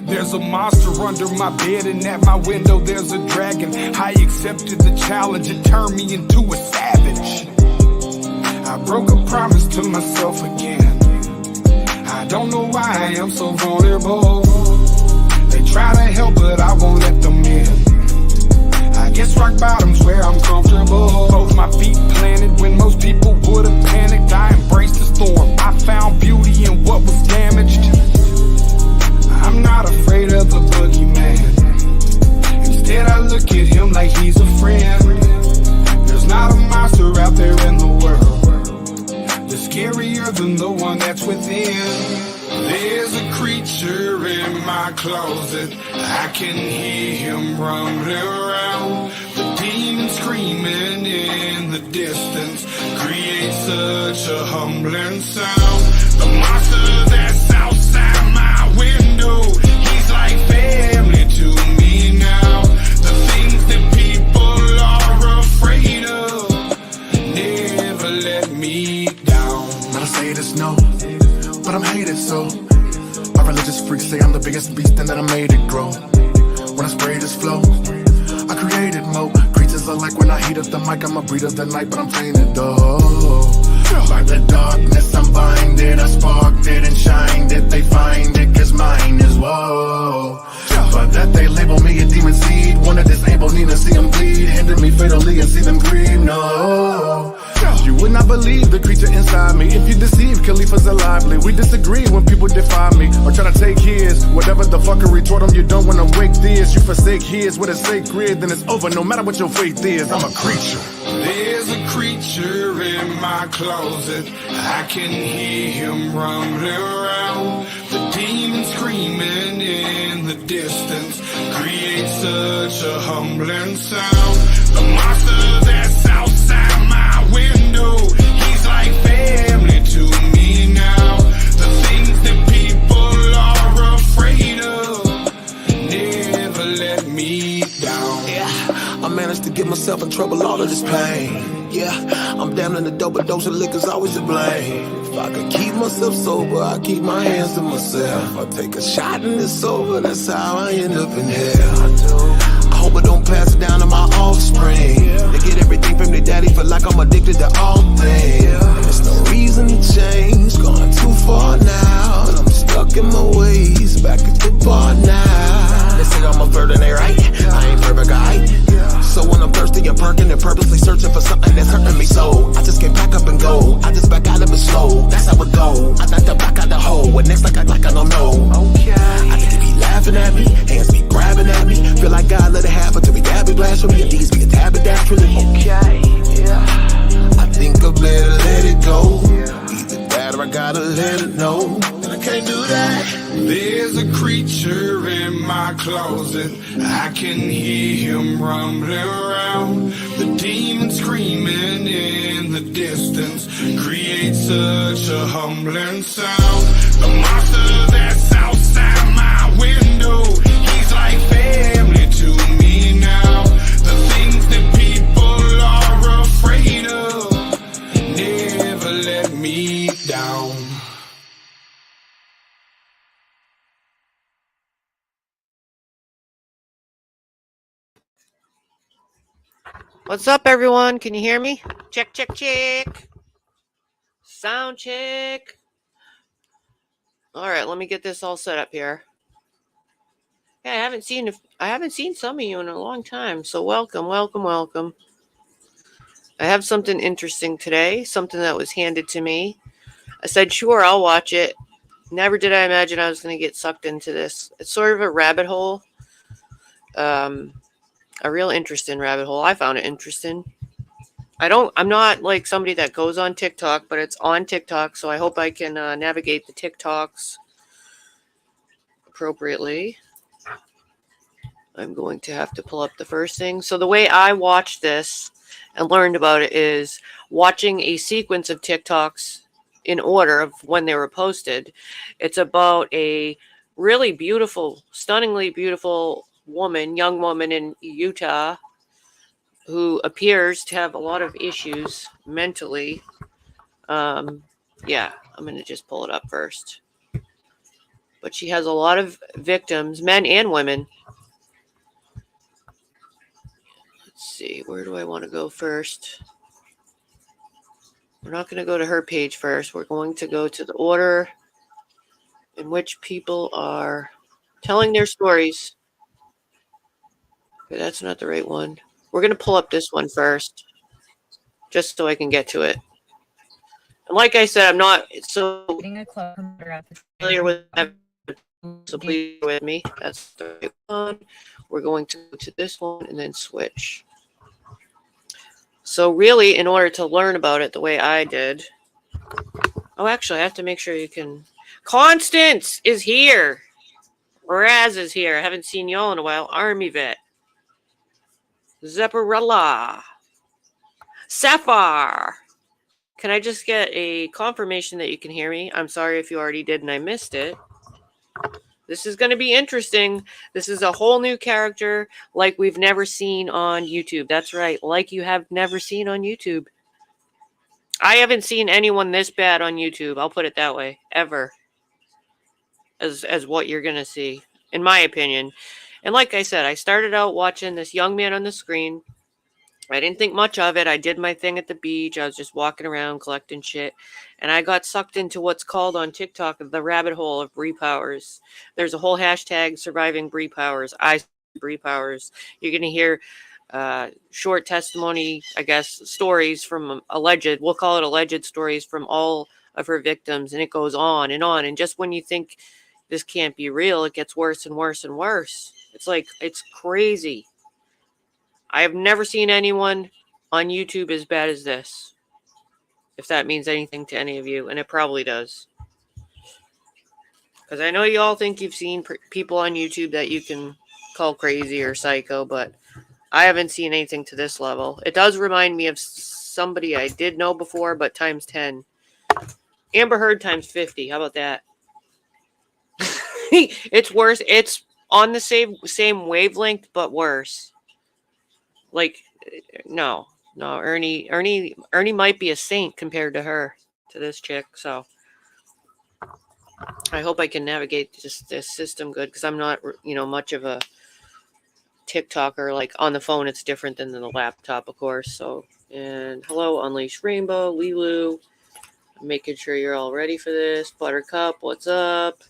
There's a monster under my bed, and at my window there's a dragon. I accepted the challenge, it turned me into a savage. I broke a promise to myself again. I don't know why I am so vulnerable. They try to help, but I won't let them in. I guess rock bottom's where I'm comfortable. Both my feet planted when most people would have panicked. I embraced the storm. I found beauty in what was damaged. I'm not afraid of the boogeyman. Instead I look at him like he's a friend. There's not a monster out there in the world that's scarier than the one that's within. There's a creature in my closet. I can hear him rumbling around. The demon screaming in the distance creates such a humbling sound. The monster that's outside my window, he's like family to me now. The things that people are afraid of never let me down. Not to say this, no, but I'm hated, so my religious freaks say I'm the biggest beast and that I made it grow. When I spray this flow, I created more creatures are like when I heat up the mic. I'm a breed of the night, but I'm tainted though. By the darkness I'm blinded, I sparked it and shined it. They find it cause mine is woe. For that they label me a demon seed. Wanna disable, need to see them bleed. Hinder me fatally and see them grieve, no. You would not believe the creature inside me. If you deceive, Khalifa's lively. We disagree when people defy me or try to take his. Whatever the fuckery toward them, you don't wanna wake this. You forsake his with a sacred, then it's over no matter what your faith is. I'm a creature. There's a creature in my closet. I can hear him rumbling around. The demon screaming in the distance creates such a humbling sound. The monster that's outside my window, he's like family to me now. The things that people are afraid of never let me down. I managed to get myself in trouble, all of this pain. Yeah, I'm down in the dope, but dose of liquor's always to blame. If I could keep myself sober, I keep my hands to myself. I take a shot and it's over, that's how I end up in hell. I hope I don't pass it down to my offspring. They get everything from their daddy, feel like I'm addicted to all things. There's no reason to change, gone too far now. And I'm stuck in my ways, back at the bar now. They say I'm a flirt and they right, I ain't perfect, alright. So when I'm thirsty, I'm perking and purposely searching for something that's hurting me so. I just can't pack up and go, I just back out of it slow. That's how it go, I like to back out the hole. What next, like I don't know. Okay. I think they be laughing at me, hands be grabbing at me. Feel like God let it happen to me, dabby blasphemy. And these be a tab naturally. Okay, yeah. I think I better let it go. Either that or I gotta let it know that I can't do that. There's a creature in my closet. I can hear him rumbling around. The demon screaming in the distance creates such a humbling sound. The monster that's outside my window, he's like family to me now. The things that people are afraid of never let me down. What's up, everyone? Can you hear me? Check, check, check. Sound check. All right, let me get this all set up here. Yeah, I haven't seen some of you in a long time, so welcome, welcome, welcome. I have something interesting today, something that was handed to me. I said, sure, I'll watch it. Never did I imagine I was going to get sucked into this. It's sort of a rabbit hole. A real interesting rabbit hole. I found it interesting. I'm not like somebody that goes on TikTok, but it's on TikTok, so I hope I can navigate the TikToks appropriately. I'm going to have to pull up the first thing. So the way I watched this and learned about it is watching a sequence of TikToks in order of when they were posted. It's about a really beautiful, stunningly beautiful young woman in Utah who appears to have a lot of issues mentally. Yeah, I'm going to just pull it up first. but she has a lot of victims, men and women. Let's see, where do I want to go first? We're not going to go to her page first. We're going to go to the order in which people are telling their stories. Okay, that's not the right one. We're going to pull up this one first, just so I can get to it. And like I said, I'm not so familiar with that, so please bear with me. That's the right one. We're going to go to this one and then switch. So really, in order to learn about it the way I did... Oh, actually, I have to make sure you can... Constance is here. Raz is here. I haven't seen y'all in a while. Army vet. Zepparella. Sapphire. Can I just get a confirmation that you can hear me? I'm sorry if you already did and I missed it. This is going to be interesting. This is a whole new character like we've never seen on YouTube. That's right. Like you have never seen on YouTube. I haven't seen anyone this bad on YouTube. I'll put it that way. Ever. As what you're going to see, in my opinion. And like I said, I started out watching this young man on the screen. I didn't think much of it. I did my thing at the beach. I was just walking around collecting shit. And I got sucked into what's called on TikTok the rabbit hole of BrePowers. There's a whole hashtag SurvivingBrePowers. BrePowers. You're going to hear short testimony, I guess, stories from we'll call it alleged stories from all of her victims. And it goes on and on. And just when you think this can't be real, it gets worse and worse and worse. It's crazy. I have never seen anyone on YouTube as bad as this. If that means anything to any of you, and it probably does. Because I know you all think you've seen people on YouTube that you can call crazy or psycho, but I haven't seen anything to this level. It does remind me of somebody I did know before, but times 10. Amber Heard times 50. How about that? It's worse. It's on the same wavelength, but worse. Like, no, Ernie might be a saint compared to her, to this chick. So I hope I can navigate this system good, because I'm not, much of a TikToker. Like on the phone, it's different than the laptop, of course. So, and hello, Unleashed Rainbow, Lilu. I'm making sure you're all ready for this. Buttercup, what's up?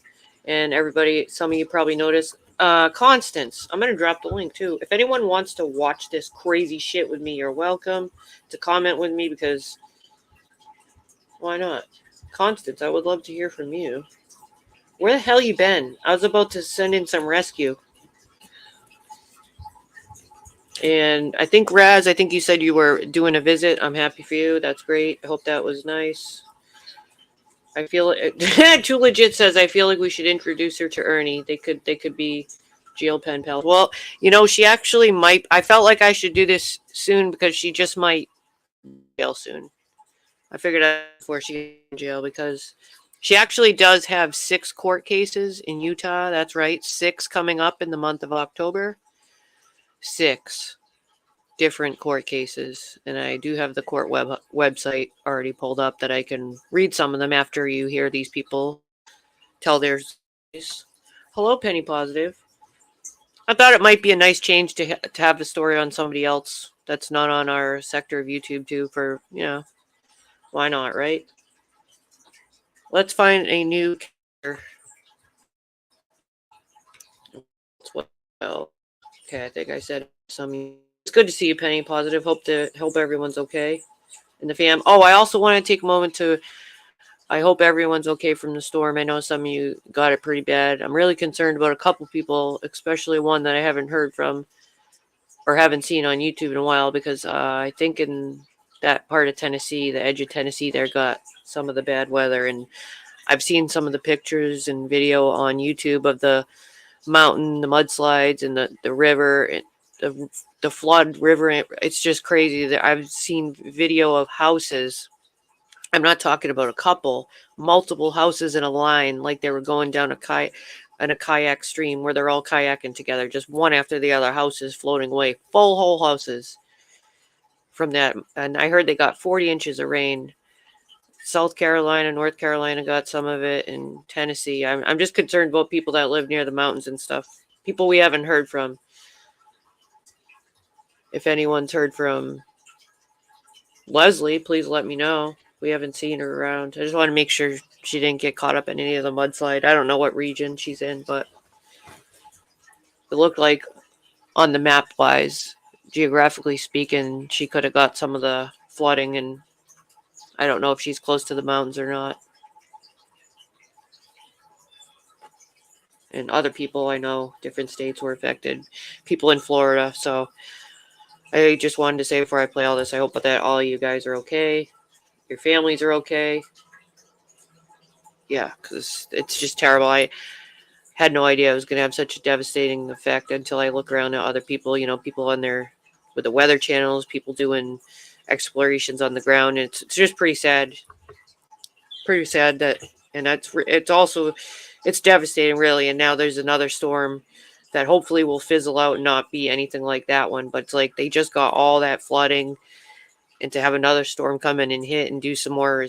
And everybody, some of you probably noticed. Constance, I'm going to drop the link too. If anyone wants to watch this crazy shit with me, you're welcome to comment with me, because why not? Constance, I would love to hear from you. Where the hell you been? I was about to send in some rescue. And I think, Raz, you said you were doing a visit. I'm happy for you. That's great. I hope that was nice. I feel it. Too Legit says, I feel like we should introduce her to Ernie. They could be jail pen pals. Well, she actually might. I felt like I should do this soon, because she just might jail soon. I figured out before she gets in jail, because she actually does have 6 court cases in Utah. That's right. 6 coming up in the month of October. 6 different court cases, and I do have the court website already pulled up that I can read some of them after you hear these people tell their stories. Hello, Penny Positive. I thought it might be a nice change to have the story on somebody else that's not on our sector of YouTube too, for, why not, right? Let's find a new character. Well, okay, I think I said some. It's good to see you, Penny Positive. Hope everyone's okay in the fam. Oh, I also want to take a moment to, I hope everyone's okay from the storm. I know some of you got it pretty bad. I'm really concerned about a couple people, especially one that I haven't heard from or haven't seen on YouTube in a while, because I think in that part of Tennessee, the edge of Tennessee, there got some of the bad weather. And I've seen some of the pictures and video on YouTube of the mountain, the mudslides, and the river, and the flood river. It's just crazy. I've seen video of houses. I'm not talking about a couple, multiple houses in a line, like they were going down a kayak stream where they're all kayaking together, just one after the other, houses floating away, full whole houses from that. And I heard they got 40 inches of rain South Carolina, North Carolina got some of it, and Tennessee. I'm just concerned about people that live near the mountains and stuff. People we haven't heard from. If anyone's heard from Leslie, please let me know. We haven't seen her around. I just want to make sure she didn't get caught up in any of the mudslide. I don't know what region she's in, but it looked like on the map wise, geographically speaking, she could have got some of the flooding, and I don't know if she's close to the mountains or not. And other people I know, different states were affected, people in Florida. So I just wanted to say before I play all this, I hope that all of you guys are okay. Your families are okay. Yeah, because it's just terrible. I had no idea it was going to have such a devastating effect until I look around at other people, people on there with the weather channels, people doing explorations on the ground. And it's just pretty sad. Pretty sad that, and it's devastating really. And now there's another storm that hopefully will fizzle out and not be anything like that one. But it's like they just got all that flooding, and to have another storm come in and hit and do some more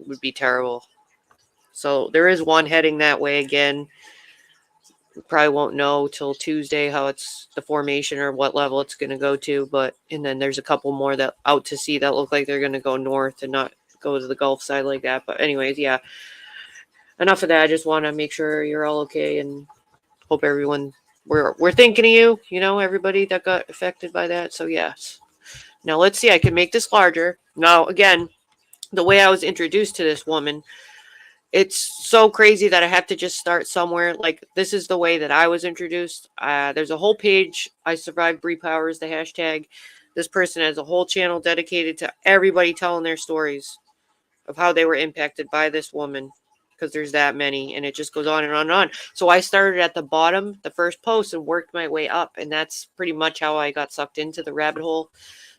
would be terrible. So there is one heading that way again. We probably won't know till Tuesday how it's the formation or what level it's going to go to. And then there's a couple more that out to sea that look like they're going to go north and not go to the Gulf side like that. But anyways, yeah, enough of that. I just want to make sure you're all okay and hope everyone, we're thinking of you, everybody that got affected by that. So yes. Now let's see, I can make this larger. Now, again, the way I was introduced to this woman, it's so crazy that I have to just start somewhere. Like, this is the way that I was introduced. There's a whole page, I SurvivingBrePowers, the hashtag. This person has a whole channel dedicated to everybody telling their stories of how they were impacted by this woman, because there's that many, and it just goes on and on and on. So I started at the bottom, the first post, and worked my way up, and that's pretty much how I got sucked into the rabbit hole.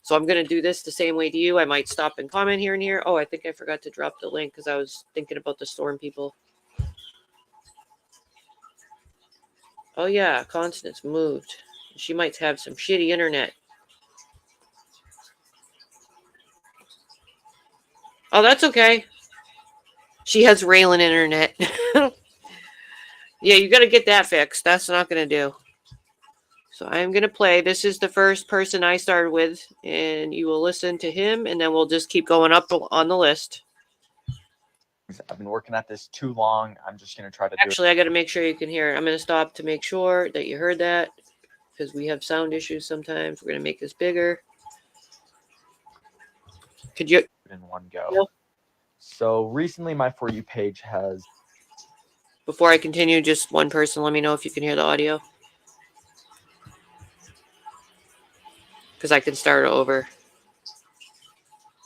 So I'm going to do this the same way to you. I might stop and comment here and here. Oh, I think I forgot to drop the link because I was thinking about the storm people. Oh, yeah, Constance moved. She might have some shitty internet. Oh, that's okay. She has railing internet. Yeah, you got to get that fixed. That's not going to do. So I'm going to play. This is the first person I started with, and you will listen to him, and then we'll just keep going up on the list. I've been working at this too long. I'm just going to try to Actually, I got to make sure you can hear it. I'm going to stop to make sure that you heard that, because we have sound issues sometimes. We're going to make this bigger. Could you? in one go. Yep. So recently my For You page has... Before I continue, just one person, let me know if you can hear the audio. Because I can start over.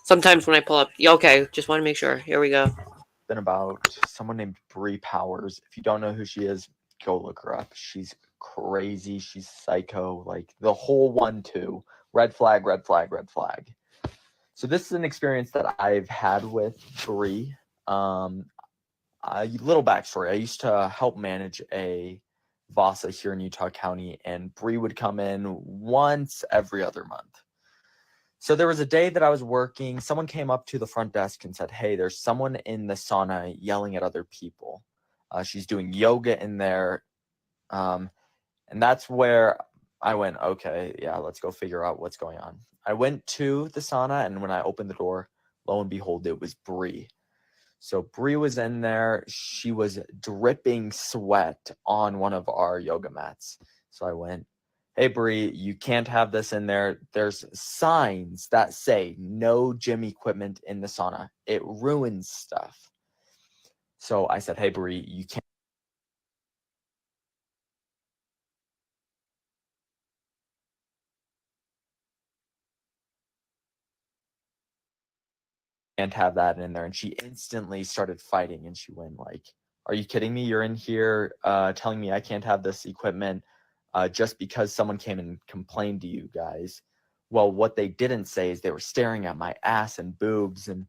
Sometimes when I pull up... Okay, just want to make sure. Here we go. Been about someone named BrePowers. If you don't know who she is, go look her up. She's crazy. She's psycho. Like the whole 1-2. Red flag, red flag, red flag. So this is an experience that I've had with Bree. A little backstory. I used to help manage a Vasa here in Utah County, and Bree would come in once every other month. So there was a day that I was working. Someone came up to the front desk and said, "Hey, there's someone in the sauna yelling at other people. She's doing yoga in there." And that's where I went, okay, yeah, let's go figure out what's going on. I went to the sauna, and when I opened the door, lo and behold, it was Bree. So Bree was in there. She was dripping sweat on one of our yoga mats. So I went, "Hey, Bree, you can't have this in there. There's signs that say no gym equipment in the sauna. It ruins stuff." So I said, "Hey, Bree, you can't have that in there." And she instantly started fighting, and she went like, "Are you kidding me? You're in here telling me I can't have this equipment just because someone came and complained to you guys." Well, what they didn't say is they were staring at my ass and boobs, and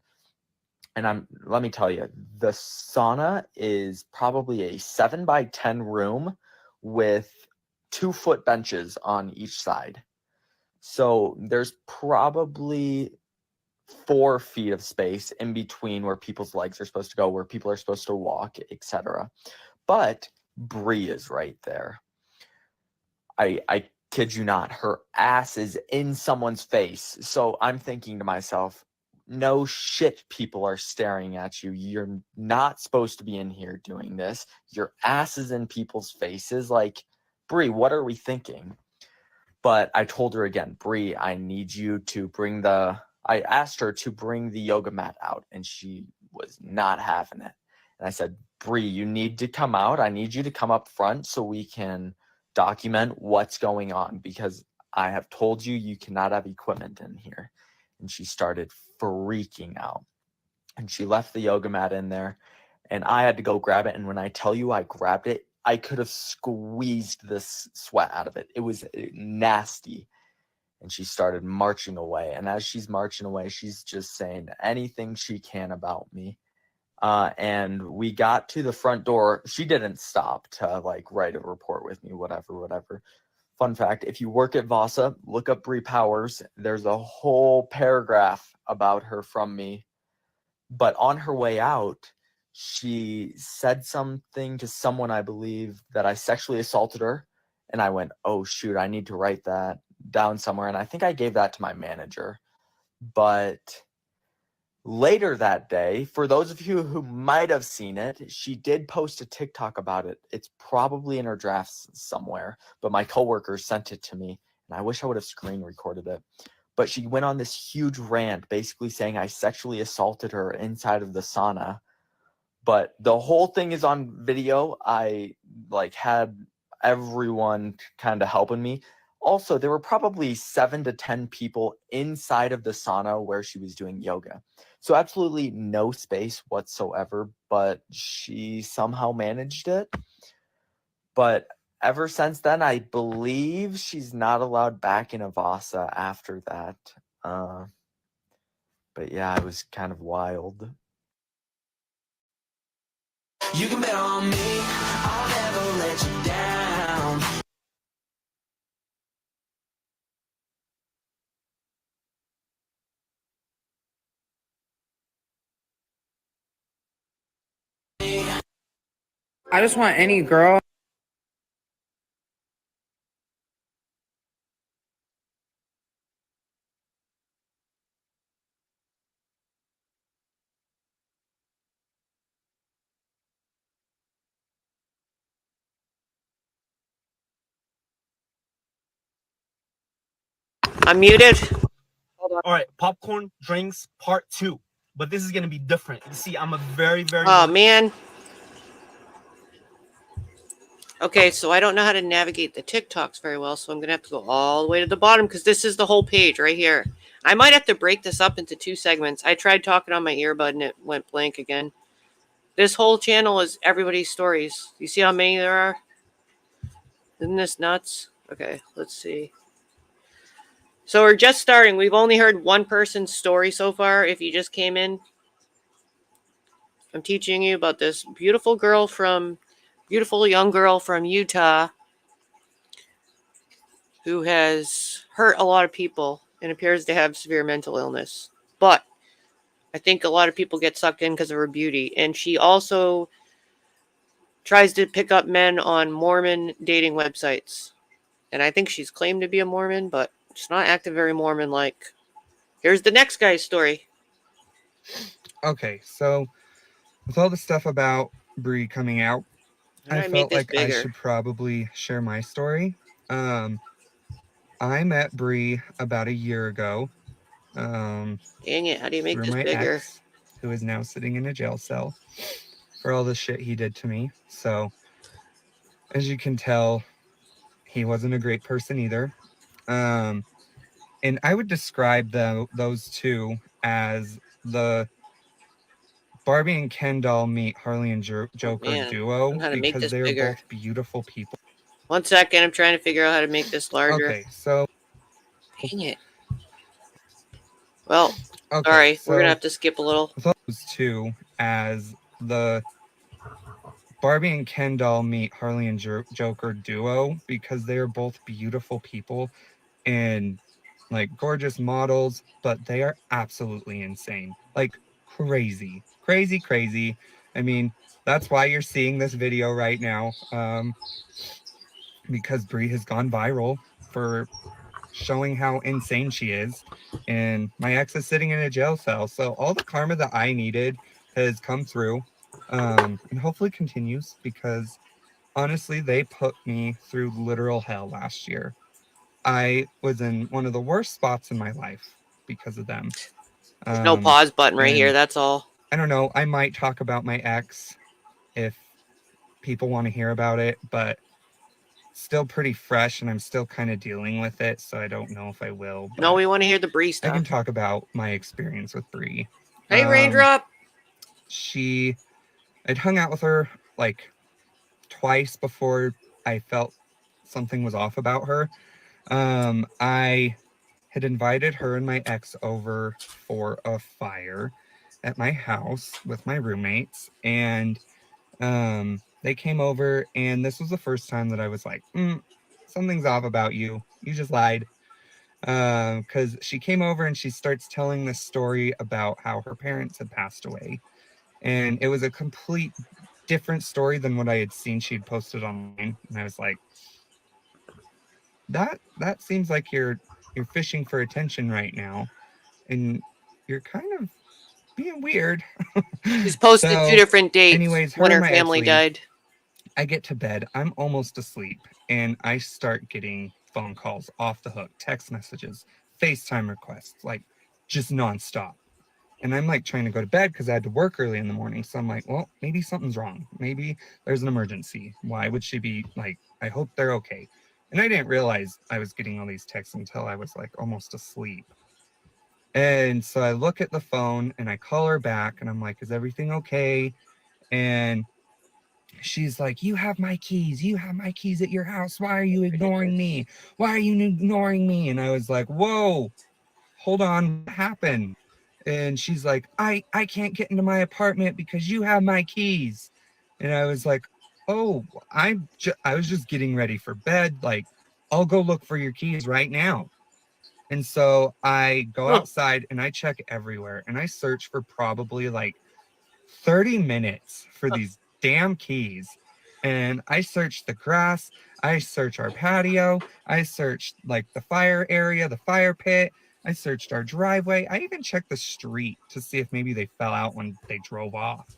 let me tell you, the sauna is probably a 7x10 room with 2-foot benches on each side. So there's probably 4 feet of space in between where people's legs are supposed to go, where people are supposed to walk, etc. But Bree is right there. I kid you not, her ass is in someone's face. So I'm thinking to myself, no shit, people are staring at you. You're not supposed to be in here doing this. Your ass is in people's faces. Like, Bree, what are we thinking? But I told her again, Bree, I need you to bring I asked her to bring the yoga mat out, and she was not having it. And I said, Bree, you need to come out. I need you to come up front so we can document what's going on, because I have told you you cannot have equipment in here. And she started freaking out. And she left the yoga mat in there, and I had to go grab it. And when I tell you I grabbed it, I could have squeezed this sweat out of it. It was nasty. And she started marching away. And as she's marching away, she's just saying anything she can about me. And we got to the front door. She didn't stop to like write a report with me, whatever. Fun fact, if you work at Vasa, look up BrePowers. There's a whole paragraph about her from me. But on her way out, she said something to someone, I believe, that I sexually assaulted her. And I went, oh, shoot, I need to write that down somewhere. And I think I gave that to my manager. But later that day, for those of you who might have seen it, she did post a TikTok about it. It's probably in her drafts somewhere, but my coworker sent it to me, and I wish I would have screen recorded it. But she went on this huge rant, basically saying I sexually assaulted her inside of the sauna. But the whole thing is on video. I had everyone kind of helping me. Also, there were probably 7 to 10 people inside of the sauna where she was doing yoga. So absolutely no space whatsoever, but she somehow managed it. But ever since then, I believe she's not allowed back in Avasa after that. But yeah, it was kind of wild. You can bet on me, I'll never let you down. I just want any girl. I'm muted. All right, popcorn drinks part 2, but this is gonna be different. You see, I'm a very Oh, man. Okay, so I don't know how to navigate the TikToks very well, so I'm going to have to go all the way to the bottom because this is the whole page right here. I might have to break this up into 2 segments. I tried talking on my earbud and it went blank again. This whole channel is everybody's stories. You see how many there are? Isn't this nuts? Okay, let's see. So we're just starting. We've only heard one person's story so far. If you just came in, I'm teaching you about this beautiful young girl from Utah who has hurt a lot of people and appears to have severe mental illness. But I think a lot of people get sucked in because of her beauty. And she also tries to pick up men on Mormon dating websites. And I think she's claimed to be a Mormon, but she's not acting very Mormon-like. Here's the next guy's story. Okay, so with all the stuff about Bree coming out, I felt like I should probably share my story. I met Bree about a year ago. Dang it, how do you make this my bigger? Ex, who is now sitting in a jail cell for all the shit he did to me. So, as you can tell, he wasn't a great person either. And I would describe those two as the Barbie and Ken doll meet Harley and Joker duo because they are both beautiful people. 1 second, I'm trying to figure out how to make this larger. Okay, so... Dang it. Well, okay, sorry, so we're going to have to skip a little. Those two as the Barbie and Ken doll meet Harley and Joker duo because they are both beautiful people and like gorgeous models, but they are absolutely insane. Like crazy, crazy, crazy. I mean, that's why you're seeing this video right now. Because Brie has gone viral for showing how insane she is. And my ex is sitting in a jail cell. So all the karma that I needed has come through, and hopefully continues, because honestly, they put me through literal hell last year. I was in one of the worst spots in my life because of them. There's no pause button right here. And That's all. I don't know. I might talk about my ex if people want to hear about it, but still pretty fresh and I'm still kind of dealing with it. So I don't know if I will. No, But we want to hear the Bree I can stuff. talk about my experience with Brie. Hey, Raindrop. I'd hung out with her like twice before I felt something was off about her. I had invited her and my ex over for a fire at my house with my roommates, and they came over, and this was the first time that I was like, something's off about you. You just lied. Because she came over and she starts telling this story about how her parents had passed away. And it was a complete different story than what I had seen she'd posted online. And I was like, that seems like you're fishing for attention right now. And you're kind of being weird. She's posted 2 So different dates anyways, her when and her my ex family leave. died. I get to bed, I'm almost asleep, and I start getting phone calls off the hook, text messages, FaceTime requests, like just nonstop. And I'm like trying to go to bed because I had to work early in the morning. So I'm like, well, maybe something's wrong. Maybe there's an emergency. Why would she be like, I hope they're okay. And I didn't realize I was getting all these texts until I was like almost asleep. And so I look at the phone and I call her back and I'm like, is everything okay? And she's like, you have my keys. You have my keys at your house. Why are you ignoring me? Why are you ignoring me? And I was like, whoa, hold on, what happened? And she's like, I can't get into my apartment because you have my keys. And I was like, oh, I was just getting ready for bed. Like, I'll go look for your keys right now. And so I go outside and I check everywhere and I search for probably like 30 minutes for these damn keys. And I searched the grass, I searched our patio, I searched like the fire area, the fire pit, I searched our driveway. I even checked the street to see if maybe they fell out when they drove off.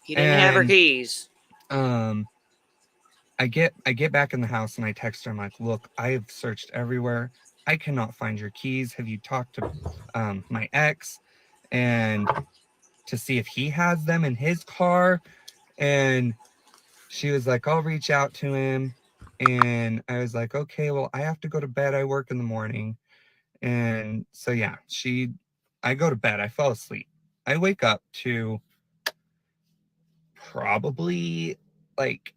He didn't have her keys. I get back in the house and I text her. I'm like, look, I have searched everywhere. I cannot find your keys. Have you talked to my ex and to see if he has them in his car? And she was like, I'll reach out to him. And I was like, okay, well, I have to go to bed. I work in the morning. And so, yeah, I go to bed. I fall asleep. I wake up to probably like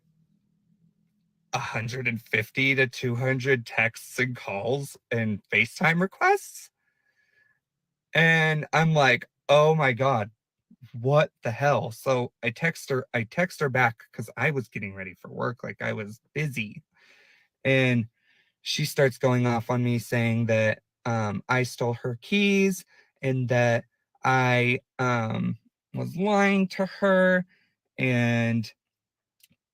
150 to 200 texts and calls and FaceTime requests. And I'm like, oh my God, what the hell? So I text her back because I was getting ready for work. Like I was busy. And she starts going off on me saying that I stole her keys and that I was lying to her, and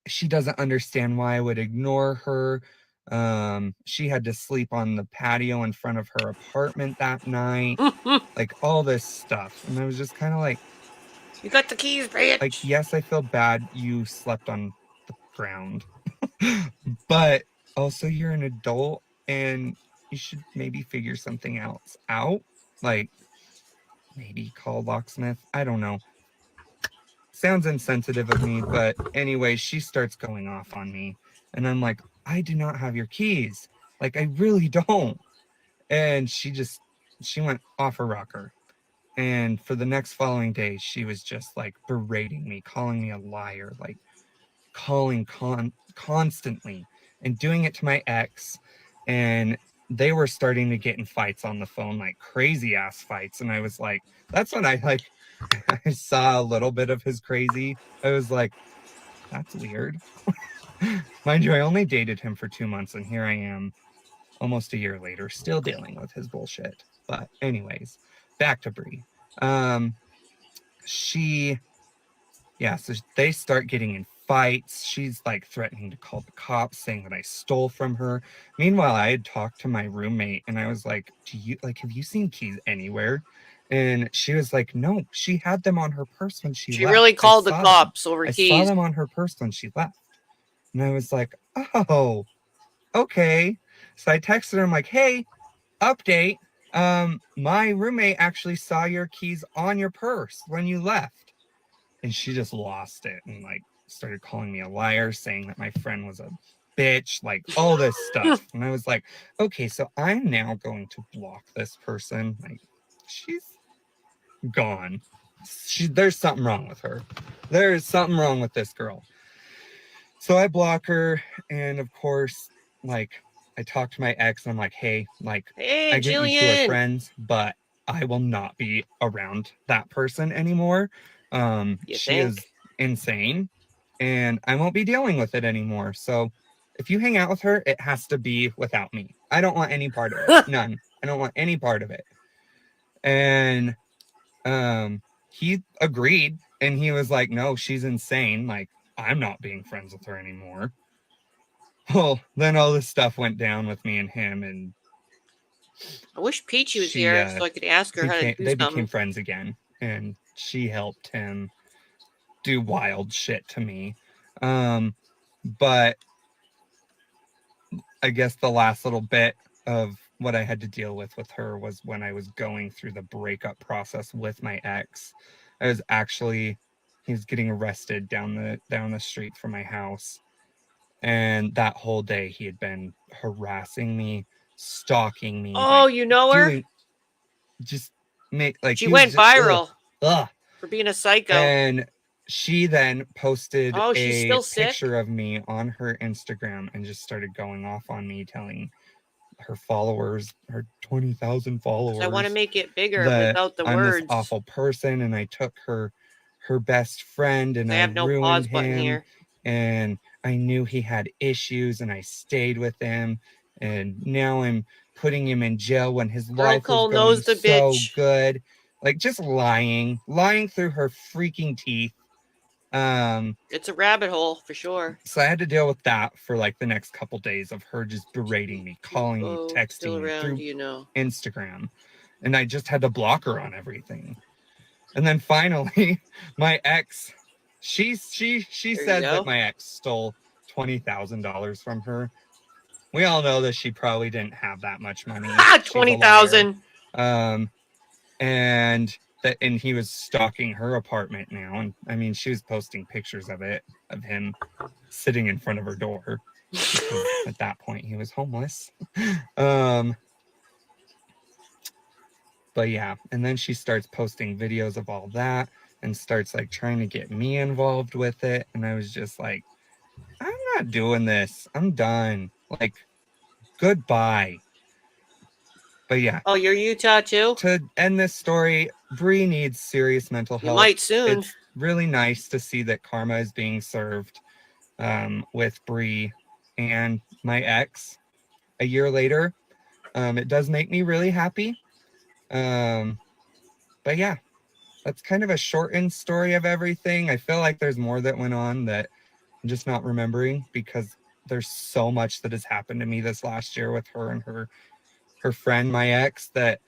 she doesn't understand why I would ignore her. She had to sleep on the patio in front of her apartment that night, like all this stuff. And I was just kind of like, you got the keys, bitch. like, yes, I feel bad you slept on the ground, but also you're an adult and you should maybe figure something else out. Like maybe call a locksmith. I don't know. Sounds insensitive of me, but anyway, she starts going off on me. And I'm like, I do not have your keys. Like, I really don't. And she went off her rocker. And for the next following day, she was just like berating me, calling me a liar, like calling constantly and doing it to my ex. And they were starting to get in fights on the phone, like crazy ass fights. And I was like, that's when I like, I saw a little bit of his crazy. I was like, that's weird. Mind you, I only dated him for 2 months and here I am almost a year later, still dealing with his bullshit. But anyways, back to Bree. So they start getting in fights. She's like threatening to call the cops, saying that I stole from her. Meanwhile, I had talked to my roommate and I was like, have you seen keys anywhere? And she was like, no, she had them on her purse when she She left. really called the cops over I keys. saw them on her purse when she left. And I was like, oh, okay. So I texted her, I'm like, hey, update. My roommate actually saw your keys on your purse when you left. And she just lost it and like started calling me a liar, saying that my friend was a bitch, like all this stuff. And I was like, okay, so I'm now going to block this person. Like, she's gone. There's something wrong with her. There is something wrong with this girl. So I block her, and of course, like, I talk to my ex, and I'm like, hey, like, Hey, I get you two Jillian. are friends, but I will not be around that person anymore. She is insane, and I won't be dealing with it anymore. So if you hang out with her, it has to be without me. I don't want any part of it. None. I don't want any part of it. And he agreed, and he was like, no, she's insane. Like, I'm not being friends with her anymore. Well, then all this stuff went down with me and him, and I wish Peachy was here so I could ask her how to do they something. became friends again, and she helped him do wild shit to me. But I guess the last little bit of what I had to deal with her was when I was going through the breakup process with my ex. He was getting arrested down the street from my house. And that whole day he had been harassing me, stalking me. Oh, like, you know her? She went viral for being a psycho. And she then posted a picture of me on her Instagram and just started going off on me, telling her followers, her 20,000 followers. I want to make it bigger without the I'm words. This awful person, and I took her best friend, and I have no ruined pause him. Button here. And I knew he had issues, and I stayed with him. And now I'm putting him in jail when his life was going so good. Like, just lying through her freaking teeth. It's a rabbit hole for sure. So I had to deal with that for like the next couple days of her just berating me, calling me, texting me through Instagram. And I just had to block her on everything. And then finally, my ex, she says that my ex stole $20,000 from her. We all know that she probably didn't have that much money. 20,000. And he was stalking her apartment now. And I mean, she was posting pictures of him sitting in front of her door. At that point, he was homeless. But yeah, and then she starts posting videos of all that and starts like trying to get me involved with it. And I was just like, I'm not doing this. I'm done. Like, goodbye. But yeah. Oh, you're Utah too? To end this story, Bree needs serious mental health. You might soon. It's really nice to see that karma is being served with Bree and my ex a year later. It does make me really happy. But yeah, that's kind of a shortened story of everything. I feel like there's more that went on that I'm just not remembering because there's so much that has happened to me this last year with her and her friend, my ex, that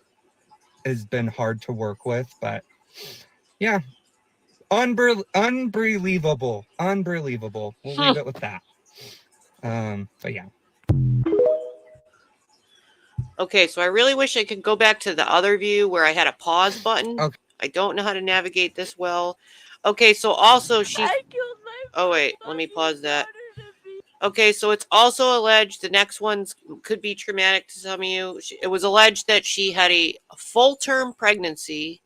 has been hard to work with. But yeah, unbelievable. We'll leave it with that. But yeah. Okay, so I really wish I could go back to the other view where I had a pause button. Okay. I don't know how to navigate this well. Okay, so also she... Oh, wait, let me pause that. Okay, so it's also alleged, the next ones could be traumatic to some of you. It was alleged that she had a full-term pregnancy.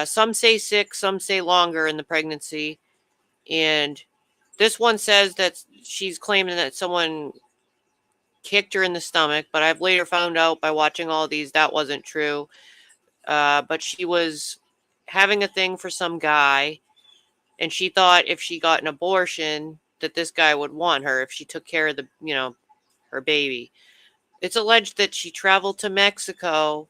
Some say 6, some say longer in the pregnancy. And this one says that she's claiming that someone kicked her in the stomach, but I've later found out by watching all these that wasn't true. But she was having a thing for some guy, and she thought if she got an abortion that this guy would want her if she took care of her baby. It's alleged that she traveled to Mexico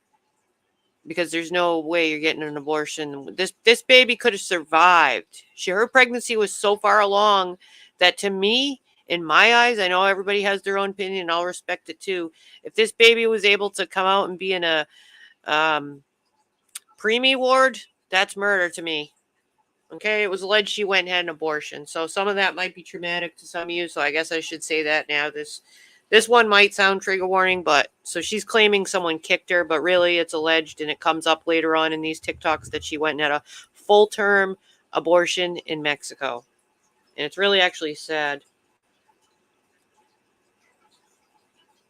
because there's no way you're getting an abortion. This baby could have survived. Her pregnancy was so far along that, to me, in my eyes, I know everybody has their own opinion and I'll respect it too. If this baby was able to come out and be in a preemie ward, that's murder to me. Okay, it was alleged she went and had an abortion. So some of that might be traumatic to some of you. So I guess I should say that now. This one might sound trigger warning, but so she's claiming someone kicked her, but really it's alleged, and it comes up later on in these TikToks, that she went and had a full-term abortion in Mexico. And it's really actually sad.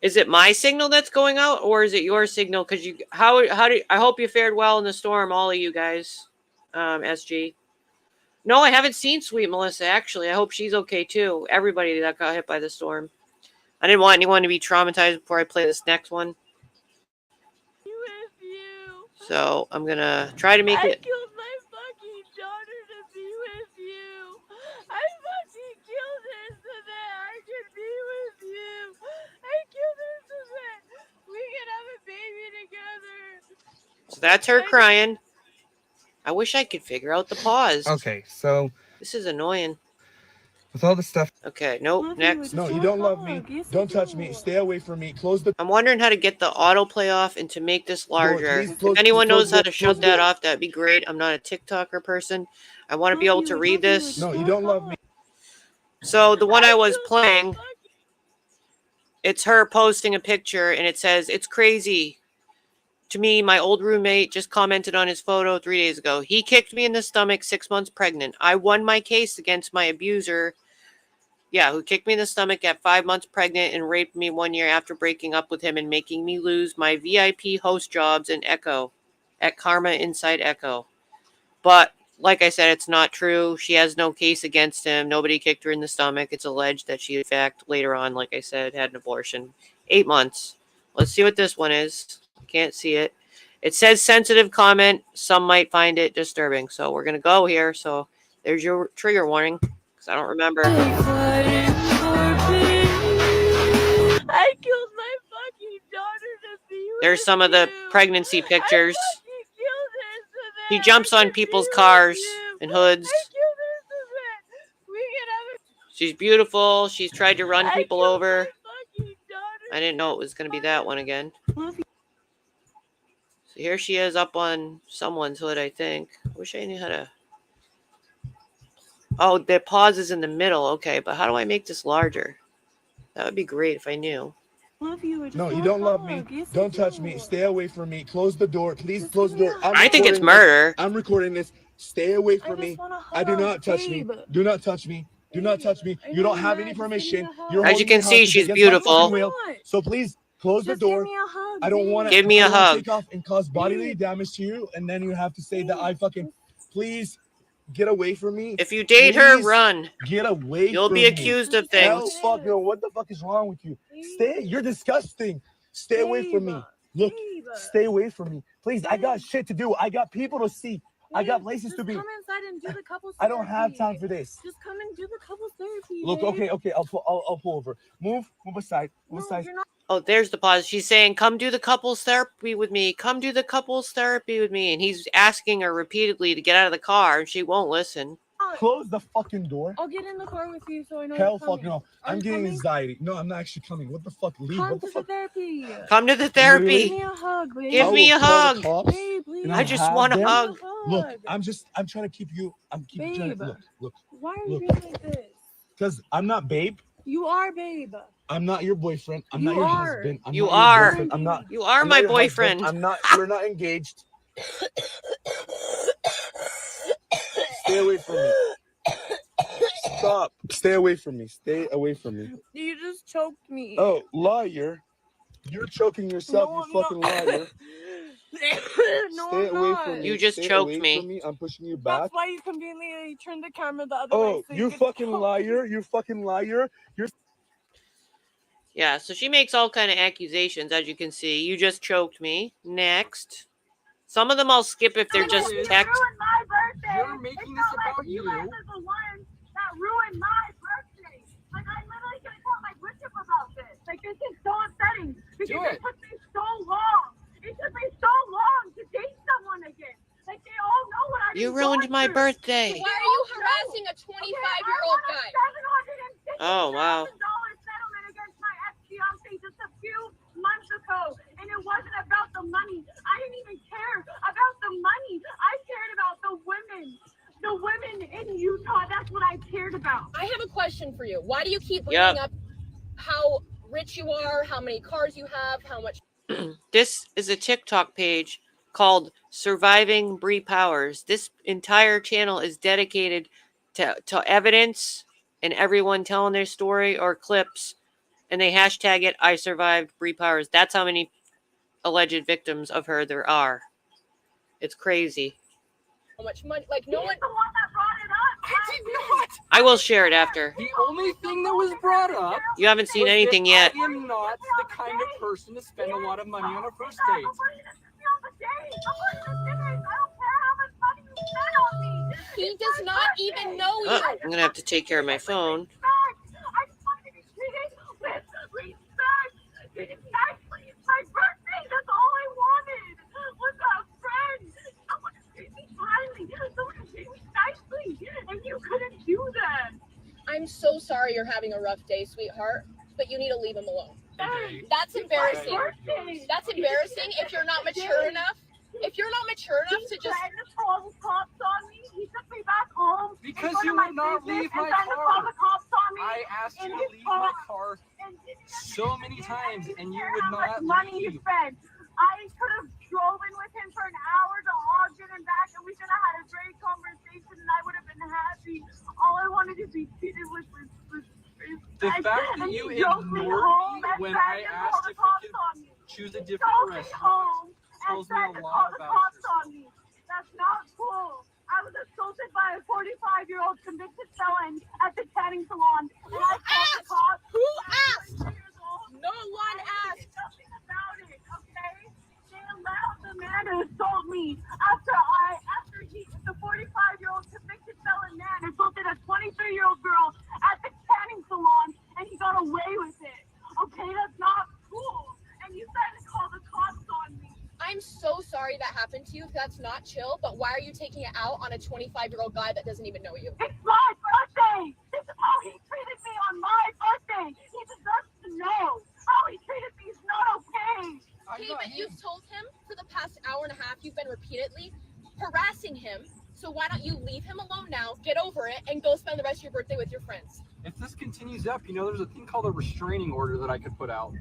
Is it my signal that's going out, or is it your signal? Because I hope you fared well in the storm, all of you guys. SG. No, I haven't seen Sweet Melissa, actually. I hope she's okay, too. Everybody that got hit by the storm. I didn't want anyone to be traumatized before I play this next one. So, I'm going to try to make it... I killed my fucking daughter to be with you. I fucking killed her so that I could be with you. I killed her so that we could have a baby together. So that's her crying. I wish I could figure out the pause. Okay, so this is annoying. With all the stuff. Okay, nope. Next. No, you don't love me. Don't touch me. Stay away from me. Close the. I'm wondering how to get the autoplay off and to make this larger. Please, if anyone knows how to shut that off, that'd be great. I'm not a TikToker person. I want to be able to read this. No, you don't love me. So the one I was playing, it's her posting a picture and it says, "It's crazy. To me, my old roommate just commented on his photo 3 days ago. He kicked me in the stomach 6 months pregnant. I won my case against my abuser, who kicked me in the stomach at 5 months pregnant and raped me 1 year after breaking up with him and making me lose my VIP host jobs in Echo, at Karma Inside Echo." But like I said, it's not true. She has no case against him. Nobody kicked her in the stomach. It's alleged that she, in fact, later on, like I said, had an abortion. 8 months. Let's see what this one is. Can't see it. It says sensitive comment. Some might find it disturbing. So we're going to go here. So there's your trigger warning, because I don't remember. I killed my fucking daughter to be with There's some of the pregnancy pictures. He so jumps on people's cars and hoods. She's beautiful. She's tried to run people over. I didn't know it was going to be that one again. So here she is up on someone's hood, I think. I wish I knew how to... Oh, the pause is in the middle. Okay, but how do I make this larger? That would be great if I knew. No, you don't love me. Don't touch me. Stay away from me. Close the door. Please close the door. I think it's murder. I'm recording this. Stay away from me. I do not touch me. Do not touch me. Do not touch me. You don't have any permission. As you can see, she's beautiful. So please close the door. I don't want to give me a hug. Take off and cause bodily damage to you, and then you have to say that I fucking please get away from me. If you date her, run. Get away. You'll be accused of things. Hell, fuck, yo, what the fuck is wrong with you? Stay. You're disgusting. Stay away from me. Look, stay away from me, please. I got shit to do. I got people to see. I got places to be. Come inside and do the couples I don't have time for this. Just come and do the couples therapy. Look, okay, I'll pull over. Move aside. Move aside. Oh, there's the pause. She's saying, "Come do the couples therapy with me. Come do the couples therapy with me." And he's asking her repeatedly to get out of the car, and she won't listen. Close the fucking door. I'll get in the car with you so I know. Hell, fuck no. I'm getting anxiety. No, I'm not actually coming. What the fuck? Leave. Come What the to fuck? the therapy. Come to the therapy. Give me a hug, babe. Give me a hug. Babe, please. I just want a hug. Look, I'm trying to keep you. I'm keeping trying to look. Why are you being like this? Because I'm not babe. You are, babe. I'm not your boyfriend. I'm not your husband. I'm you not are. Your boyfriend. I'm not. You are I'm my not boyfriend. Husband. We're not engaged. Stay away from me. Stop. Stay away from me. Stay away from me. You just choked me. Oh, liar. You're choking yourself, you fucking liar. No, Stay I'm away not. from me. You just Stay choked away me. from me. I'm pushing you back. That's why you conveniently turned the camera the other way. Oh, So you could fucking choke liar. You fucking liar. You're... Yeah, so she makes all kind of accusations, as you can see. You just choked me. Next. Some of them I'll skip if they're just text. Ruined my birthday. You're making this about you. guys are the ones that ruined my birthday. Like, I literally can tell my bishop about this. Like, this is so upsetting. Because You ruined my birthday. Why are you harassing a 25-year-old guy? Oh, wow. Settlement against my ex-fiance just a few months ago, and it wasn't about the money. I didn't even care about the money. I cared about the women. The women in Utah, that's what I cared about. I have a question for you. Why do you keep bringing up how rich you are, how many cars you have, how much... This is a TikTok page called SurvivingBrePowers. This entire channel is dedicated to evidence and everyone telling their story or clips, and they hashtag it, I survived Bree Powers. That's how many alleged victims of her there are. It's crazy. How much money? Like, no one... The one that brought it up. I did not. I will share it after. The only thing that was brought up. You haven't seen anything yet. I am not the kind of person to spend a lot of money on a first date. He does not even know you. Oh, I'm gonna have to take care of my phone. I just wanted to be treated with respect. It's my birthday. That's all I wanted was a friend. Someone to treat me kindly. Someone to treat me nicely. And you couldn't do that. I'm so sorry you're having a rough day, sweetheart, but you need to leave him alone. That's embarrassing. That's embarrassing if you're not mature enough. If you're not mature enough to just... He called the cops on me. He took me back home. Because you would not leave my car. I asked you to leave my car so many times, and you would not money leave. to spend. I could have drove in with him for an hour to Ogden and back, and we could have had a great conversation, and I would have been happy. All I wanted to be treated with was the fact that you ignored me when I asked if you could choose a different restaurant tells me a lot about you. That's not cool. I was assaulted by a 45-year-old convicted felon at the tanning salon. Who asked? Who asked? No one asked. Nothing about it, okay? They allowed the man to assault me after the 45-year-old convicted felon man assaulted a 23-year-old girl at the tanning salon, and he got away with it. Okay, that's not cool. And you said to call the cops on me. I'm so sorry that happened to you. That's not chill, but why are you taking it out on a 25-year-old guy that doesn't even know you? It's my birthday! This is how he treated me on my birthday! He deserves to know! How he treated me is not okay! Okay, but you've told him for the past hour and a half, you've been repeatedly harassing him, so why don't you leave him alone now, get over it, and go spend the rest of your birthday with your friends? If this continues up, you know, there's a thing called a restraining order that I could put out.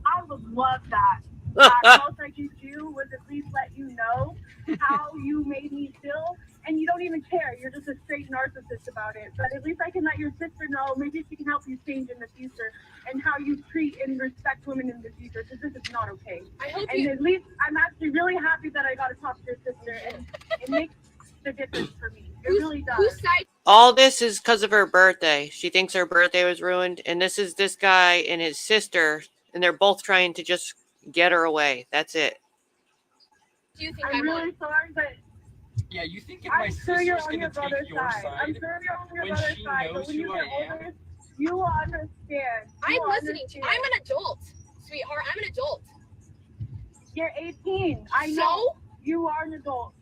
I would love that. All I could do was at least let you know how you made me feel, and you don't even care. You're just a straight narcissist about it. But at least I can let your sister know. Maybe she can help you change in the future and how you treat and respect women in the future, because this is not okay. And at least I'm actually really happy that I got to talk to your sister, and it makes the difference for me. It really does. All this is because of her birthday. She thinks her birthday was ruined, and this is this guy and his sister, and they're both trying to just get her away. That's it. Do you think I'm really sorry, but yeah, you think if my sister's going to take your side I'm sure you're on your when brother's she side, knows but when you who get I am? older, you will understand. I'm listening to you. I'm an adult, sweetheart. I'm an adult. You're 18. I know. So? You are an adult.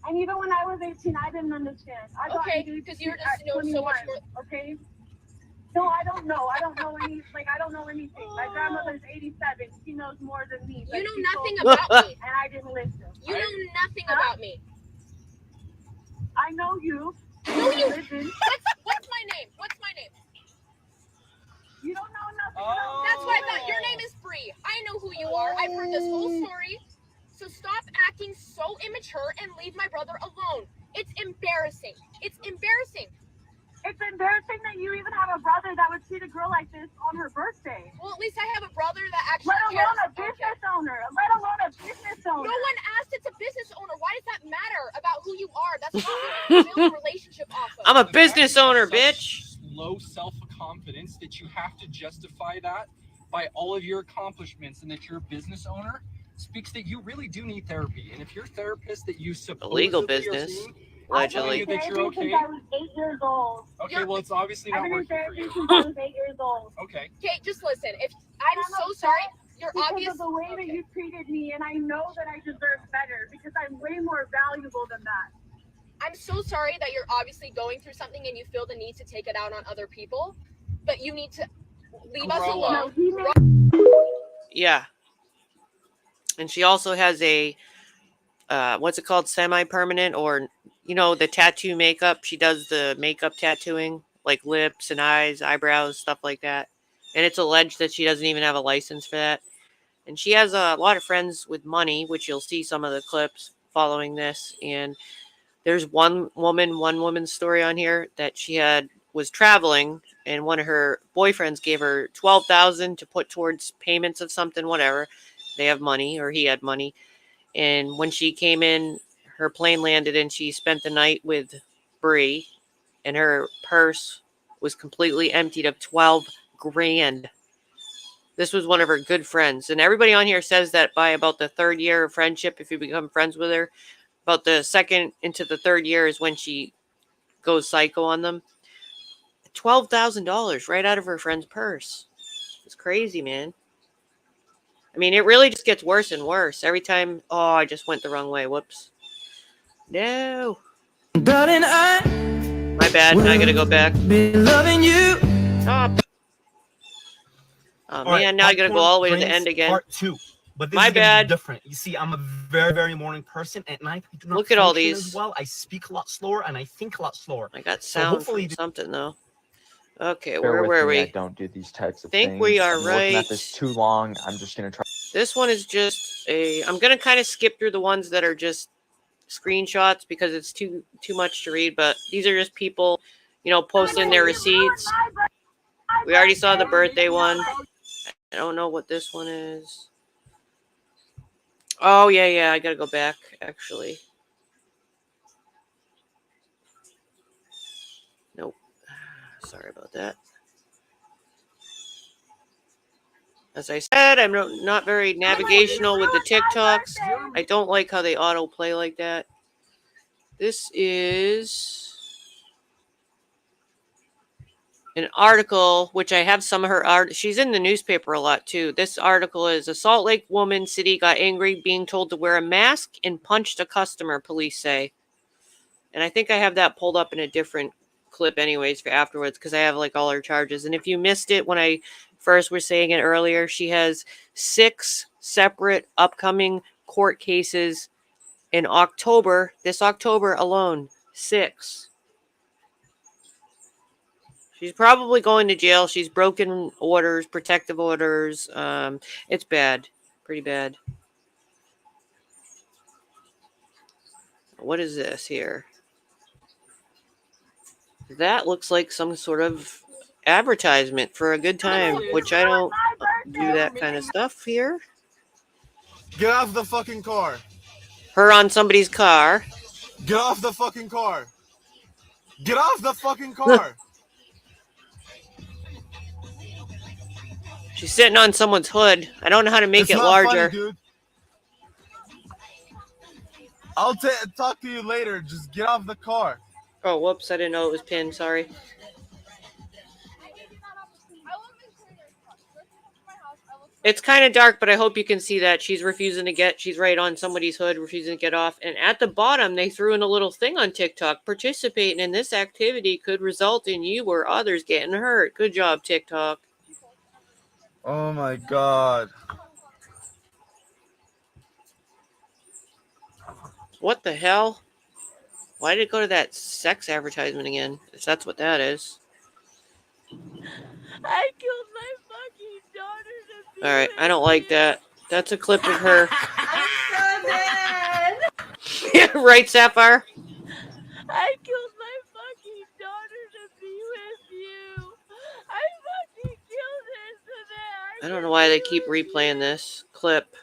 And even when I was 18, I didn't understand. I got Okay, engaged because you're at just so 21, much more. Okay? No, I don't know. I don't know anything. My grandmother's 87. She knows more than me. You know she nothing told me, about me. and I didn't listen. You know nothing about me. I know you. No, you. Listen. What's my name? What's my name? You don't know nothing. Oh. That's what I thought. Your name is Bree. I know who you are. I've heard this whole story. So stop acting so immature and leave my brother alone. It's embarrassing. It's embarrassing. It's embarrassing that you even have a brother that would treat a girl like this on her birthday. Well, at least I have a brother that actually Let alone a cares. business owner. Let alone a business owner. No one asked it's a business owner. Why does that matter about who you are? That's not what you build a relationship off of. I'm a The business fact that you owner, have bitch. such low self-confidence that you have to justify that by all of your accomplishments and that you're a business owner speaks that you really do need therapy. And if your therapist that you supposedly Illegal are business. seeing Allegedly. that you're okay. Since I was 8 years old. Okay, well, it's obviously I've not been in working for therapy you. since I was 8 years old. Okay. Okay, just listen. If I'm so sorry. You're because obvious. of the way that you treated me, and I know that I deserve better because I'm way more valuable than that. I'm so sorry that you're obviously going through something and you feel the need to take it out on other people, but you need to leave us alone. Yeah. And she also has a what's it called, semi-permanent, or you know, the tattoo makeup. She does the makeup tattooing, like lips and eyes, eyebrows, stuff like that. And it's alleged that she doesn't even have a license for that. And she has a lot of friends with money, which you'll see some of the clips following this. And there's one woman's story on here that she was traveling, and one of her boyfriends gave her $12,000 to put towards payments of something, whatever. They have money, or he had money. And when she came in, her plane landed and she spent the night with Bree, and her purse was completely emptied of 12 grand. This was one of her good friends. And everybody on here says that by about the third year of friendship, if you become friends with her, about the second into the third year is when she goes psycho on them. $12,000 right out of her friend's purse. It's crazy, man. I mean, it really just gets worse and worse every time. Oh, I just went the wrong way. Whoops. No. Darling, my bad. Now I gotta go back. Be loving you. Stop. Oh man, now I gotta go all the way to the end again. Part 2. But this My is gonna bad. be different. You see, I'm a very, very morning person. At night, I do not Look at all function these. as well. I speak a lot slower and I think a lot slower. I got So sound hopefully from something though. Okay, Bear where with were me, we? I don't do these types of Think things. we are I've been looking right. at this too long. I'm just gonna try. This one is just a. I'm gonna kind of skip through the ones that are just screenshots because it's too much to read. But these are just people, you know, posting their receipts. We already saw the birthday one. I don't know what this one is. Oh yeah, I gotta go back actually. Nope. Sorry about that. As I said, I'm not very navigational with the TikToks. I don't like how they autoplay like that. This is an article, which I have some of her art. She's in the newspaper a lot too. This article is a Salt Lake woman city got angry being told to wear a mask and punched a customer, police say. And I think I have that pulled up in a different clip anyways for afterwards because I have like all her charges. And if you missed it when I first was saying it earlier, she has 6 separate upcoming court cases in October, this October alone. 6. She's probably going to jail. She's broken orders, protective orders. It's bad. Pretty bad. What is this here? That looks like some sort of advertisement for a good time, which I don't do that kind of stuff here. Get off the fucking car. Her on somebody's car. Get off the fucking car. Get off the fucking car. She's sitting on someone's hood. I don't know how to make it larger. Funny, dude. I'll talk to you later. Just get off the car. Oh, whoops. I didn't know it was pinned. Sorry. It's kind of dark, but I hope you can see that. She's right on somebody's hood, refusing to get off. And at the bottom, they threw in a little thing on TikTok. Participating in this activity could result in you or others getting hurt. Good job, TikTok. Oh my God. What the hell? Why did it go to that sex advertisement again? If that's what that is. I killed my fucking daughter to be Alright, with I don't like you. that. That's a clip of her. I'm so dead. Yeah, right, Sapphire? I killed my fucking daughter to be with you. I fucking killed her so that I don't know why they keep replaying this clip.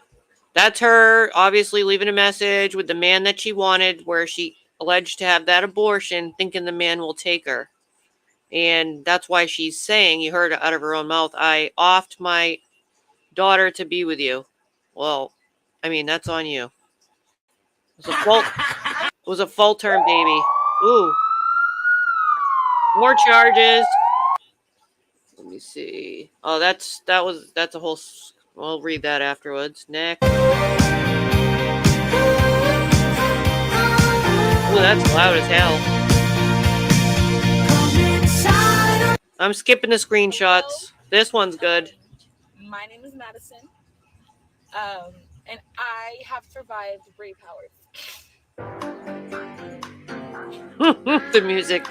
That's her obviously leaving a message with the man that she wanted, where she alleged to have that abortion, thinking the man will take her. And that's why she's saying, you heard it out of her own mouth, I offed my daughter to be with you. Well, I mean, that's on you. It was a full term baby. Ooh. More charges. Let me see. Oh, that's a whole We'll read that afterwards. Next. Ooh, that's loud as hell. I'm skipping the screenshots. This one's good. My name is Madison, and I have survived BrePowers. The music.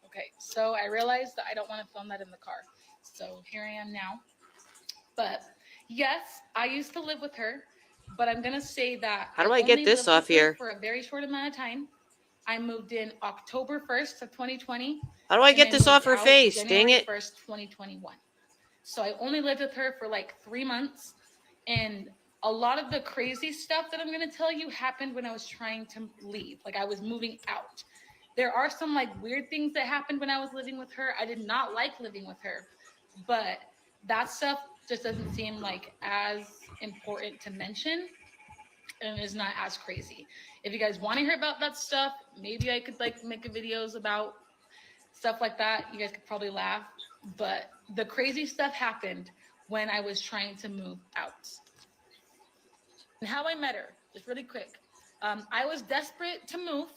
Okay, so I realized that I don't want to film that in the car. So here I am now. But yes, I used to live with her, but I'm going to say that How do I get this off here? For a very short amount of time. I moved in October 1st of 2020. How do I get this off her face? Dang it. January 1st, 2021. So I only lived with her for like 3 months. And a lot of the crazy stuff that I'm going to tell you happened when I was trying to leave. Like I was moving out. There are some like weird things that happened when I was living with her. I did not like living with her, but that stuff just doesn't seem like as important to mention and is not as crazy. If you guys want to hear about that stuff, maybe I could like make a videos about stuff like that. You guys could probably laugh, but the crazy stuff happened when I was trying to move out. And how I met her, just really quick. I was desperate to move.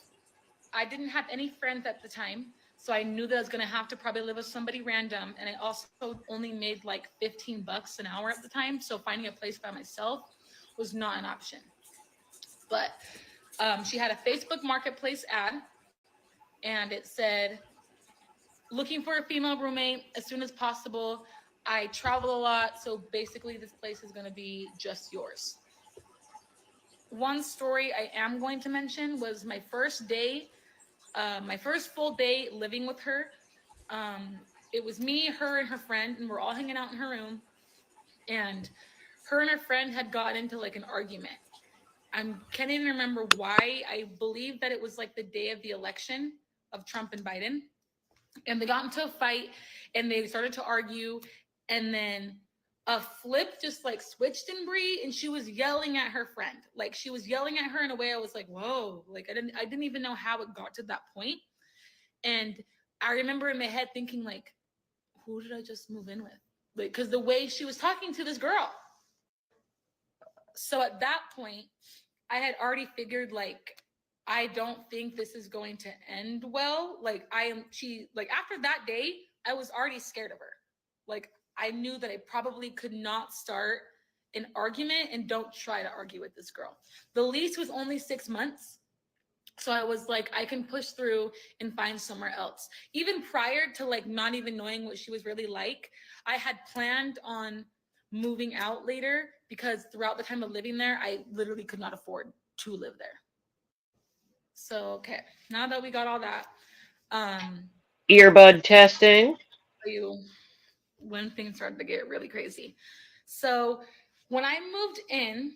I didn't have any friends at the time, so I knew that I was gonna have to probably live with somebody random. And I also only made like $15 an hour at the time, so finding a place by myself was not an option. But she had a Facebook Marketplace ad, and it said, looking for a female roommate as soon as possible. I travel a lot, so basically this place is gonna be just yours. One story I am going to mention was my first day, my first full day living with her. It was me, her, and her friend, and we're all hanging out in her room. And her and her friend had gotten into like an argument. I can't even remember why. I believe that it was like the day of the election of Trump and Biden. And they got into a fight and they started to argue. And then a flip just like switched in Bree, and she was yelling at her friend. Like she was yelling at her in a way I was like, whoa, like I didn't even know how it got to that point. And I remember in my head thinking like, who did I just move in with? Like, because the way she was talking to this girl. So at that point, I had already figured like, I don't think this is going to end well. Like after that day, I was already scared of her. Like I knew that I probably could not start an argument, and don't try to argue with this girl. The lease was only 6 months. So I was like, I can push through and find somewhere else. Even prior to like not even knowing what she was really like, I had planned on moving out later because throughout the time of living there, I literally could not afford to live there. So, okay, now that we got all that. Earbud testing. When things started to get really crazy. So when I moved in,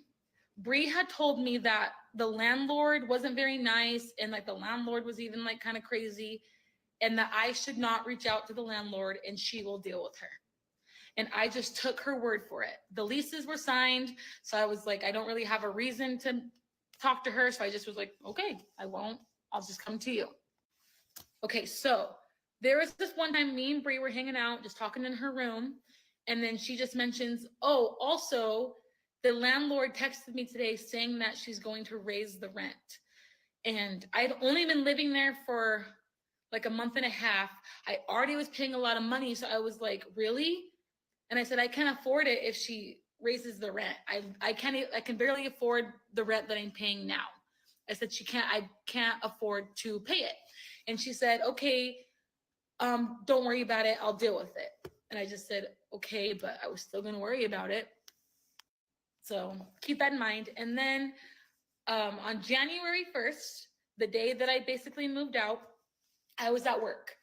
Bree had told me that the landlord wasn't very nice, and like the landlord was even like kind of crazy, and that I should not reach out to the landlord and she will deal with her. And I just took her word for it. The leases were signed, so I was like, I don't really have a reason to talk to her, so I just was like, okay, I won't. I'll just come to you. Okay, so there was this one time me and Bree were hanging out, just talking in her room, and then she just mentions, oh, also, the landlord texted me today saying that she's going to raise the rent. And I'd only been living there for like a month and a half. I already was paying a lot of money, so I was like, really? And I said, I can't afford it if she raises the rent. I can barely afford the rent that I'm paying now. I said, I can't afford to pay it. And she said, okay, don't worry about it. I'll deal with it. And I just said, okay, but I was still going to worry about it. So keep that in mind. And then on January 1st, the day that I basically moved out, I was at work.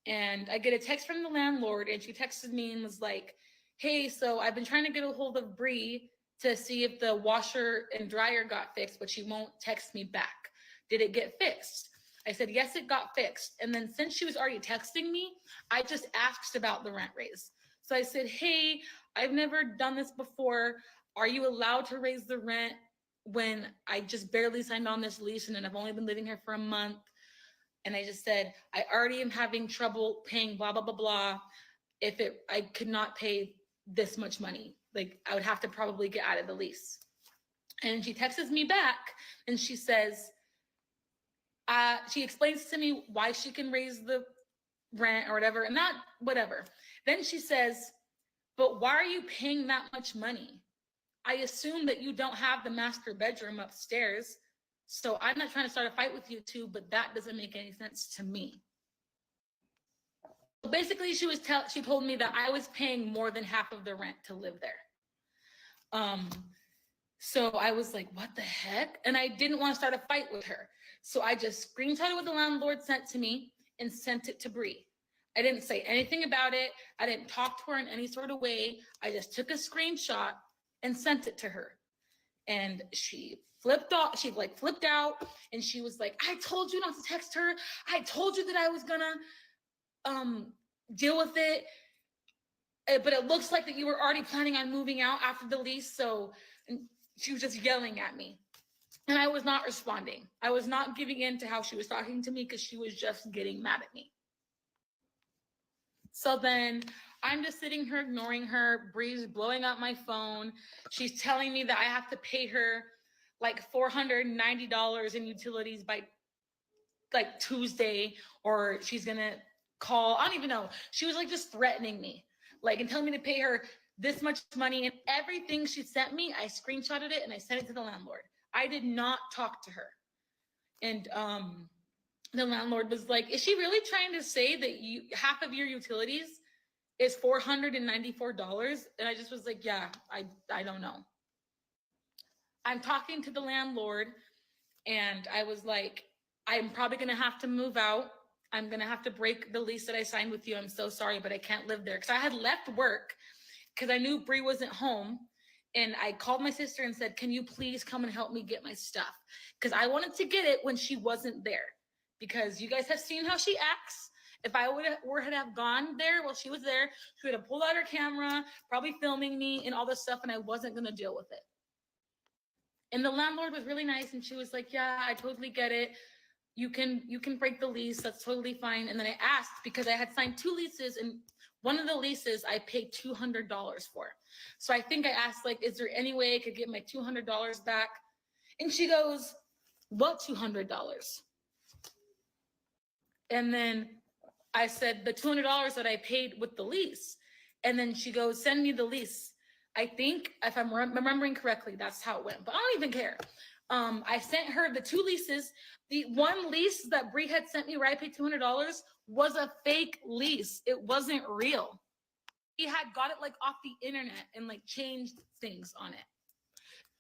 And I get a text from the landlord, and she texted me and was like, hey, so I've been trying to get a hold of Bree to see if the washer and dryer got fixed, but she won't text me back. Did it get fixed? I said, yes, it got fixed. And then since she was already texting me, I just asked about the rent raise. So I said, hey, I've never done this before. Are you allowed to raise the rent when I just barely signed on this lease and then I've only been living here for a month? And I just said, I already am having trouble paying blah, blah, blah, blah. if I could not pay this much money. Like I would have to probably get out of the lease. And she texts me back and she says, she explains to me why she can raise the rent or whatever, and not whatever. Then she says, but why are you paying that much money? I assume that you don't have the master bedroom upstairs. So I'm not trying to start a fight with you two, but that doesn't make any sense to me. So basically, she told me that I was paying more than half of the rent to live there. So I was like, what the heck? And I didn't want to start a fight with her. So I just screenshotted what the landlord sent to me and sent it to Bree. I didn't say anything about it. I didn't talk to her in any sort of way. I just took a screenshot and sent it to her. And she flipped out. She flipped out and she was like, I told you not to text her. I told you that I was gonna deal with it. But it looks like that you were already planning on moving out after the lease. So she was just yelling at me. And I was not responding. I was not giving in to how she was talking to me because she was just getting mad at me. So then I'm just sitting here ignoring her. Bree's blowing up my phone. She's telling me that I have to pay her like $490 in utilities by like Tuesday, or she's gonna call. I don't even know. She was like just threatening me, like, and telling me to pay her this much money. And everything she sent me, I screenshotted it and I sent it to the landlord. I did not talk to her. And the landlord was like, is she really trying to say that half of your utilities is $494? And I just was like, yeah, I don't know. I'm talking to the landlord and I was like, I'm probably going to have to move out. I'm going to have to break the lease that I signed with you. I'm so sorry, but I can't live there. Because I had left work because I knew Bree wasn't home. And I called my sister and said, can you please come and help me get my stuff? Because I wanted to get it when she wasn't there. Because you guys have seen how she acts. If I would have gone there while she was there, she would have pulled out her camera, probably filming me and all this stuff, and I wasn't going to deal with it. And the landlord was really nice, and she was like, yeah, I totally get it. You can break the lease. That's totally fine. And then I asked, because I had signed 2 leases, and one of the leases I paid $200 for. So I think I asked, like, is there any way I could get my $200 back? And she goes, what $200? And then I said, the $200 that I paid with the lease. And then she goes, send me the lease. I think, if I'm remembering correctly, that's how it went. But I don't even care. I sent her the 2 leases. The one lease that Bree had sent me where I paid $200 was a fake lease. It wasn't real. He had got it like off the internet and like changed things on it.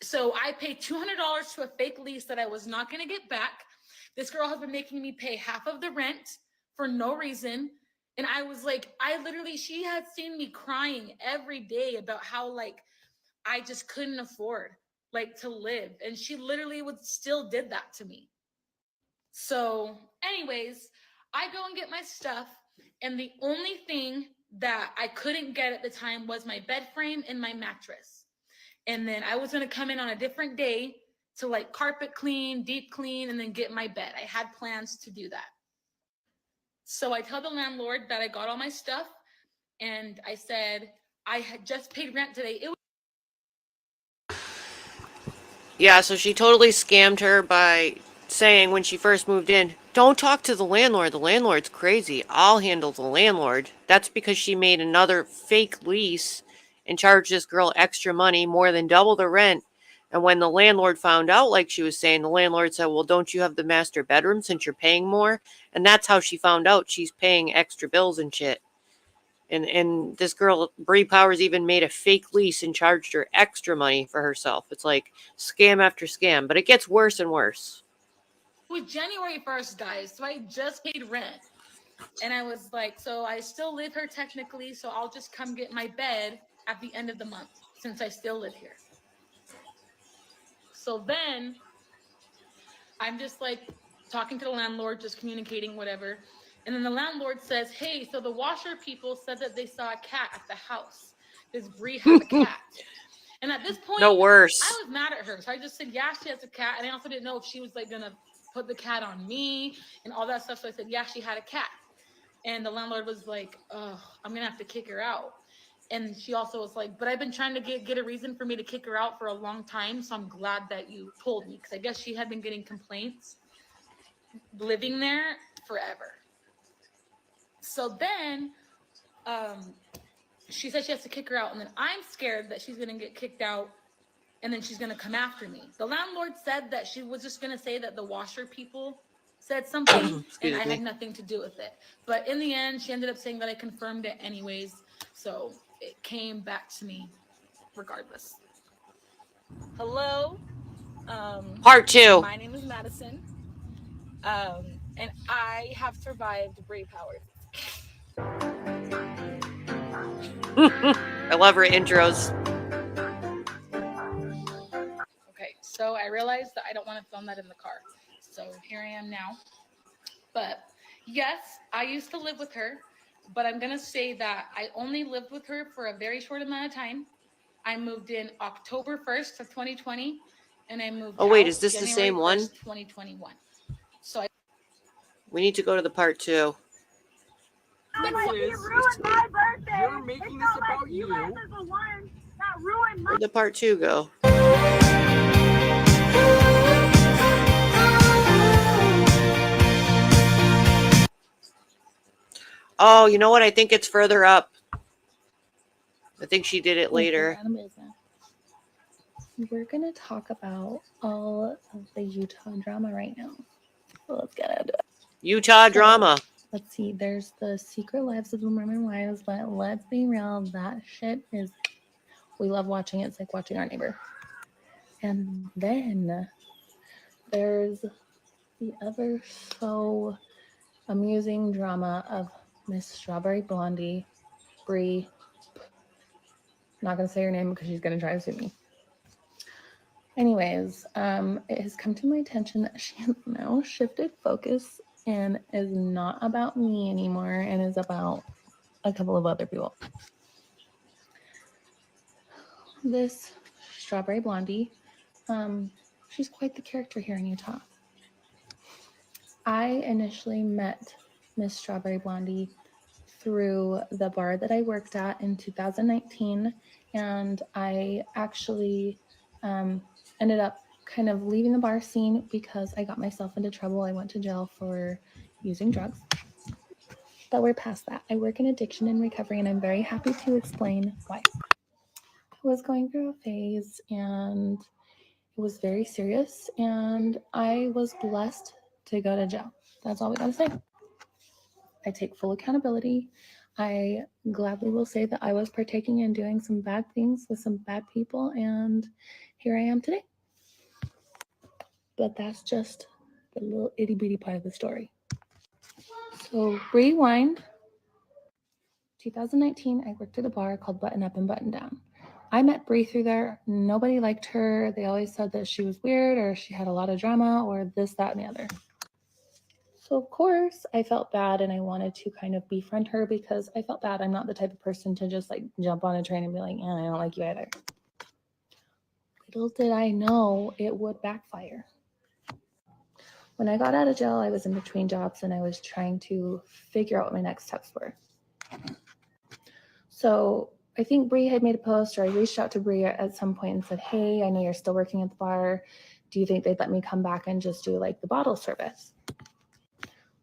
So I paid $200 to a fake lease that I was not going to get back. This girl has been making me pay half of the rent for no reason. And I was like, she had seen me crying every day about how like I just couldn't afford like to live. And she literally still did that to me. So anyways, I go and get my stuff. And the only thing that I couldn't get at the time was my bed frame and my mattress. And then I was going to come in on a different day to like carpet clean, deep clean, and then get my bed. I had plans to do that. So I tell the landlord that I got all my stuff. And I said, I had just paid rent today. Yeah, so she totally scammed her by saying when she first moved in, don't talk to the landlord. The landlord's crazy. I'll handle the landlord. That's because she made another fake lease and charged this girl extra money, more than double the rent. And when the landlord found out, like she was saying, the landlord said, well, don't you have the master bedroom since you're paying more? And that's how she found out she's paying extra bills and shit. And this girl, BrePowers, even made a fake lease and charged her extra money for herself. It's like scam after scam, but it gets worse and worse. It was January 1st, guys, so I just paid rent. And I was like, so I still live here technically, so I'll just come get my bed at the end of the month since I still live here. So then I'm just like talking to the landlord, just communicating, whatever. And then the landlord says, hey, so the washer people said that they saw a cat at the house. Does Bree have a cat? And at this point, no worse. I was mad at her. So I just said, yeah, she has a cat. And I also didn't know if she was like going to put the cat on me and all that stuff. So I said, yeah, she had a cat. And the landlord was like, oh, I'm going to have to kick her out. And she also was like, but I've been trying to get a reason for me to kick her out for a long time. So I'm glad that you told me. Because I guess she had been getting complaints living there forever. So then she said she has to kick her out. And then I'm scared that she's going to get kicked out. And then she's going to come after me. The landlord said that she was just going to say that the washer people said something and I had nothing to do with it. But in the end, she ended up saying that I confirmed it anyways. So it came back to me regardless. Hello. Part 2. My name is Madison. And I have survived BrePowers. I love her intros. Okay, so I realized that I don't want to film that in the car. So here I am now. But yes, I used to live with her, but I'm going to say that I only lived with her for a very short amount of time. I moved in October 1st of 2020, and I moved Oh, wait, out is this January the same 1st, one? 2021. So We need to go to the part 2. You're making this about you. Where'd the part 2 go? Oh, you know what? I think it's further up. I think she did it later. We're going to talk about all of the Utah drama right now. So let's get into it. Utah drama. Let's see. There's the Secret Lives of the Mormon Wives, but let's be real. That shit is... We love watching it. It's like watching our neighbor. And then there's the ever so amusing drama of Miss Strawberry Blondie, Bree. Not going to say her name because she's going to try to sue me. Anyways, it has come to my attention that she has now shifted focus and is not about me anymore and is about a couple of other people. This Strawberry Blondie, she's quite the character here in Utah. I initially met Miss Strawberry Blondie through the bar that I worked at in 2019, and I actually ended up kind of leaving the bar scene because I got myself into trouble. I went to jail for using drugs. But we're past that. I work in addiction and recovery, and I'm very happy to explain why. I was going through a phase, and it was very serious, and I was blessed to go to jail. That's all we gotta say. I take full accountability. I gladly will say that I was partaking in doing some bad things with some bad people, and here I am today. But that's just the little itty bitty part of the story. So rewind. 2019, I worked at a bar called Button Up and Button Down. I met Bree through there. Nobody liked her. They always said that she was weird or she had a lot of drama or this, that, and the other. So of course I felt bad and I wanted to kind of befriend her because I felt bad. I'm not the type of person to just like jump on a train and be like, yeah, I don't like you either. Little did I know it would backfire. When I got out of jail, I was in between jobs and I was trying to figure out what my next steps were. So I think Bree had made a post, or I reached out to Bree at some point and said, hey, I know you're still working at the bar. Do you think they'd let me come back and just do like the bottle service?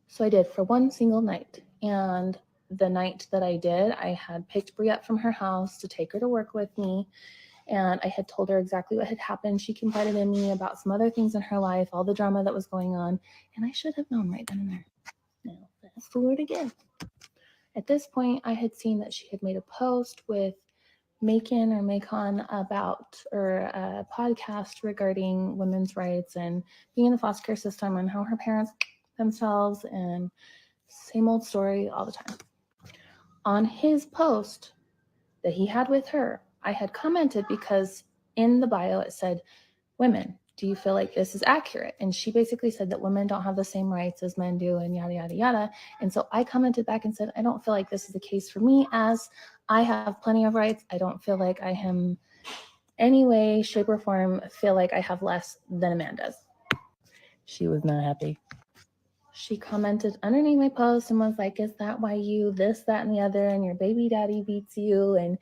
So I did for one single night. And the night that I did, I had picked Bree up from her house to take her to work with me. And I had told her exactly what had happened. She confided in me about some other things in her life, all the drama that was going on. And I should have known right then and there. Now, fast forward again. At this point, I had seen that she had made a post with Macon or Macon about, or a podcast regarding women's rights and being in the foster care system and how her parents themselves, and same old story all the time. On his post that he had with her, I had commented because in the bio it said, women, do you feel like this is accurate? And she basically said that women don't have the same rights as men do and yada, yada, yada. And so I commented back and said, I don't feel like this is the case for me, as I have plenty of rights. I don't feel like I am any way, shape, or form feel like I have less than a man does. She was not happy. she commented underneath my post and was like, is that why you this, that, and the other, and your baby daddy beats you, and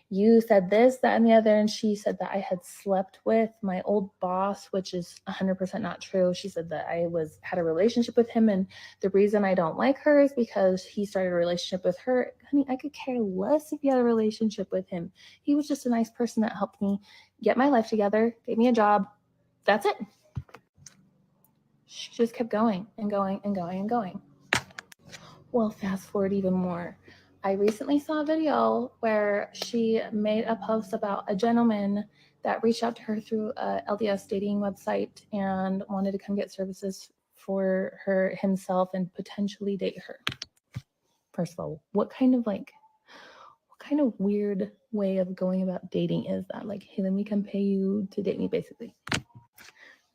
you said this, that, and the other. And she said that I had slept with my old boss, which is 100% not true. She said that I had a relationship with him, and the reason I don't like her is because he started a relationship with her. Honey, I could care less if you had a relationship with him. He was just a nice person that helped me get my life together, gave me a job. That's it. She just kept going and going and going and going. Well, fast forward even more. I recently saw a video where she made a post about a gentleman that reached out to her through a LDS dating website and wanted to come get services for himself and potentially date her. First of all, what kind of weird way of going about dating is that? Like, hey, let me come pay you to date me, basically.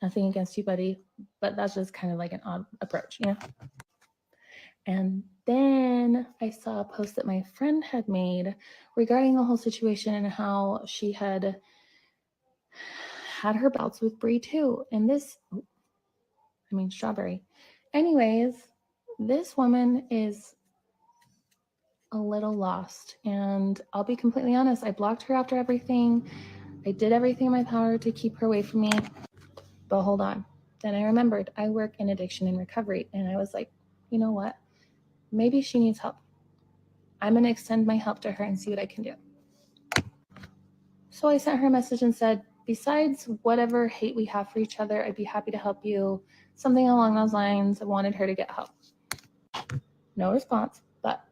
Nothing against you, buddy, but that's just kind of like an odd approach, you know? And then I saw a post that my friend had made regarding the whole situation and how she had her bouts with Brie too. And Strawberry. Anyways, this woman is a little lost. And I'll be completely honest, I blocked her after everything. I did everything in my power to keep her away from me. But hold on. Then I remembered I work in addiction and recovery. And I was like, you know what? Maybe she needs help. I'm going to extend my help to her and see what I can do. So I sent her a message and said, besides whatever hate we have for each other, I'd be happy to help you. Something along those lines. I wanted her to get help. No response, but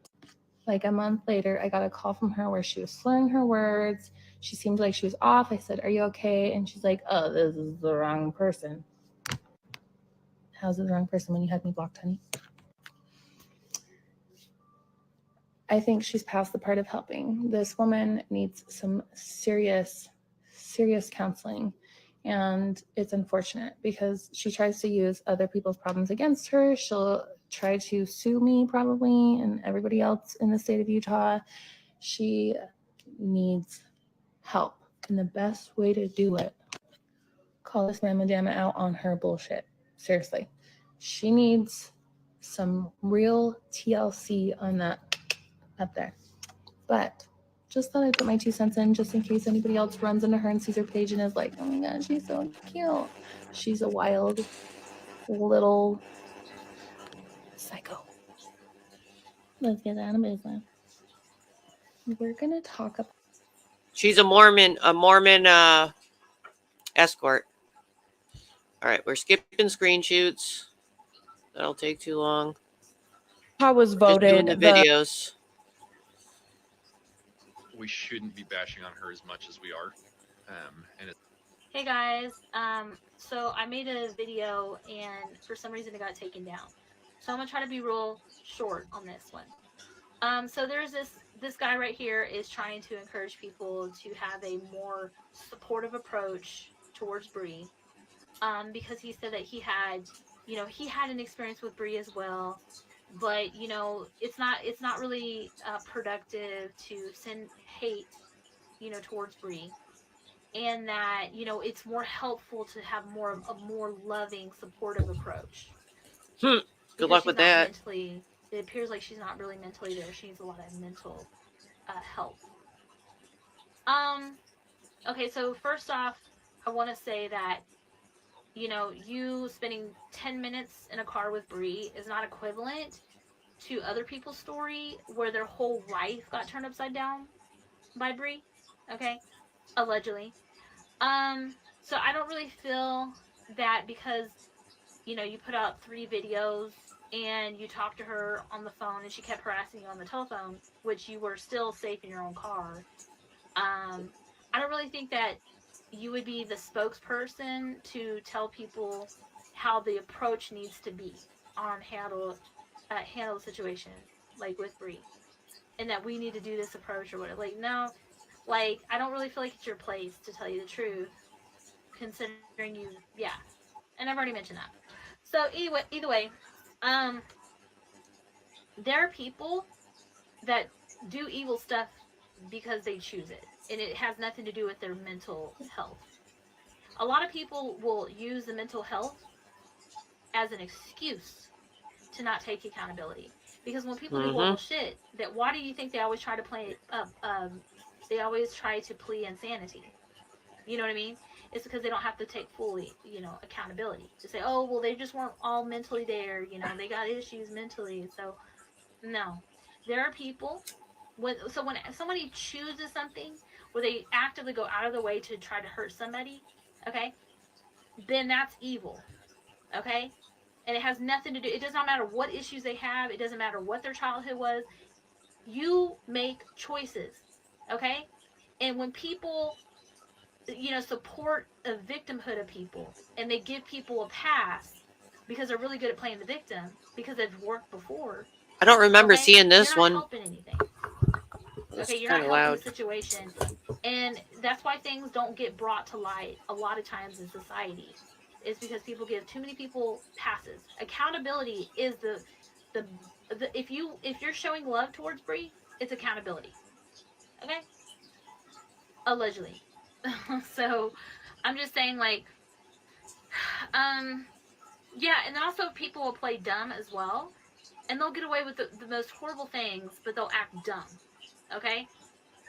like a month later, I got a call from her where she was slurring her words. She seemed like she was off. I said, are you okay? And she's like, oh, this is the wrong person. How's it the wrong person when you had me blocked, honey? I think she's past the part of helping. This woman needs some serious counseling. And it's unfortunate because she tries to use other people's problems against her. She'll try to sue me probably and everybody else in the state of Utah. She needs help. And the best way to do it, call this mama damma out on her bullshit. Seriously. She needs some real TLC on that up there. But just thought I'd put my 2 cents in just in case anybody else runs into her and sees her page and is like, oh my God, she's so cute. She's a wild little psycho. Let's get out of business. We're going to talk about... She's a Mormon escort. All right, we're skipping screen shoots. That'll take too long. How was voted just doing the videos. We shouldn't be bashing on her as much as we are. Hey guys, so I made a video and for some reason it got taken down. So I'm gonna try to be real short on this one. So there's this guy right here is trying to encourage people to have a more supportive approach towards Brie. Because he said that he had an experience with Brie as well. But it's not really productive to send hate, towards Brie, and that it's more helpful to have a more loving, supportive approach. Good luck with that. It appears like she's not really mentally there. She needs a lot of mental help. Okay, so first off, I want to say that you spending 10 minutes in a car with Brie is not equivalent to other people's story where their whole life got turned upside down by Brie. Okay? Allegedly. So I don't really feel that because, you put out 3 videos and you talked to her on the phone and she kept harassing you on the telephone, which you were still safe in your own car. I don't really think that you would be the spokesperson to tell people how the approach needs to be on handle the situation, like with Brie, and that we need to do this approach or whatever. Like, no, like, I don't really feel like it's your place to tell you the truth, considering you, yeah. And I've already mentioned that. So either way, there are people that do evil stuff because they choose it, and it has nothing to do with their mental health. A lot of people will use the mental health as an excuse to not take accountability. Because when people do horrible shit, that why do you think they always try to play they always try to plea insanity? You know what I mean? It's because they don't have to take fully, accountability. To say, oh, well, they just weren't all mentally there. They got issues mentally. So, no. There are people, when somebody chooses something where they actively go out of their way to try to hurt somebody, okay, then that's evil, okay? And it has nothing to do, it does not matter what issues they have. It doesn't matter what their childhood was. You make choices, okay? And when people support a victimhood of people and they give people a pass because they're really good at playing the victim because they've worked before. I don't remember seeing this you're not one. helping anything. That's okay, you're not kinda helping loud. the situation. And that's why things don't get brought to light a lot of times in society. It's because people give too many people passes. Accountability is the if you're showing love towards Bree, it's accountability. Okay? Allegedly. So I'm just saying, like, yeah, and then also people will play dumb as well, and they'll get away with the most horrible things, but they'll act dumb. Okay?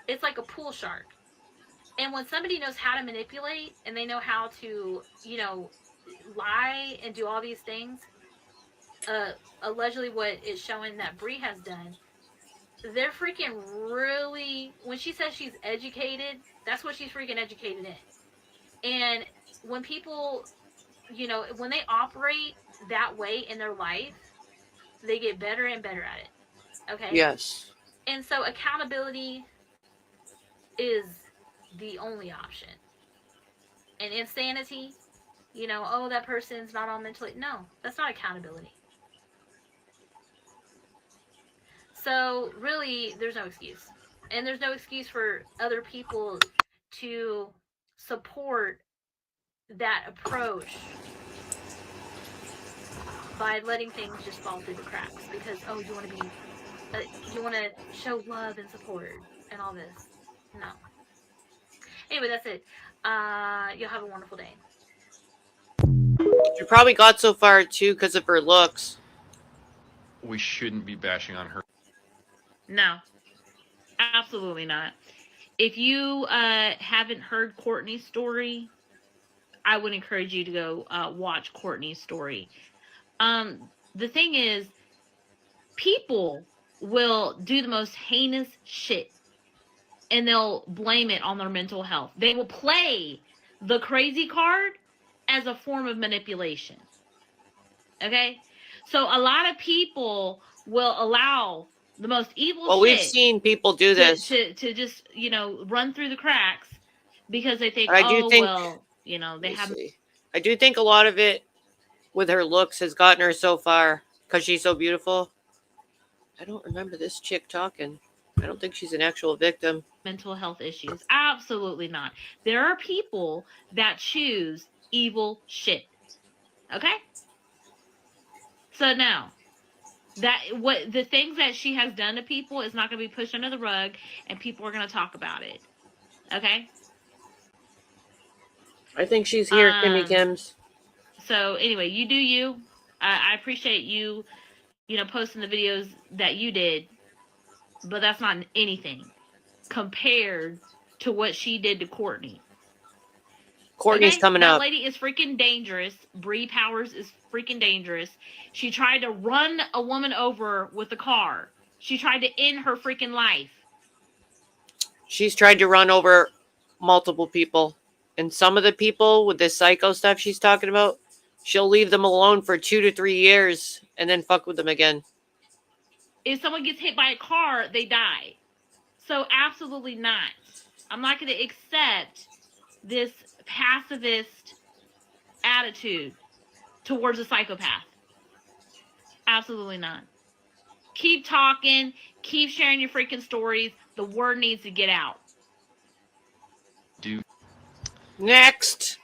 It's like a pool shark. And when somebody knows how to manipulate and they know how to, lie and do all these things, allegedly what is showing that Bree has done, they're freaking really, when she says she's educated, that's what she's freaking educated in. And when people, when they operate that way in their life, they get better and better at it. Okay? Yes. And so accountability is the only option. And insanity, oh, that person's not on mentally. No, that's not accountability. So really, there's no excuse. And there's no excuse for other people to support that approach by letting things just fall through the cracks because, oh, you want to be, you want to show love and support and all this. No. Anyway, that's it. You'll have a wonderful day. She probably got so far too because of her looks. We shouldn't be bashing on her. No, absolutely not. If you haven't heard Courtney's story, I would encourage you to go watch Courtney's story. The thing is, people will do the most heinous shit and they'll blame it on their mental health. They will play the crazy card as a form of manipulation. Okay? So a lot of people will allow the most evil shit. We've seen people do this. To just, run through the cracks because they think, I do think, they have. I do think a lot of it with her looks has gotten her so far because she's so beautiful. I don't remember this chick talking. I don't think she's an actual victim. Mental health issues. Absolutely not. There are people that choose evil shit. Okay? So now, what the things that she has done to people is not going to be pushed under the rug and people are going to talk about it. Okay? I think she's here, Kimmy Kims. So anyway, you do you. I appreciate you, posting the videos that you did, but that's not anything compared to what she did to Courtney. Courtney's coming up. That lady is freaking dangerous. BrePowers is freaking dangerous. She tried to run a woman over with a car. She tried to end her freaking life. She's tried to run over multiple people. And some of the people with this psycho stuff she's talking about, she'll leave them alone for 2 to 3 years and then fuck with them again. If someone gets hit by a car, they die. So absolutely not. I'm not going to accept this pacifist attitude towards a psychopath. Absolutely not. Keep talking. Keep sharing your freaking stories. The word needs to get out. Next.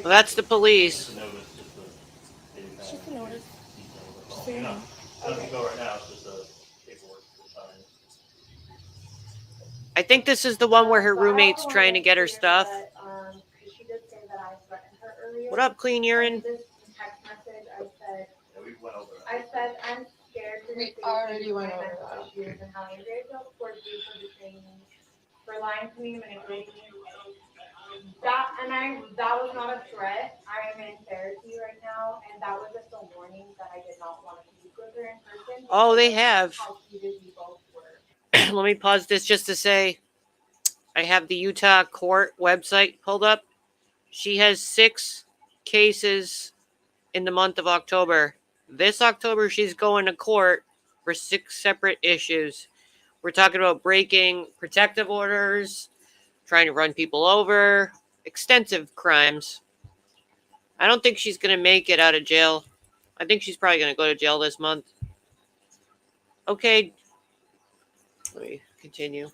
Well, that's the police. Just a notice. Just so you know. Go right now. It's just a paperwork to sign. I think this is the one where her roommate's trying to get her stuff. She did say that I threatened her earlier. What up, Clean Urine? This text message, I said I'm scared to already went over that. Issues and how angry I feel towards you for betraying me, for lying to me, manipulating me. That was not a threat. I am in therapy right now, and that was just a warning that I did not want to speak with her in person. Oh, they have. How heated we both were. Let me pause this just to say I have the Utah court website pulled up. She has 6 cases in the month of October. This October, she's going to court for 6 separate issues. We're talking about breaking protective orders, trying to run people over, extensive crimes. I don't think she's going to make it out of jail. I think she's probably going to go to jail this month. Okay. Let me continue.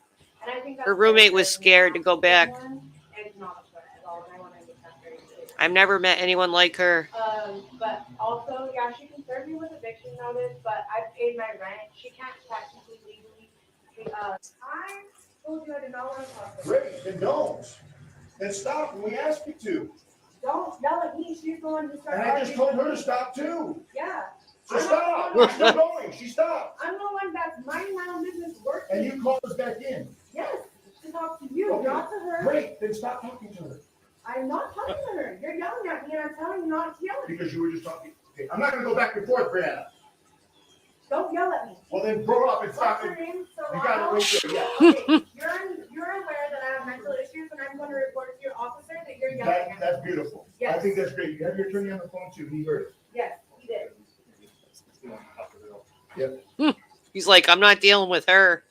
Her roommate was scared to go back. I've never met anyone like her. But also, yeah, she can serve me with eviction notice, but I've paid my rent. She can't technically legally. I told you I did not want to talk to her. Great, then don't. Then stop when we ask you to. Don't yell at me. She's the one who started. And I just told her to stop too. Yeah. So stop. She's still going. She stopped. I'm the one that's minding my own business working. And you called us back in. Yes, to talk to you, Okay. not to her. Great, then stop talking to her. I'm not talking to her. You're yelling at me, and I'm telling you not to yell at me. Because you were just talking. Okay, I'm not going to go back and forth, Brianna. Don't yell at me. Well, then grow up and stop. What's your name? You got it right there. Yeah. Okay, you're aware that I have mental issues, and I'm going to report to your officer that you're yelling at me. That's beautiful. Yes. I think that's great. You have your attorney on the phone too. He heard it. Yes, he did. Yep. He's like, I'm not dealing with her.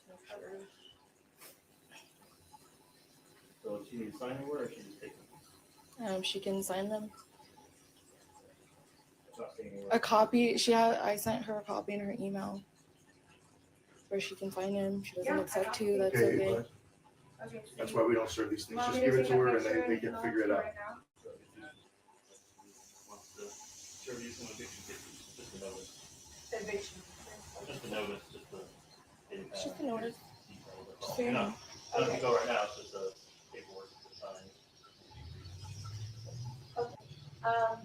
So she needs to sign them or she just take them? She can sign them. Not saying A copy. I sent her a copy in her email where she can sign him. She doesn't accept to. That's okay. Okay. That's why we don't serve these things. Want Just me to give it take to a her and picture they can email figure it to out. right now? Wants to serve you some eviction cases, just a notice. Eviction. Just a notice, Just a notice. Just so you know. Doesn't go right now, it's just a paperwork to sign. Okay.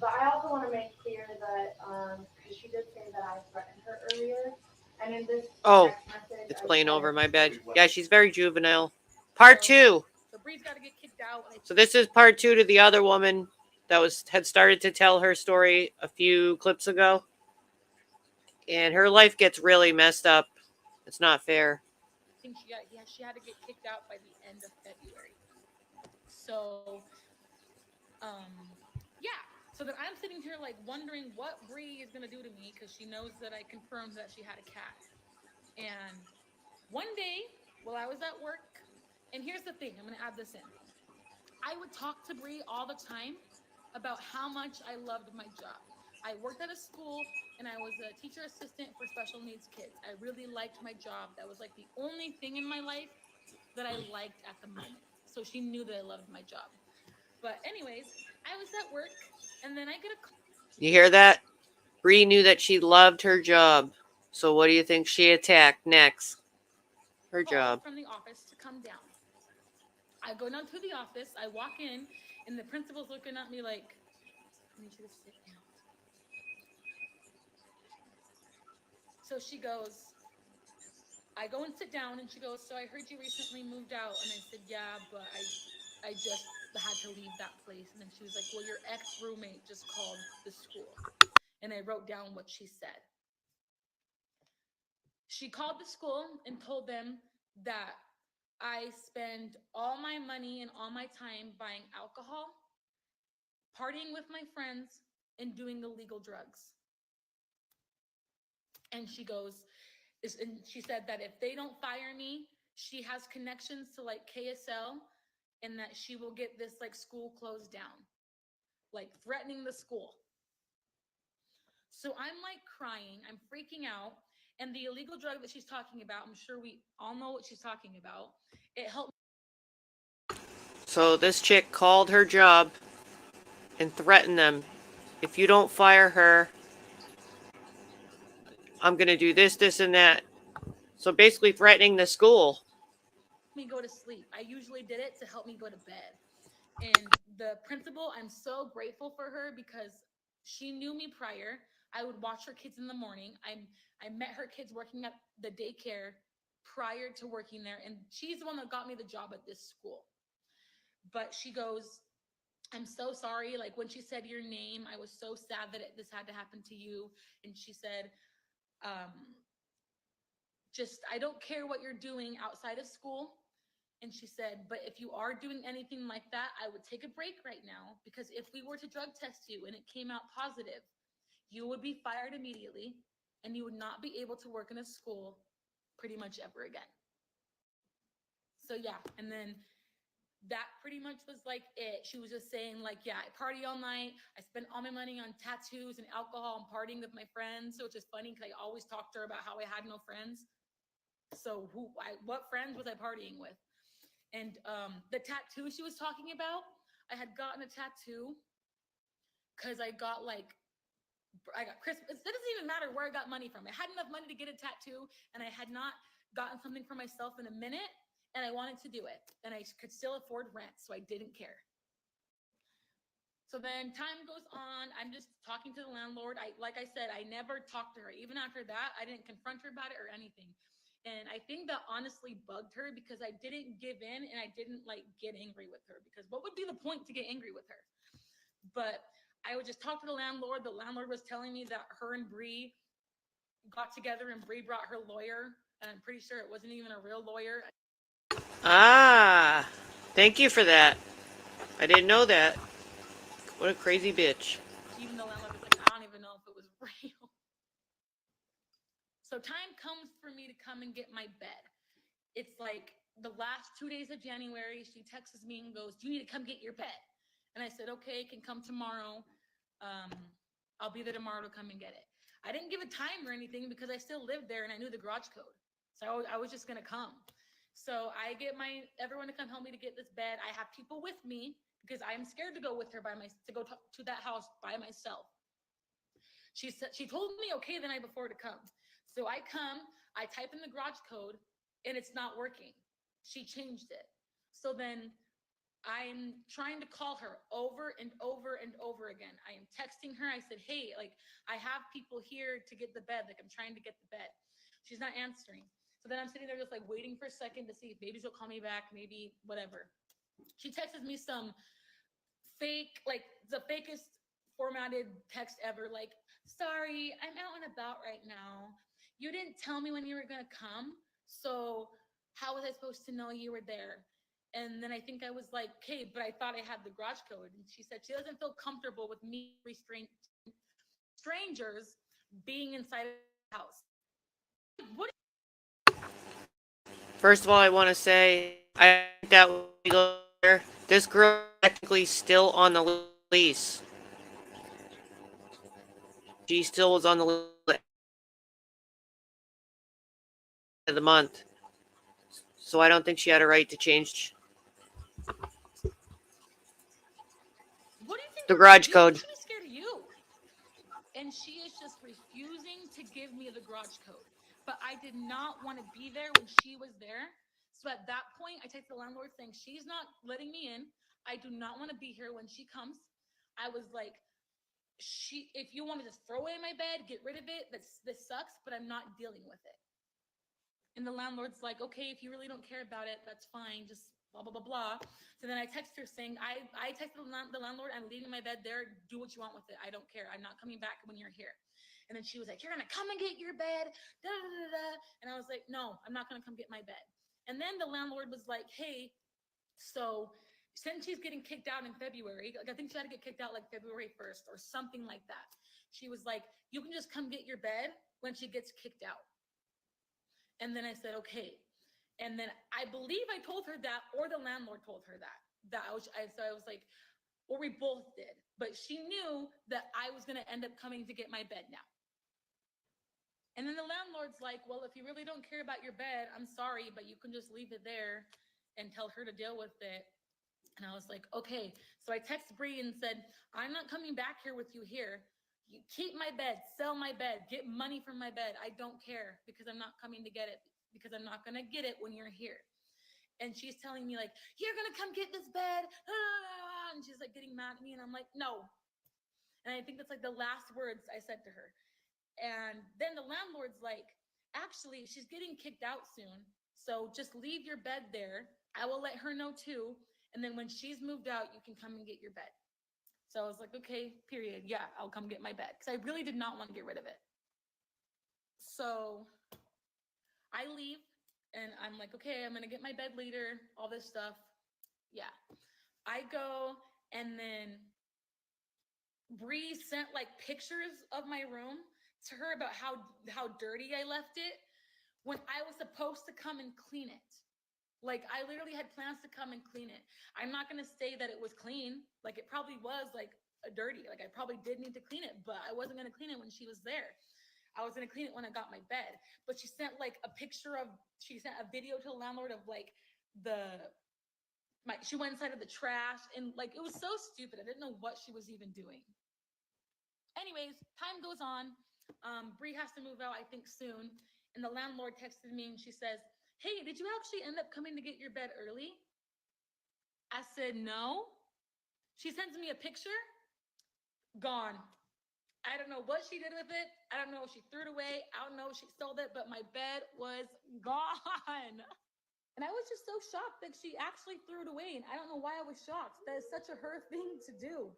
But I also want to make clear that because she did say that I threatened her earlier, and in this text message, It's playing over my bed. Yeah, she's very juvenile. Part 2. So Bree's got to get kicked out. So this is part 2 to the other woman that had started to tell her story a few clips ago. And her life gets really messed up. It's not fair. I think she had to get kicked out by the end of February. So, yeah. So then I'm sitting here like wondering what Bree is gonna do to me because she knows that I confirmed that she had a cat. And one day while I was at work, and here's the thing, I'm gonna add this in. I would talk to Bree all the time about how much I loved my job. I worked at a school and I was a teacher assistant for special needs kids. I really liked my job. That was like the only thing in my life that I liked at the moment. So she knew that I loved my job. But anyways, I was at work and then I get a call. You hear that? Bree knew that she loved her job. So what do you think she attacked next? Her job. From the office to come down. I go down to the office, I walk in, and the principal's looking at me like, I need you to sit down. So she goes, I go and sit down, and she goes, so I heard you recently moved out. And I said, yeah, but I just had to leave that place. And then she was like, well, your ex-roommate just called the school. And I wrote down what she said. She called the school and told them that I spend all my money and all my time buying alcohol, partying with my friends, and doing illegal drugs. And she goes, and she said that if they don't fire me, she has connections to like KSL and that she will get this like school closed down, like threatening the school. So I'm like crying, I'm freaking out. And the illegal drug that she's talking about, I'm sure we all know what she's talking about. It helped. So this chick called her job and threatened them. If you don't fire her, I'm going to do this, this, and that. So basically threatening the school. me go to sleep. I usually did it to help me go to bed. And the principal, I'm so grateful for her because she knew me prior. I would watch her kids in the morning. I met her kids working at the daycare prior to working there, and she's the one that got me the job at this school. But she goes, I'm so sorry. Like when she said your name, I was so sad that this had to happen to you. And she said, just, I don't care what you're doing outside of school. And she said, but if you are doing anything like that, I would take a break right now, because if we were to drug test you and it came out positive, you would be fired immediately and you would not be able to work in a school pretty much ever again. So yeah, and then that pretty much was like it. She was just saying like, yeah, I party all night. I spent all my money on tattoos and alcohol and partying with my friends. So it's just funny because I always talked to her about how I had no friends. So what friends was I partying with? And the tattoo she was talking about, I had gotten a tattoo because I got Christmas. It doesn't even matter where I got money from. I had enough money to get a tattoo, and I had not gotten something for myself in a minute, and I wanted to do it, and I could still afford rent, so I didn't care. So then time goes on. I'm just talking to the landlord. Like I said, I never talked to her. Even after that, I didn't confront her about it or anything. And I think that honestly bugged her because I didn't give in and I didn't get angry with her, because what would be the point to get angry with her? But I would just talk to the landlord. The landlord was telling me that her and Bree got together and Bree brought her lawyer. And I'm pretty sure it wasn't even a real lawyer. Ah, thank you for that. I didn't know that. What a crazy bitch. Even the landlord was like, I don't even know if it was real. So time comes for me to come and get my bed. It's like the last 2 days of January. She texts me and goes, do you need to come get your bed? And I said, okay, can come tomorrow. I'll be there tomorrow to come and get it. I didn't give a time or anything because I still lived there and I knew the garage code. So I was just going to come. So I get everyone to come help me to get this bed. I have people with me because I'm scared to go with her to go to that house by myself. She told me okay the night before to come. So I come, I type in the garage code, and it's not working. She changed it. So then I'm trying to call her over and over and over again. I am texting her. I said, hey, I have people here to get the bed. I'm trying to get the bed. She's not answering. So then I'm sitting there just waiting for a second to see if maybe she'll call me back, maybe whatever. She texts me some fake, the fakest formatted text ever, sorry, I'm out and about right now. You didn't tell me when you were gonna come, so how was I supposed to know you were there? And then I think I was like, okay, but I thought I had the garage code. And she said she doesn't feel comfortable with me strangers being inside the house. What? First of all, I want to say I think that was legal there. This girl is technically still on the lease. She still was on the lease of the month. So I don't think she had a right to change What do you think the garage code. She was scared of you. And she is just refusing to give me the garage code. But I did not want to be there when she was there. So at that point, I texted the landlord saying, she's not letting me in. I do not want to be here when she comes. I was like, if you want to just throw away my bed, get rid of it, this sucks, but I'm not dealing with it. And the landlord's like, okay, if you really don't care about it, that's fine. Just blah, blah, blah, blah. So then I text her saying, I texted the landlord, I'm leaving my bed there. Do what you want with it. I don't care. I'm not coming back when you're here. And then she was like, you're going to come and get your bed. Da, da, da, da. And I was like, no, I'm not going to come get my bed. And then the landlord was like, hey, so since she's getting kicked out in February, I think she had to get kicked out February 1st or something like that. She was like, you can just come get your bed when she gets kicked out. And then I said, okay. And then I believe I told her that, or the landlord told her that. So I was like, or we both did. But she knew that I was going to end up coming to get my bed now. And then the landlord's like, well, if you really don't care about your bed, I'm sorry, but you can just leave it there and tell her to deal with it. And I was like, okay. So I texted Bree and said, I'm not coming back here with you here. You keep my bed, sell my bed, get money from my bed. I don't care because I'm not coming to get it, because I'm not going to get it when you're here. And she's telling me like, you're gonna come get this bed. And she's like getting mad at me. And I'm like, no. And I think that's like the last words I said to her. And then the landlord's like, actually, she's getting kicked out soon. So just leave your bed there. I will let her know too. And then when she's moved out, you can come and get your bed. So I was like, okay, period. Yeah, I'll come get my bed. Because I really did not want to get rid of it. So I leave and I'm like, okay, I'm going to get my bed later, all this stuff. Yeah. I go, and then Bree sent like pictures of my room to her about how dirty I left it when I was supposed to come and clean it. Like, I literally had plans to come and clean it. I'm not going to say that it was clean. Like, it probably was like dirty. Like, I probably did need to clean it, but I wasn't going to clean it when she was there. I was going to clean it when I got my bed. But she sent like she sent a video to the landlord of like she went inside of the trash, and like, it was so stupid. I didn't know what she was even doing. Anyways, time goes on. Bree has to move out, I think, soon. And the landlord texted me and she says, hey, did you actually end up coming to get your bed early? I said, no. She sends me a picture. Gone. I don't know what she did with it. I don't know if she threw it away. I don't know if she sold it, but my bed was gone. And I was just so shocked that she actually threw it away. And I don't know why I was shocked. That is such a her thing to do.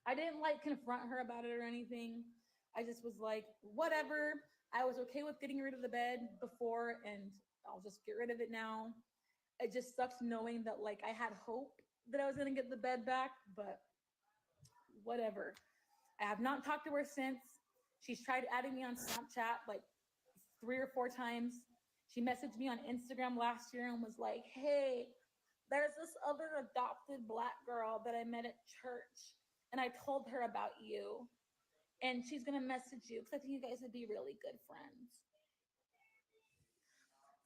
I didn't like confront her about it or anything. I just was like, whatever. I was okay with getting rid of the bed before, and I'll just get rid of it now. It just sucks knowing that like I had hope that I was gonna get the bed back, but whatever. I have not talked to her since. She's tried adding me on Snapchat like 3 or 4 times. She messaged me on Instagram last year and was like, hey, there's this other adopted Black girl that I met at church, and I told her about you. And she's going to message you because I think you guys would be really good friends.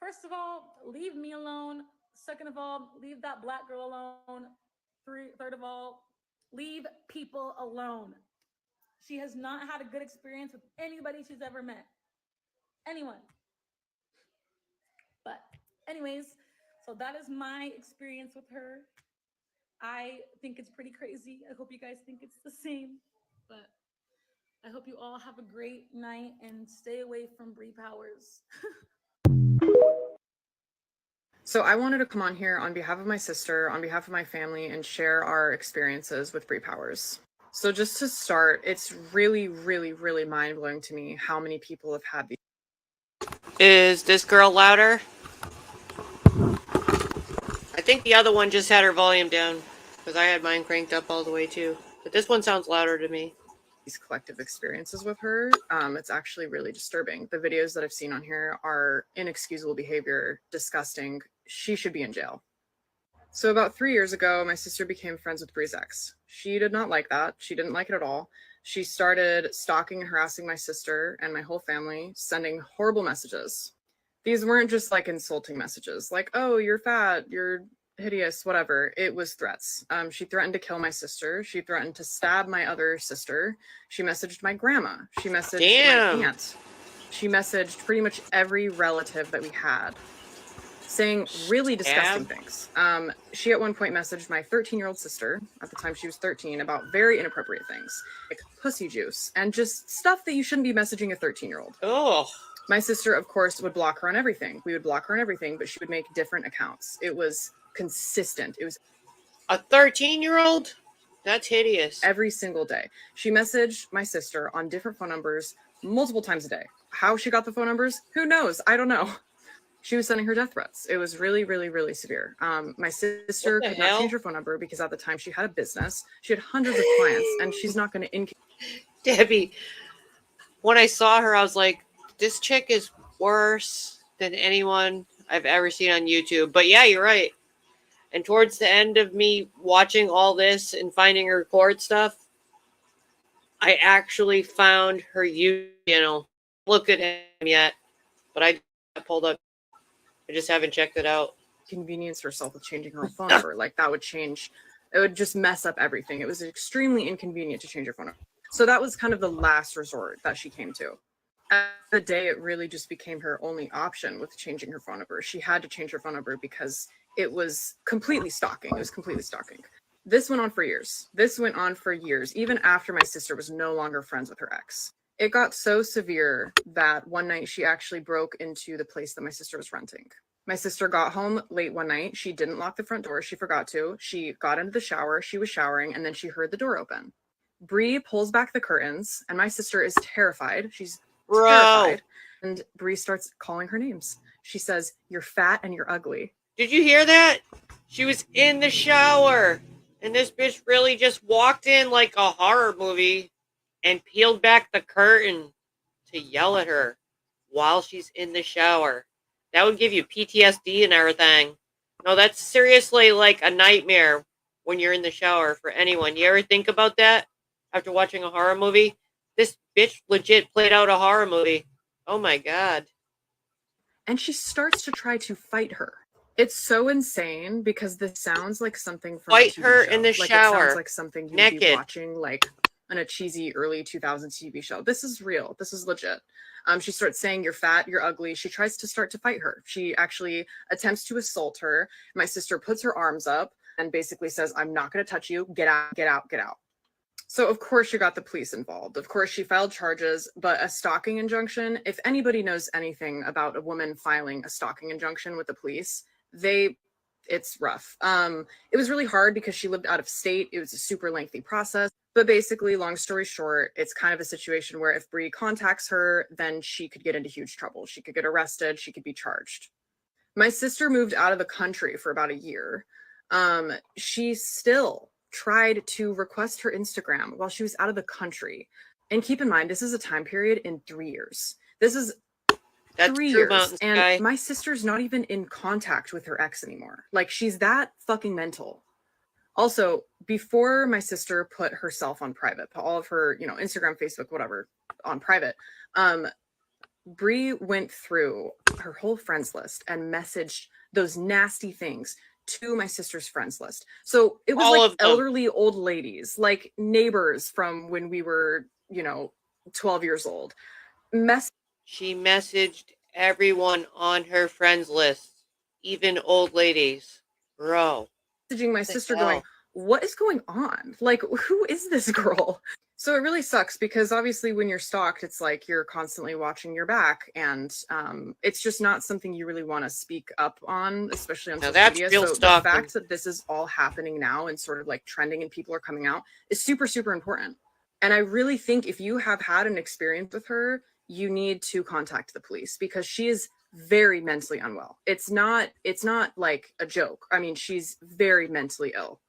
First of all, leave me alone. Second of all, leave that Black girl alone. Third of all, leave people alone. She has not had a good experience with anybody she's ever met. Anyone. But anyways, so that is my experience with her. I think it's pretty crazy. I hope you guys think it's the same. But I hope you all have a great night and stay away from BrePowers. So I wanted to come on here on behalf of my sister, on behalf of my family, and share our experiences with BrePowers. So just to start, it's really, really, really mind-blowing to me how many people have had these. Is this girl louder? I think the other one just had her volume down because I had mine cranked up all the way too. But this one sounds louder to me. These collective experiences with her, it's actually really disturbing. The videos that I've seen on here are inexcusable behavior, disgusting. She should be in jail. So about 3 years ago, my sister became friends with Bree's ex. She did not like that. She didn't like it at all. She started stalking and harassing my sister and my whole family, sending horrible messages. These weren't just like insulting messages, like, oh, you're fat, you're hideous, whatever. It was threats. She threatened to kill my sister. She threatened to stab my other sister. She messaged my grandma. She messaged my aunt. She messaged pretty much every relative that we had, saying really disgusting things. She at one point messaged my 13-year-old sister, at the time she was 13, about very inappropriate things, like pussy juice, and just stuff that you shouldn't be messaging a 13-year-old. Oh. My sister, of course, would block her on everything. We would block her on everything, but she would make different accounts. It was consistent. It was a 13-year-old? That's hideous. Every single day. She messaged my sister on different phone numbers multiple times a day. How she got the phone numbers? Who knows? I don't know. She was sending her death threats. It was really, really, really severe. My sister could not change her phone number because at the time she had a business. She had hundreds of clients, and she's not going to Debbie, when I saw her, I was like, this chick is worse than anyone I've ever seen on YouTube. But yeah, you're right. And towards the end of me watching all this and finding her court stuff, I actually found her YouTube channel. Look at him yet, but I pulled up. I just haven't checked it out. Convenience herself with changing her own phone number. Like that would change. It would just mess up everything. It was extremely inconvenient to change her phone number. So that was kind of the last resort that she came to. At the day, it really just became her only option with changing her phone number. She had to change her phone number because it was completely stalking. It was completely stalking. This went on for years. This went on for years, even after my sister was no longer friends with her ex. It got so severe that one night she actually broke into the place that my sister was renting. My sister got home late one night. She didn't lock the front door. She forgot to. She got into the shower. She was showering, and then she heard the door open. Bree pulls back the curtains, and my sister is terrified. She's terrified. And Bree starts calling her names. She says, "You're fat and you're ugly." Did you hear that? She was in the shower, and this bitch really just walked in like a horror movie and peeled back the curtain to yell at her while she's in the shower. That would give you PTSD and everything. No, that's seriously like a nightmare when you're in the shower for anyone. You ever think about that after watching a horror movie? This bitch legit played out a horror movie. Oh my God. And she starts to try to fight her. It's so insane because this sounds like something from Fight a TV her show. in the Like it shower, sounds like something you'd be naked. watching like on a cheesy early 2000s TV show. This is real. This is legit. She starts saying, "You're fat, you're ugly." She tries to start to fight her. She actually attempts to assault her. My sister puts her arms up and basically says, "I'm not going to touch you. Get out, get out, get out." So of course she got the police involved. Of course she filed charges, but a stalking injunction, if anybody knows anything about a woman filing a stalking injunction with the police, it's rough. It was really hard because she lived out of state. It was a super lengthy process. But basically, long story short, it's kind of a situation where if Bree contacts her, then she could get into huge trouble. She could get arrested. She could be charged. My sister moved out of the country for about a year. She still tried to request her Instagram while she was out of the country. And keep in mind, this is a time period in 3 years. This is That's 3 true, years. Mountain And Sky. my sister's not even in contact with her ex anymore. Like, she's that fucking mental. Also, before my sister put herself on private, put all of her, Instagram, Facebook, whatever, on private, Bree went through her whole friends list and messaged those nasty things to my sister's friends list. So it was All like of them. elderly old ladies, like neighbors from when we were, 12 years old. She messaged everyone on her friends list, even old ladies. Bro. Messaging my sister going, "What is going on? Like, who is this girl?" So it really sucks because obviously when you're stalked, it's like you're constantly watching your back, and it's just not something you really want to speak up on, especially on Now social that's media. real So stalking. the fact that this is all happening now and sort of like trending and people are coming out is super, super important. And I really think if you have had an experience with her, you need to contact the police because she is very mentally unwell. It's not like a joke. I mean, she's very mentally ill.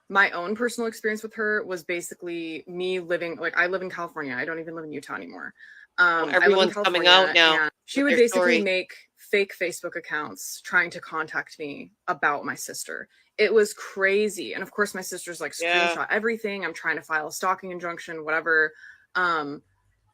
My own personal experience with her was basically me living, like, I live in California. I don't even live in Utah anymore. Everyone's coming out now. And she would their basically story. make fake Facebook accounts trying to contact me about my sister. It was crazy. And of course, my sister's like, screenshot everything. I'm trying to file a stalking injunction, whatever.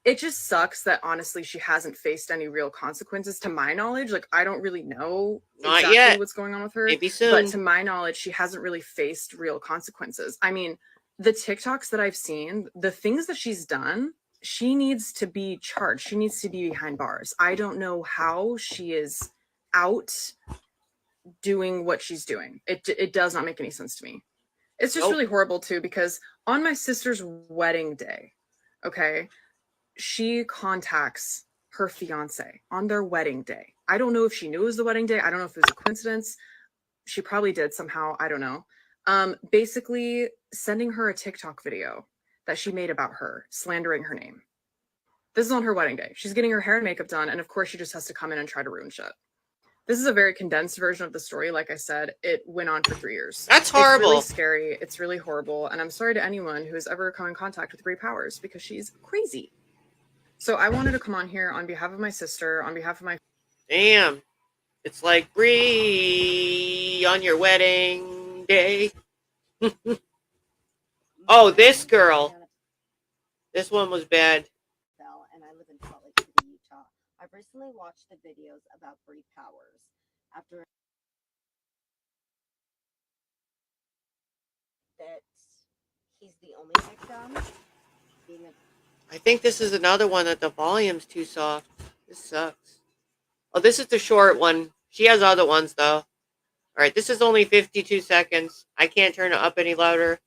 It just sucks that honestly she hasn't faced any real consequences to my knowledge. Like, I don't really know Not exactly yet. what's going on with her. Maybe soon. But to my knowledge, she hasn't really faced real consequences. I mean, the TikToks that I've seen, the things that she's done, she needs to be charged. She needs to be behind bars. I don't know how she is out doing what she's doing. It does not make any sense to me. It's just really horrible too, because on my sister's wedding day, okay, she contacts her fiance on their wedding day. I don't know if she knew it was the wedding day. I don't know if it was a coincidence. She probably did somehow. I don't know. Basically sending her a TikTok video that she made about her, slandering her name. This is on her wedding day. She's getting her hair and makeup done, and of course she just has to come in and try to ruin shit. This is a very condensed version of the story. Like I said, it went on for 3 years. That's horrible. It's really scary. It's really horrible. And I'm sorry to anyone who has ever come in contact with BrePowers because she's crazy. So I wanted to come on here on behalf of my sister, on behalf of my... Damn. It's like Bree on your wedding day. Oh, this girl. This one was bad. And I live in Salt Lake City, Utah. I've recently watched the videos about BrePowers. After that, he's the only victim. I think this is another one that the volume's too soft. This sucks. Oh, this is the short one. She has other ones, though. All right, this is only 52 seconds. I can't turn it up any louder.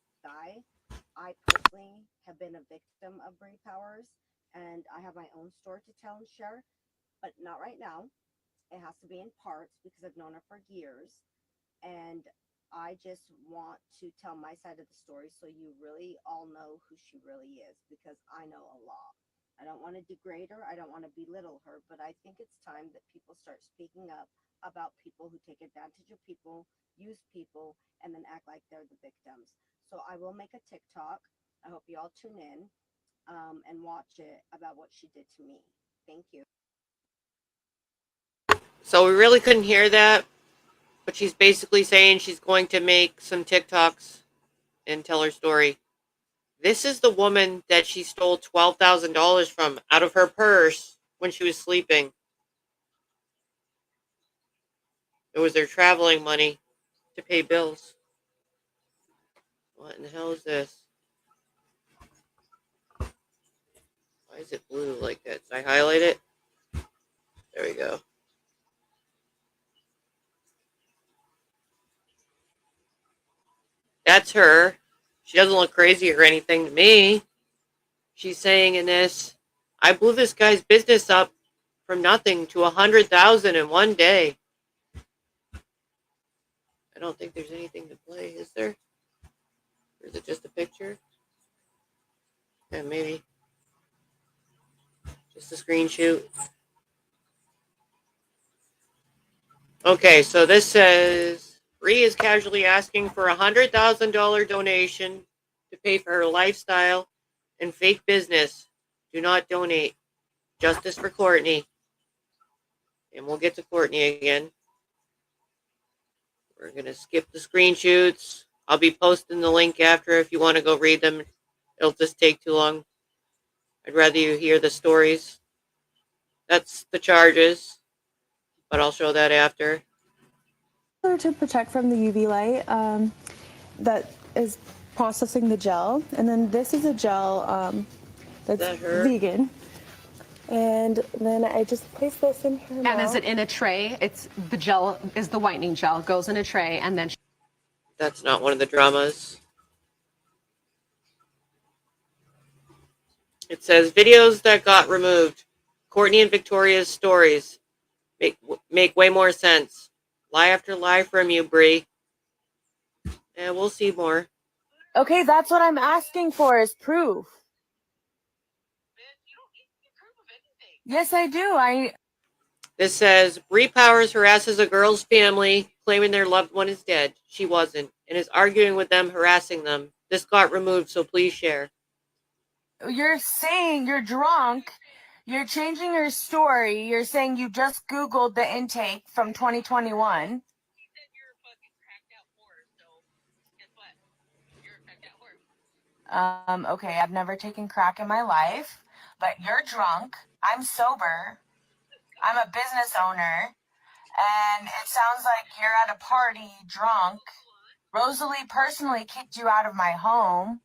I personally have been a victim of BrePowers, and I have my own story to tell and share, but not right now. It has to be in parts because I've known her for years, and I just want to tell my side of the story so you really all know who she really is, because I know a lot. I don't want to degrade her, I don't want to belittle her, but I think it's time that people start speaking up about people who take advantage of people, use people, and then act like they're the victims. So I will make a TikTok. I hope you all tune in and watch it about what she did to me. Thank you. So we really couldn't hear that, but she's basically saying she's going to make some TikToks and tell her story. This is the woman that she stole $12,000 from out of her purse when she was sleeping. It was their traveling money to pay bills. What in the hell is this? Why is it blue like that? Did I highlight it? There we go. That's her. She doesn't look crazy or anything to me. She's saying in this, I blew this guy's business up from nothing to 100,000 in one day. I don't think there's anything to play, is there? Or is it just a picture? Yeah, maybe. Just a screenshot. Okay, so this says Bree is casually asking for a $100,000 donation to pay for her lifestyle and fake business. Do not donate. Justice for Courtney. And we'll get to Courtney again. We're going to skip the screenshots. I'll be posting the link after if you want to go read them. It'll just take too long. I'd rather you hear the stories. That's the charges, but I'll show that after. To protect from the UV light that is processing the gel, and then this is a gel that's vegan, and then I just place this in her mouth. And is it in a tray? It's the gel is the whitening gel, goes in a tray, and then That's not one of the dramas. It says videos that got removed. Courtney and Victoria's stories make way more sense. Lie after lie from you, Bree. And we'll see more. Okay, that's what I'm asking for is proof. Yes, I do. This says BrePowers harasses a girl's family, claiming their loved one is dead. She wasn't, and is arguing with them, harassing them. This got removed, so please share. You're saying you're drunk. You're changing your story. You're saying you just Googled the intake from 2021. Okay, I've never taken crack in my life, but you're drunk. I'm sober. I'm a business owner, and it sounds like you're at a party drunk. Rosalie personally kicked you out of my home,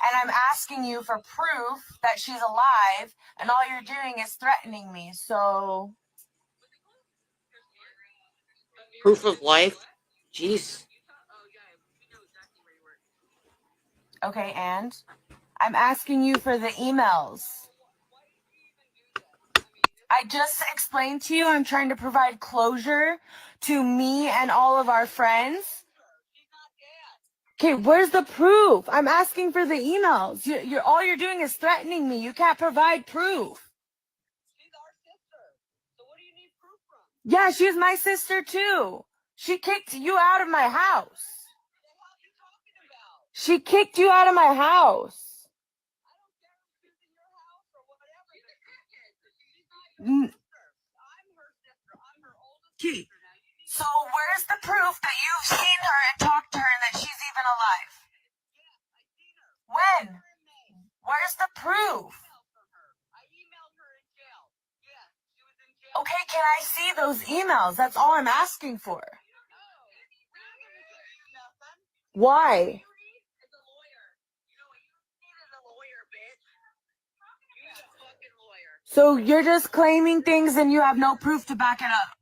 and I'm asking you for proof that she's alive, and all you're doing is threatening me, so... Proof of life? Jeez. Okay, and I'm asking you for the emails. I just explained to you I'm trying to provide closure to me and all of our friends. Okay, where's the proof? I'm asking for the emails. You're all you're doing is threatening me. You can't provide proof. Yeah, she's my sister too. She kicked you out of my house. She kicked you out of my house. Okay. So where's the proof that you've seen her and talked to her and that she's even alive? When? Where's the proof? Okay, can I see those emails? That's all I'm asking for. Why? So you're just claiming things and you have no proof to back it up.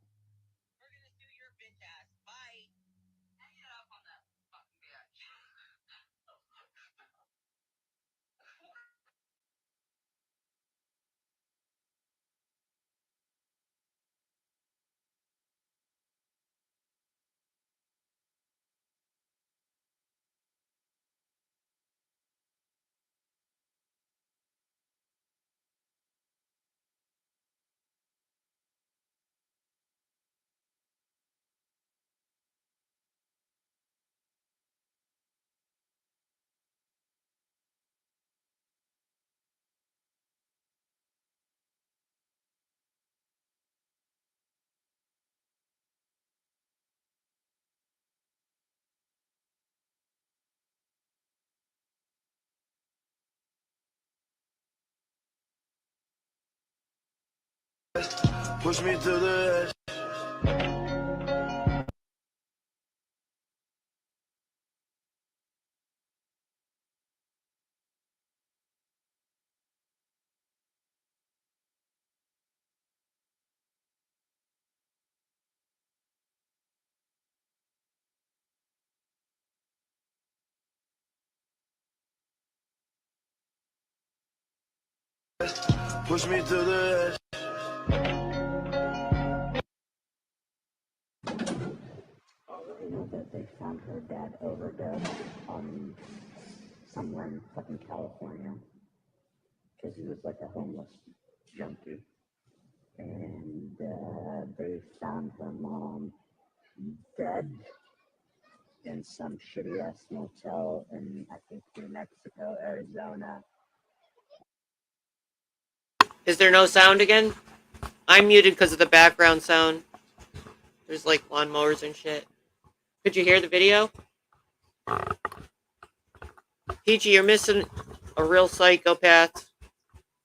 Push me to the edge. Push me to the edge. That they found her dad overdosed on somewhere in fucking California because he was like a homeless junkie. And they found her mom dead in some shitty ass motel in, I think, New Mexico, Arizona. Is there no sound again? I'm muted because of the background sound. There's like lawnmowers and shit. Could you hear the video? Peachy, you're missing a real psychopath.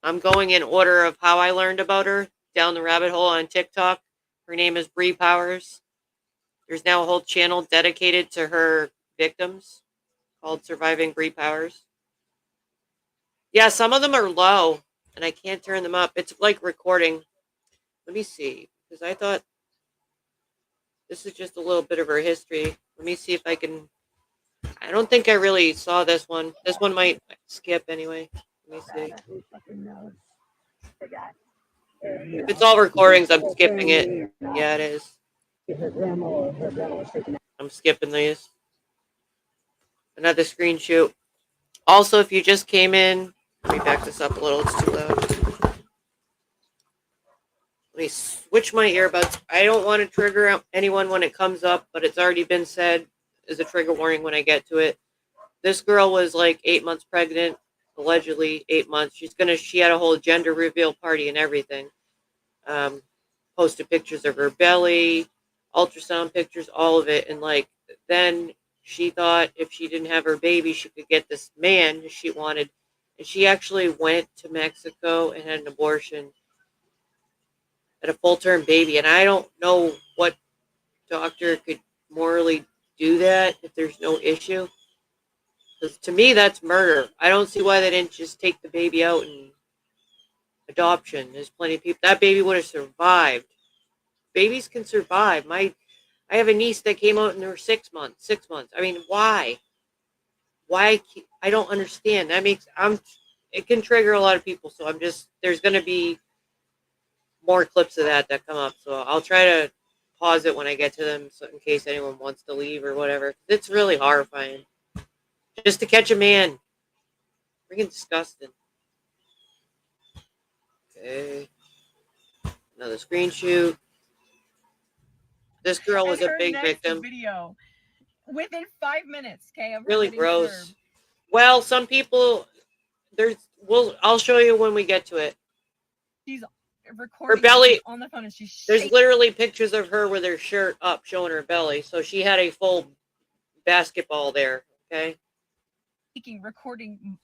I'm going in order of how I learned about her down the rabbit hole on TikTok. Her name is BrePowers. There's now a whole channel dedicated to her victims called SurvivingBrePowers. Yeah, some of them are low, and I can't turn them up. It's like recording. Let me see, because I thought this is just a little bit of her history. Let me see if I can. I don't think I really saw this one. This one might skip anyway. Let me see. If it's all recordings, I'm skipping it. Yeah, it is. I'm skipping these. Another screen shoot. Also, if you just came in, let me back this up a little. It's too loud. Let me switch my earbuds. I don't want to trigger anyone when it comes up, but it's already been said as a trigger warning when I get to it. This girl was like 8 months pregnant, allegedly 8 months. She had a whole gender reveal party and everything. Posted pictures of her belly, ultrasound pictures, all of it. And like, then she thought if she didn't have her baby, she could get this man she wanted. And she actually went to Mexico and had an abortion at a full-term baby. And I don't know what doctor could morally do that if there's no issue. Because to me, that's murder. I don't see why they didn't just take the baby out and adoption. There's plenty of people. That baby would have survived. Babies can survive. I have a niece that came out in her 6 months. 6 months. I mean, why? Why? I don't understand. It can trigger a lot of people. So there's going to be more clips of that come up. So I'll try to pause it when I get to them, so in case anyone wants to leave or whatever. It's really horrifying. Just to catch a man. Freaking disgusting. Okay. Another screen shoot. This girl was a big victim. Video within 5 minutes. Okay, of Really gross. Well, some people I'll show you when we get to it. She's recording her belly on the phone, and she's there's shaking. literally pictures of her with her shirt up showing her belly. So she had a full basketball there. Okay. Recording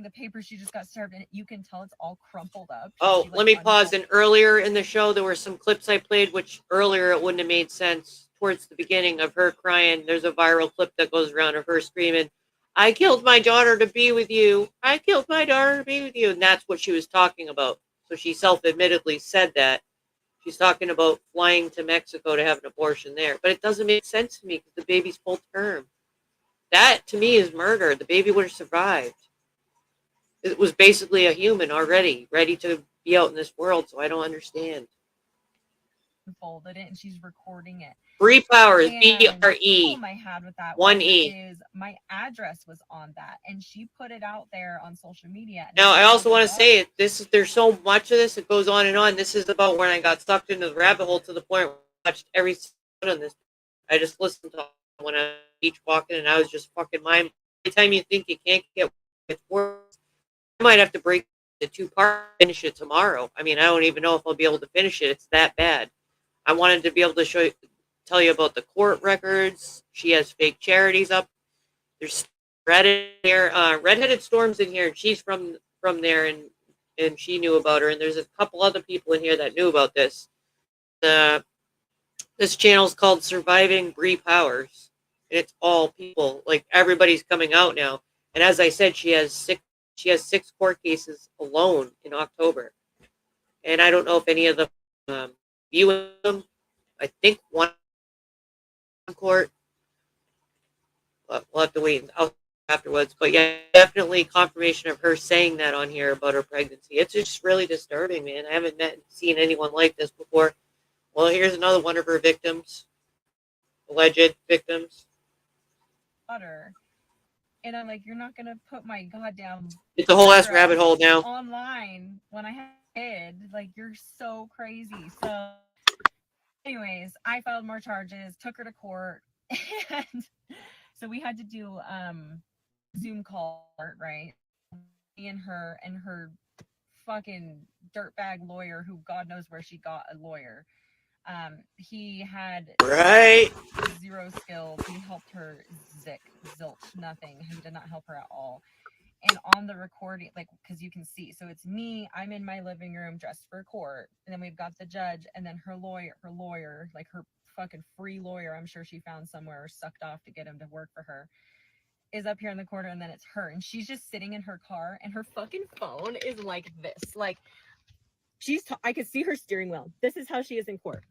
the paper she just got served, and you can tell it's all crumpled up. Oh, let me pause. And earlier in the show, there were some clips I played, which earlier it wouldn't have made sense. Towards the beginning of her crying, there's a viral clip that goes around of her screaming, "I killed my daughter to be with you. I killed my daughter to be with you." And that's what she was talking about. So she self-admittedly said that. She's talking about flying to Mexico to have an abortion there. But it doesn't make sense to me because the baby's full term. That, to me, is murder. The baby would have survived. It was basically a human already, ready to be out in this world, so I don't understand. Folded it and she's recording it. BrePowers, And B-R-E. the problem I had with that One was, E. is my address was on that, and she put it out there on social media. Now, I also want to say there's so much of this. It goes on and on. This is about when I got sucked into the rabbit hole to the point where I watched every episode on this. I just listened to when I was beach walking, and I was just fucking mind. Every time you think you can't get it worse, I might have to break the 2 parts, finish it tomorrow. I mean, I don't even know if I'll be able to finish it. It's that bad. I wanted to be able to tell you about the court records. She has fake charities up. There's Redheaded Storm's in here, and she's from there, and she knew about her. And there's a couple other people in here that knew about this. This channel's called SurvivingBrePowers, and it's all people. Like, everybody's coming out now. And as I said, she has 6 court cases alone in October. And I don't know if any of them viewing them. I think one court. But we'll have to wait afterwards. But yeah, definitely confirmation of her saying that on here about her pregnancy. It's just really disturbing, man. I haven't seen anyone like this before. Well, here's another one of her victims, alleged victims. Butter. And I'm like, you're not gonna put my goddamn. It's a whole ass rabbit hole now. Online when I had a kid, like, you're so crazy. So, anyways, I filed more charges, took her to court, and so we had to do Zoom call, right? Me and her fucking dirtbag lawyer, who God knows where she got a lawyer. He had right 0 skills. He helped her zilch, nothing. He did not help her at all. And on the recording, like, because you can see, so it's me, I'm in my living room dressed for court, and then we've got the judge, and then her lawyer, like her fucking free lawyer, I'm sure she found somewhere or sucked off to get him to work for her, is up here in the corner, and then it's her, and she's just sitting in her car, and her fucking phone is like this, like, I could see her steering wheel. This is how she is in court.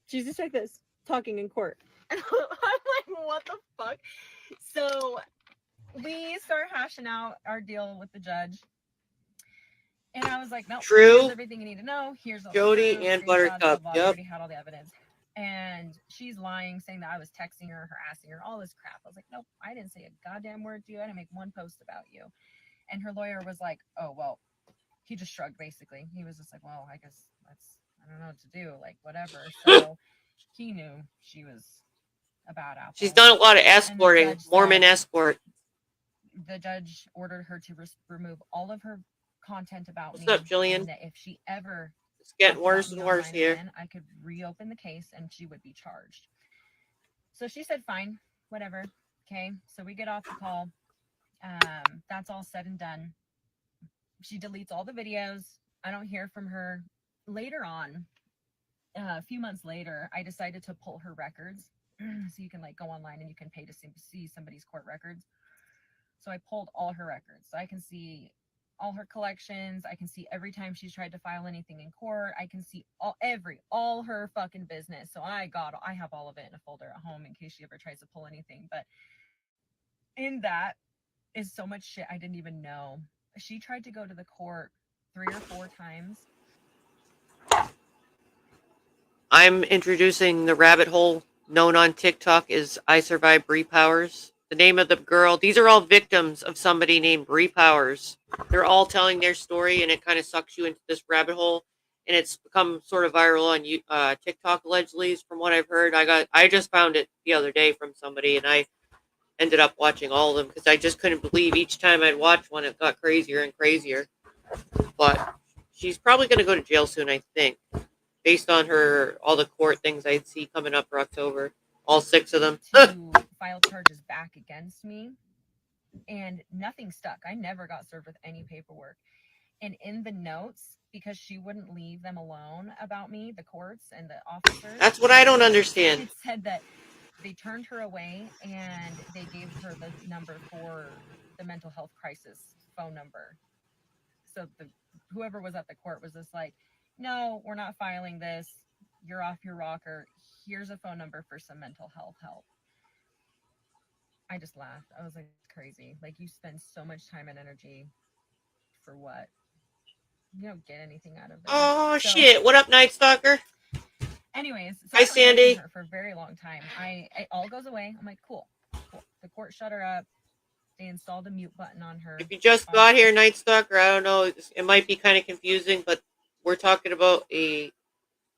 She's just like this, talking in court. And I'm like, what the fuck? So we start hashing out our deal with the judge. And I was like, no, here's everything you need to know. Here's all Jody the and Buttercup. I already had all the evidence. And she's lying, saying that I was texting her, harassing her, all this crap. I was like, nope, I didn't say a goddamn word to you. I didn't make one post about you. And her lawyer was like, oh, well, he just shrugged, basically. He was just like, well, I guess I don't know what to do, like, whatever. So he knew she was a bad apple. She's done a lot of escorting, Mormon escort. The judge ordered her to remove all of her content about What's me. up, Jillian? And that if she ever it's getting worse and worse here. Again, I could reopen the case and she would be charged. So she said, fine, whatever. Okay, so we get off the call. That's all said and done. She deletes all the videos. I don't hear from her. Later on, a few months later, I decided to pull her records. So you can, like, go online and you can pay to see somebody's court records. So I pulled all her records. So I can see all her collections. I can see every time she's tried to file anything in court. I can see all her fucking business. So I have all of it in a folder at home in case she ever tries to pull anything. But in that is so much shit I didn't even know. She tried to go to the court 3 or 4 times. I'm introducing the rabbit hole known on TikTok as I Survive BrePowers. The name of the girl, these are all victims of somebody named BrePowers. They're all telling their story, and it kind of sucks you into this rabbit hole. And it's become sort of viral on TikTok, allegedly, from what I've heard. I just found it the other day from somebody, and I ended up watching all of them because I just couldn't believe each time I'd watch one, it got crazier and crazier. But she's probably going to go to jail soon, I think, based on all the court things I see coming up for October. All 6 of them. To file charges back against me, and nothing stuck. I never got served with any paperwork. And in the notes, because she wouldn't leave them alone about me, the courts and the officers. That's what I don't understand. It said that they turned her away and they gave her the number for the mental health crisis phone number. So the whoever was at the court was just like, no, we're not filing this. You're off your rocker. Here's a phone number for some mental health help. I just laughed. I was like, crazy. Like, you spend so much time and energy for what? You don't get anything out of it. Oh, shit. What up, Night Stalker? Anyways, so hi, I Sandy. listened to her for a very long time. It all goes away. I'm like, cool. The court shut her up. They installed a mute button on her. If you just got here, Night Stalker, I don't know. It might be kind of confusing, but we're talking about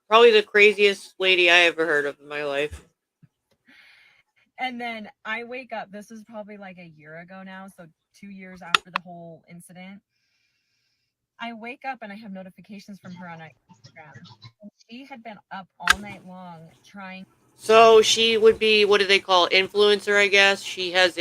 probably the craziest lady I ever heard of in my life. And then I wake up. This is probably like a year ago now, so 2 years after the whole incident. I wake up and I have notifications from her on Instagram. And she had been up all night long trying. So she would be, what do they call, influencer, I guess. She has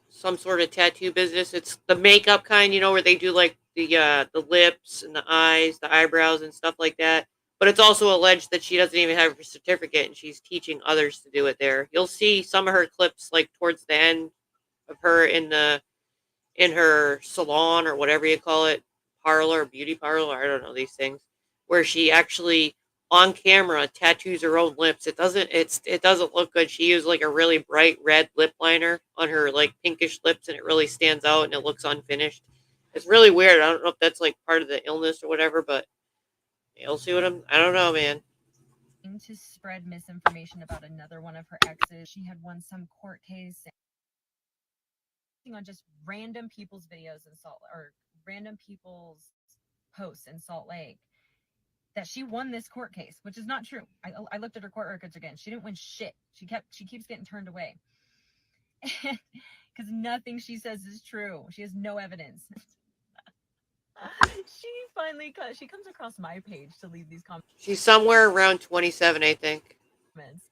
some sort of tattoo business. It's the makeup kind, where they do like the lips and the eyes, the eyebrows and stuff like that. But it's also alleged that she doesn't even have her certificate and she's teaching others to do it there. You'll see some of her clips like towards the end of her in her salon or whatever you call it, parlor, beauty parlor, I don't know these things, where she actually on camera tattoos her own lips. It doesn't look good. She used like a really bright red lip liner on her like pinkish lips and it really stands out and it looks unfinished. It's really weird. I don't know if that's like part of the illness or whatever, but you'll see I don't know, man. To spread misinformation about another one of her exes. She had won some court case on just random people's videos in random people's posts in Salt Lake that she won this court case, which is not true. I looked at her court records again. She didn't win shit. She keeps getting turned away because nothing she says is true. She has no evidence. She comes across my page to leave these comments. She's somewhere around 27, I think.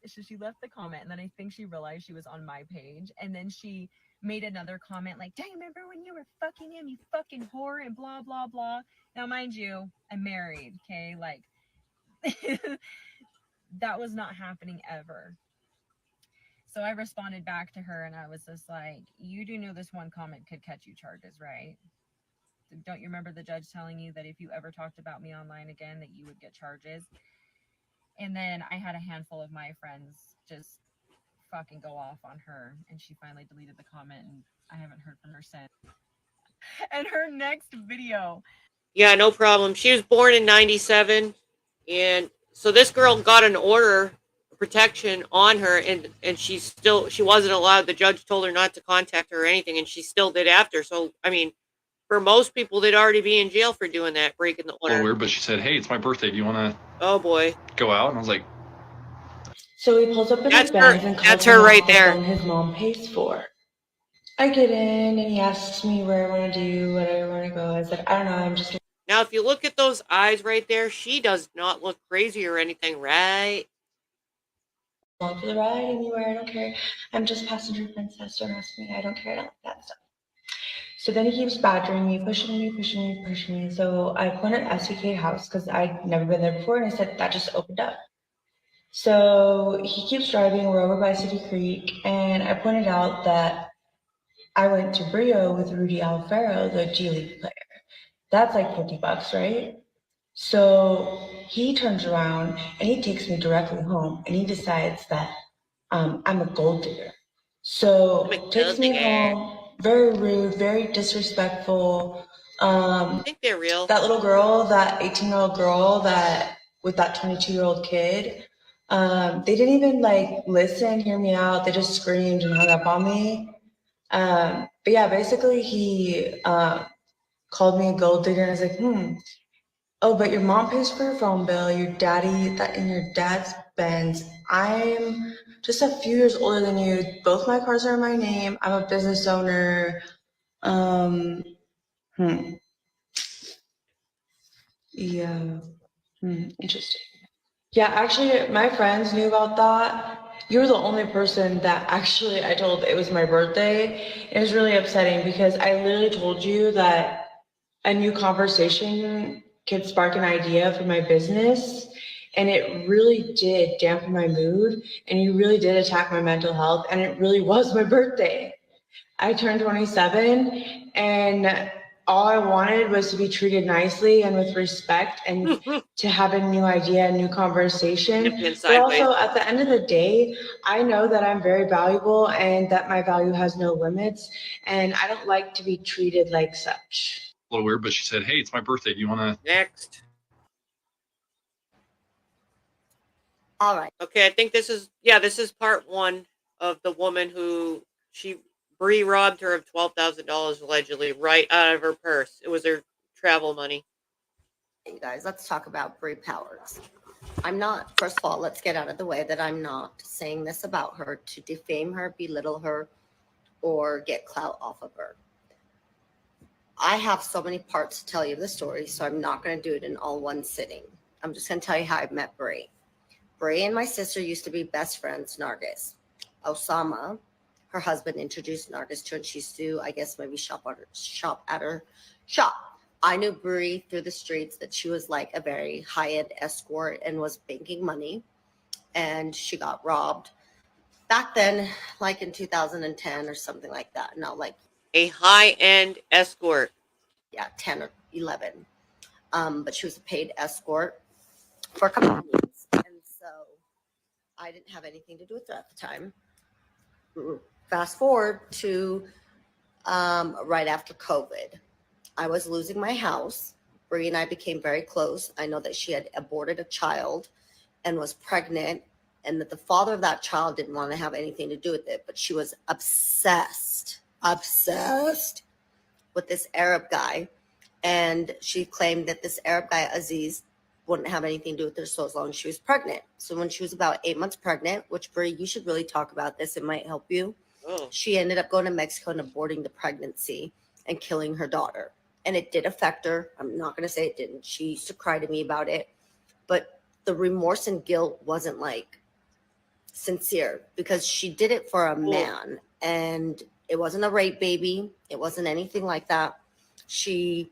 So she left the comment, and then I think she realized she was on my page, and then she made another comment like, "Do you remember when you were fucking him, you fucking whore," and blah blah blah. Now, mind you, I'm married. Okay, like that was not happening ever. So I responded back to her, and I was just like, "You do know this one comment could catch you charges, right? Don't you remember the judge telling you that if you ever talked about me online again, that you would get charges?" And then I had a handful of my friends just fucking go off on her, and she finally deleted the comment, and I haven't heard from her since. And her next video. Yeah, no problem. She was born in 97, and so this girl got an order of protection on her, and she wasn't allowed. The judge told her not to contact her or anything, and she still did after. So, I mean, for most people, they'd already be in jail for doing that, breaking the A order. little weird, but she said, "Hey, it's my birthday. Do you want to?" Oh boy. Go out, and I was like, So he pulls up in his That's Benz and calls that's me her out right for there. something his mom pays for. I get in and he asks me where I want to do, where I want to go. I said, I don't know, I'm just. Now, if you look at those eyes right there, she does not look crazy or anything, right? Along for the ride anywhere, I don't care. I'm just passenger princess, don't ask me, I don't care, I don't like that stuff. So then he keeps badgering me, pushing me. So I went at SVK house because I'd never been there before, and I said, that just opened up. So he keeps driving, we're over by City Creek, and I pointed out that I went to Brio with Rudy Alfaro, the G League player. That's like $50, right? So he turns around and he takes me directly home, and he decides that I'm a gold digger. So takes me home, very rude, very disrespectful. I think they're real. That little girl, that 18-year-old girl that with that 22-year-old kid, they didn't even like listen, hear me out. They just screamed and hung up on me. But yeah, basically he called me a gold digger, and I was like, oh, but your mom pays for your phone bill, your daddy, that in your dad's Benz. I'm just a few years older than you. Both my cars are in my name. I'm a business owner. Yeah. Interesting. Yeah, actually, my friends knew about that. You were the only person that actually I told it was my birthday. It was really upsetting because I literally told you that a new conversation could spark an idea for my business. And it really did dampen my mood. And you really did attack my mental health. And it really was my birthday. I turned 27, and all I wanted was to be treated nicely and with respect and to have a new idea, a new conversation. But also at the end of the day, I know that I'm very valuable and that my value has no limits. And I don't like to be treated like such. A little weird, but she said, hey, it's my birthday. Do you want to? Next. All right. Okay, I think this is part one of the woman who Bree robbed her of $12,000 allegedly right out of her purse. It was her travel money. You guys, let's talk about BrePowers. First of all, let's get out of the way that I'm not saying this about her to defame her, belittle her, or get clout off of her. I have so many parts to tell you the story, so I'm not going to do it in all one sitting. I'm just going to tell you how I met Bree. Bree and my sister used to be best friends, Nargis. Osama, her husband, introduced Nargis to her, and she used to, I guess, maybe shop at her shop. I knew Bree through the streets that she was like a very high-end escort and was banking money, and she got robbed back then, like in 2010 or something like that. No, like a high-end escort. Yeah, 10 or 11. But she was a paid escort for a couple of years, and so I didn't have anything to do with her at the time. Fast forward to right after COVID. I was losing my house. Bree and I became very close. I know that she had aborted a child and was pregnant, and that the father of that child didn't want to have anything to do with it, but she was obsessed with this Arab guy. And she claimed that this Arab guy, Aziz, wouldn't have anything to do with her so as long as she was pregnant. So when she was about 8 months pregnant, which Bree, you should really talk about this, it might help you. She ended up going to Mexico and aborting the pregnancy and killing her daughter. And it did affect her. I'm not going to say it didn't. She used to cry to me about it. But the remorse and guilt wasn't like sincere, because she did it for a man. And it wasn't a rape baby. It wasn't anything like that. She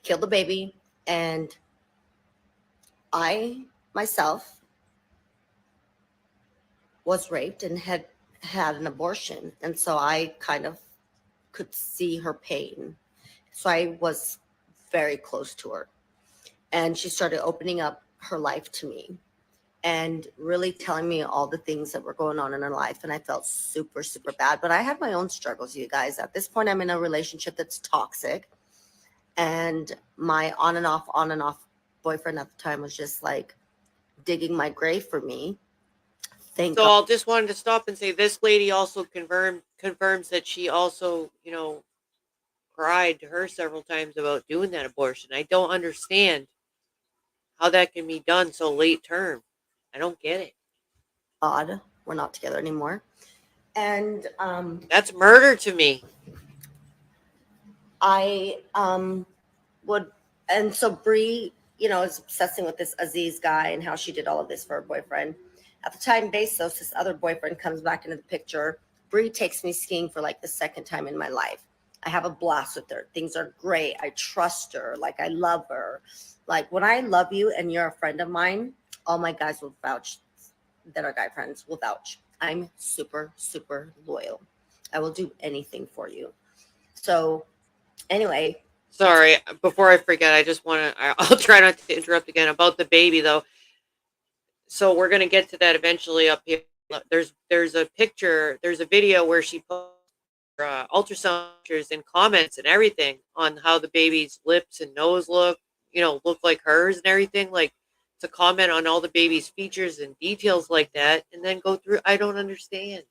killed the baby, and I myself was raped and had an abortion, and so I kind of could see her pain. So I was very close to her, and she started opening up her life to me and really telling me all the things that were going on in her life, and I felt super, super bad. But I had my own struggles, you guys. At this point, I'm in a relationship that's toxic. And my on and off boyfriend at the time was just like digging my grave for me. I'll just wanted to stop and say this lady also confirms that she also, cried to her several times about doing that abortion. I don't understand how that can be done so late term. I don't get it. Odd. We're not together anymore. And that's murder to me. I would, and so Bree, is obsessing with this Aziz guy and how she did all of this for her boyfriend. At the time, Bezos, this other boyfriend, comes back into the picture. Bree takes me skiing for like the second time in my life. I have a blast with her. Things are great. I trust her. Like, I love her. Like, when I love you and you're a friend of mine, all my guys will vouch, that are guy friends will vouch. I'm super, super loyal. I will do anything for you. So anyway. Sorry, before I forget, I just want to, I'll try not to interrupt again about the baby though. So we're going to get to that eventually up here. There's a picture, there's a video where she posts ultrasound pictures and comments and everything on how the baby's lips and nose look like hers and everything. Like, to comment on all the baby's features and details like that, and then go through. I don't understand.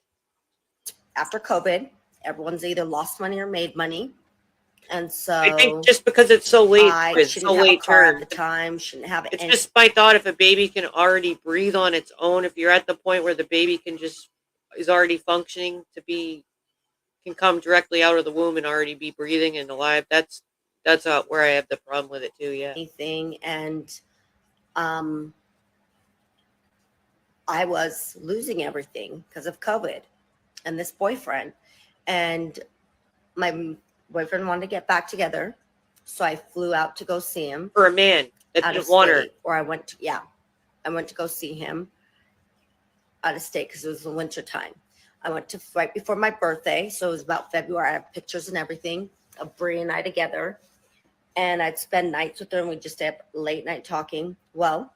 After COVID, everyone's either lost money or made money. And so I think just because it's so late, it's so late term at the time, shouldn't have it's just my thought. If a baby can already breathe on its own, if you're at the point where the baby is already functioning can come directly out of the womb and already be breathing and alive, that's where I have the problem with it too. Yeah. Anything. And I was losing everything because of COVID and this boyfriend, and my boyfriend wanted to get back together, so I flew out to go see him. For a man that didn't want her. Or I went to go see him out of state because it was the winter time. I went to right before my birthday, so it was about February. I have pictures and everything of Bree and I together. and I'd spend nights with her, and we'd just stay up late night talking. Well,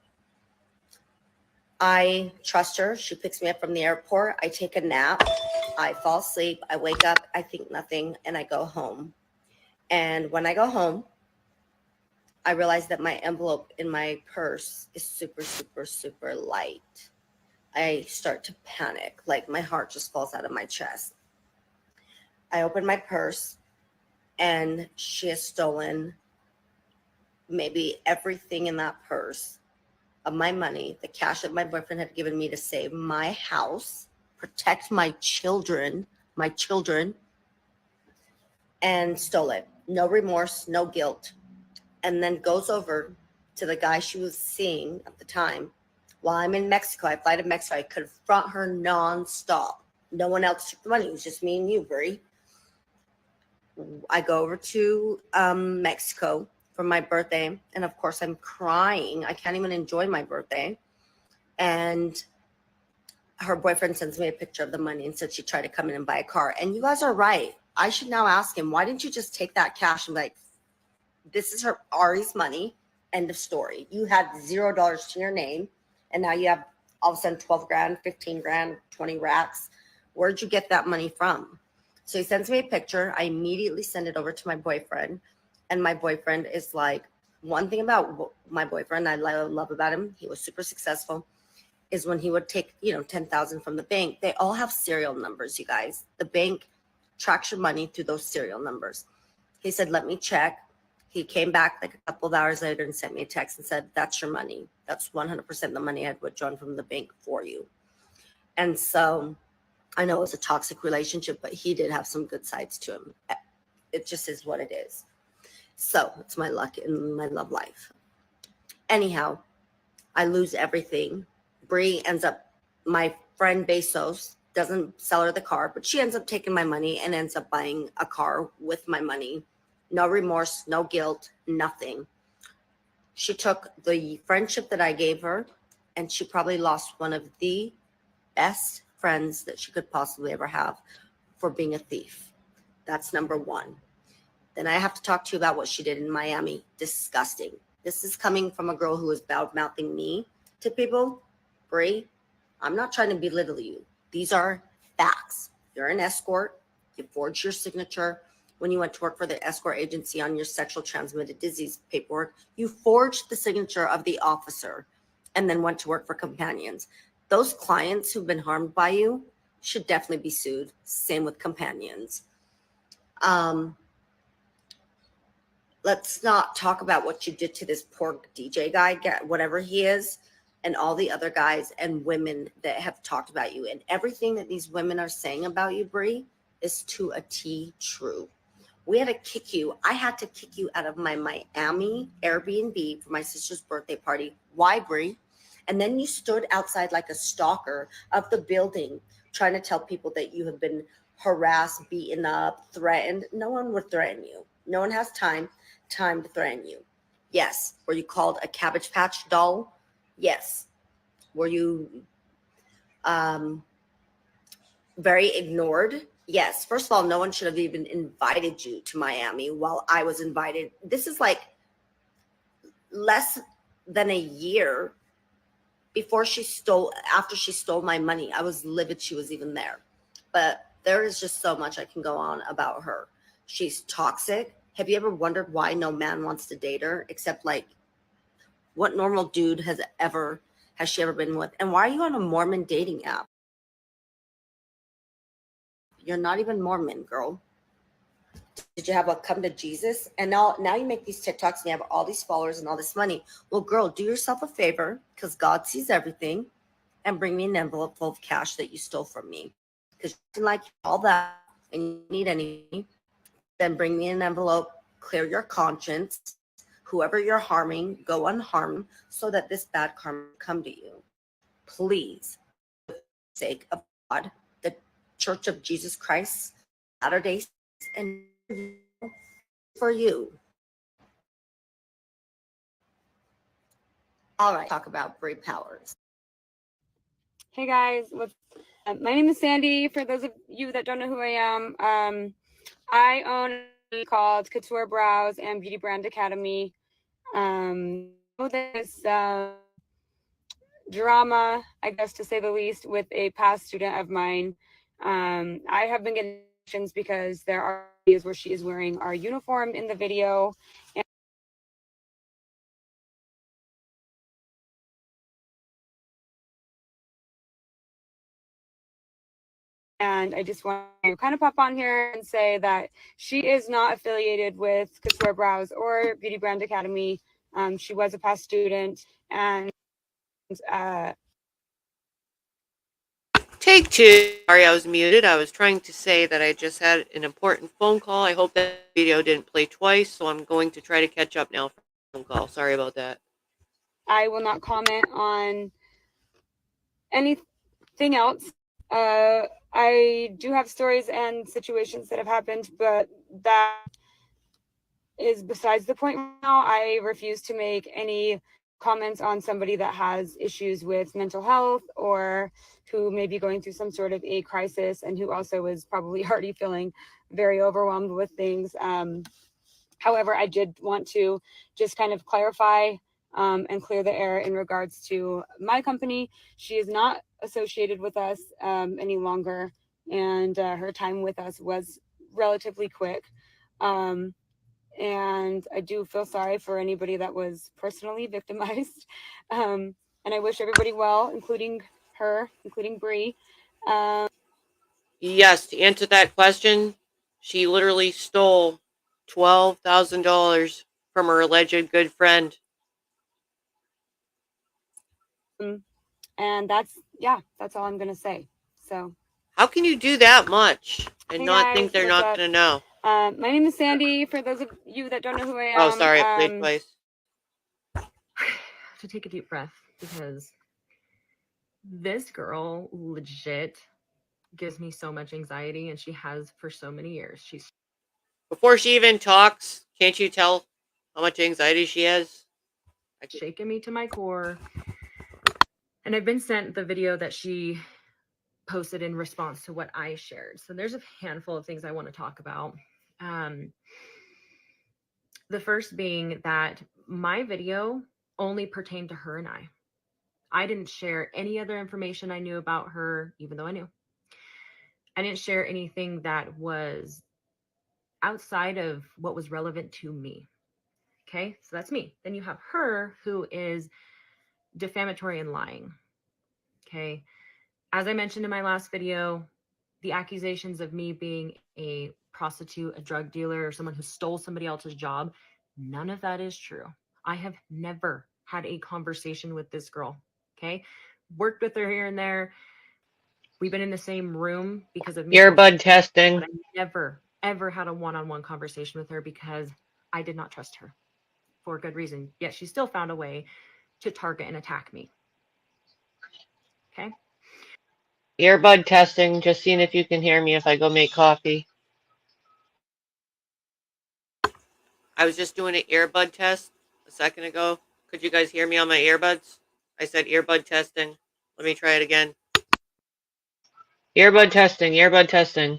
I trust her. She picks me up from the airport. I take a nap. I fall asleep. I wake up. I think nothing, and I go home. And when I go home, I realize that my envelope in my purse is super, super, super light. I start to panic. Like my heart just falls out of my chest. I open my purse, and she has stolen maybe everything in that purse of my money, the cash that my boyfriend had given me to save my house, protect my children, and stole it. No remorse, no guilt. And then goes over to the guy she was seeing at the time. While I'm in Mexico, I fly to Mexico. I confront her nonstop. No one else took the money. It was just me and you, Brie. I go over to Mexico for my birthday. And of course, I'm crying. I can't even enjoy my birthday. And her boyfriend sends me a picture of the money and said she tried to come in and buy a car. And you guys are right. I should now ask him, why didn't you just take that cash and be like, this is her Ari's money, end of story. You had $0 to your name, and now you have all of a sudden 12 grand, 15 grand, 20 racks. Where'd you get that money from? So he sends me a picture. I immediately send it over to my boyfriend, and my boyfriend is like, one thing about my boyfriend I love about him, he was super successful, is when he would take, $10,000 from the bank, they all have serial numbers, you guys. The bank tracks your money through those serial numbers. He said, let me check. He came back like a couple of hours later and sent me a text and said, that's your money. That's 100% the money I had withdrawn from the bank for you. And so I know it was a toxic relationship, but he did have some good sides to him. It just is what it is. So it's my luck in my love life. Anyhow, I lose everything. Brie ends up, my friend Bezos doesn't sell her the car, but she ends up taking my money and ends up buying a car with my money. No remorse, no guilt, nothing. She took the friendship that I gave her, and she probably lost one of the best friends that she could possibly ever have for being a thief. That's number one. Then I have to talk to you about what she did in Miami. Disgusting. This is coming from a girl who is bad-mouthing me to people. Brie, I'm not trying to belittle you. These are facts. You're an escort. You forged your signature when you went to work for the escort agency on your sexual transmitted disease paperwork. You forged the signature of the officer and then went to work for Companions. Those clients who've been harmed by you should definitely be sued. Same with Companions. Let's not talk about what you did to this poor DJ guy, whatever he is, and all the other guys and women that have talked about you. And everything that these women are saying about you, Brie, is to a T true. I had to kick you out of my Miami Airbnb for my sister's birthday party. Why, Brie? And then you stood outside like a stalker of the building trying to tell people that you have been harassed, beaten up, threatened. No one would threaten you. No one has time to threaten you. Yes. Were you called a Cabbage Patch doll? Yes. Were you very ignored? Yes. First of all, no one should have even invited you to Miami while I was invited. This is like less than a year after she stole my money. I was livid she was even there. But there is just so much I can go on about her. She's toxic. Have you ever wondered why no man wants to date her except like what normal dude has she ever been with? And why are you on a Mormon dating app? You're not even Mormon, girl. Did you have a come to Jesus? And now you make these TikToks and you have all these followers and all this money. Well, girl, do yourself a favor because God sees everything and bring me an envelope full of cash that you stole from me. Because you like all that and you need any, then bring me an envelope, clear your conscience. Whoever you're harming, go unharmed so that this bad karma come to you. Please, for the sake of God, the Church of Jesus Christ, Latter-day Saints, and for you. All right, talk about BrePowers. Hey guys, my name is Sandy. For those of you that don't know who I am, I own called Couture Brows and Beauty Brand Academy. This drama, I guess to say the least, with a past student of mine. I have been getting questions because there are videos where she is wearing our uniform in the video. And I just want to kind of pop on here and say that she is not affiliated with Couture Brows or Beauty Brand Academy. She was a past student, and Take two. Sorry, I was muted. I was trying to say that I just had an important phone call. I hope that video didn't play twice, so I'm going to try to catch up now for the phone call. Sorry about that. I will not comment on anything else. I do have stories and situations that have happened, but that is besides the point now. I refuse to make any comments on somebody that has issues with mental health or who may be going through some sort of a crisis and who also is probably already feeling very overwhelmed with things. However, I did want to just kind of clarify and clear the air in regards to my company. She is not associated with us any longer, and her time with us was relatively quick. And I do feel sorry for anybody that was personally victimized. And I wish everybody well, including her, including Bree. Yes, to answer that question, she literally stole $12,000 from her alleged good friend. And that's all I'm gonna say. So how can you do that much and hey not guys, think they're what's not up? gonna know? My name is Sandy. For those of you that don't know who I am, Oh, sorry, I played twice. To take a deep breath, because this girl legit gives me so much anxiety, and she has for so many years. She's before she even talks, can't you tell how much anxiety she has? shaking me to my core. And I've been sent the video that she posted in response to what I shared. So there's a handful of things I want to talk about. The first being that my video only pertained to her and I. I didn't share any other information I knew about her, even though I knew. I didn't share anything that was outside of what was relevant to me. Okay, so that's me. Then you have her, who is defamatory and lying. Okay, as I mentioned in my last video, the accusations of me being a prostitute, a drug dealer, or someone who stole somebody else's job, none of that is true. I have never had a conversation with this girl. Okay, worked with her here and there. We've been in the same room because of earbud testing. But I never, ever had a one-on-one conversation with her because I did not trust her for a good reason. Yet she still found a way to target and attack me. Okay. Earbud testing, just seeing if you can hear me if I go make coffee. I was just doing an earbud test a second ago. Could you guys hear me on my earbuds? I said earbud testing. Let me try it again. Earbud testing, earbud testing.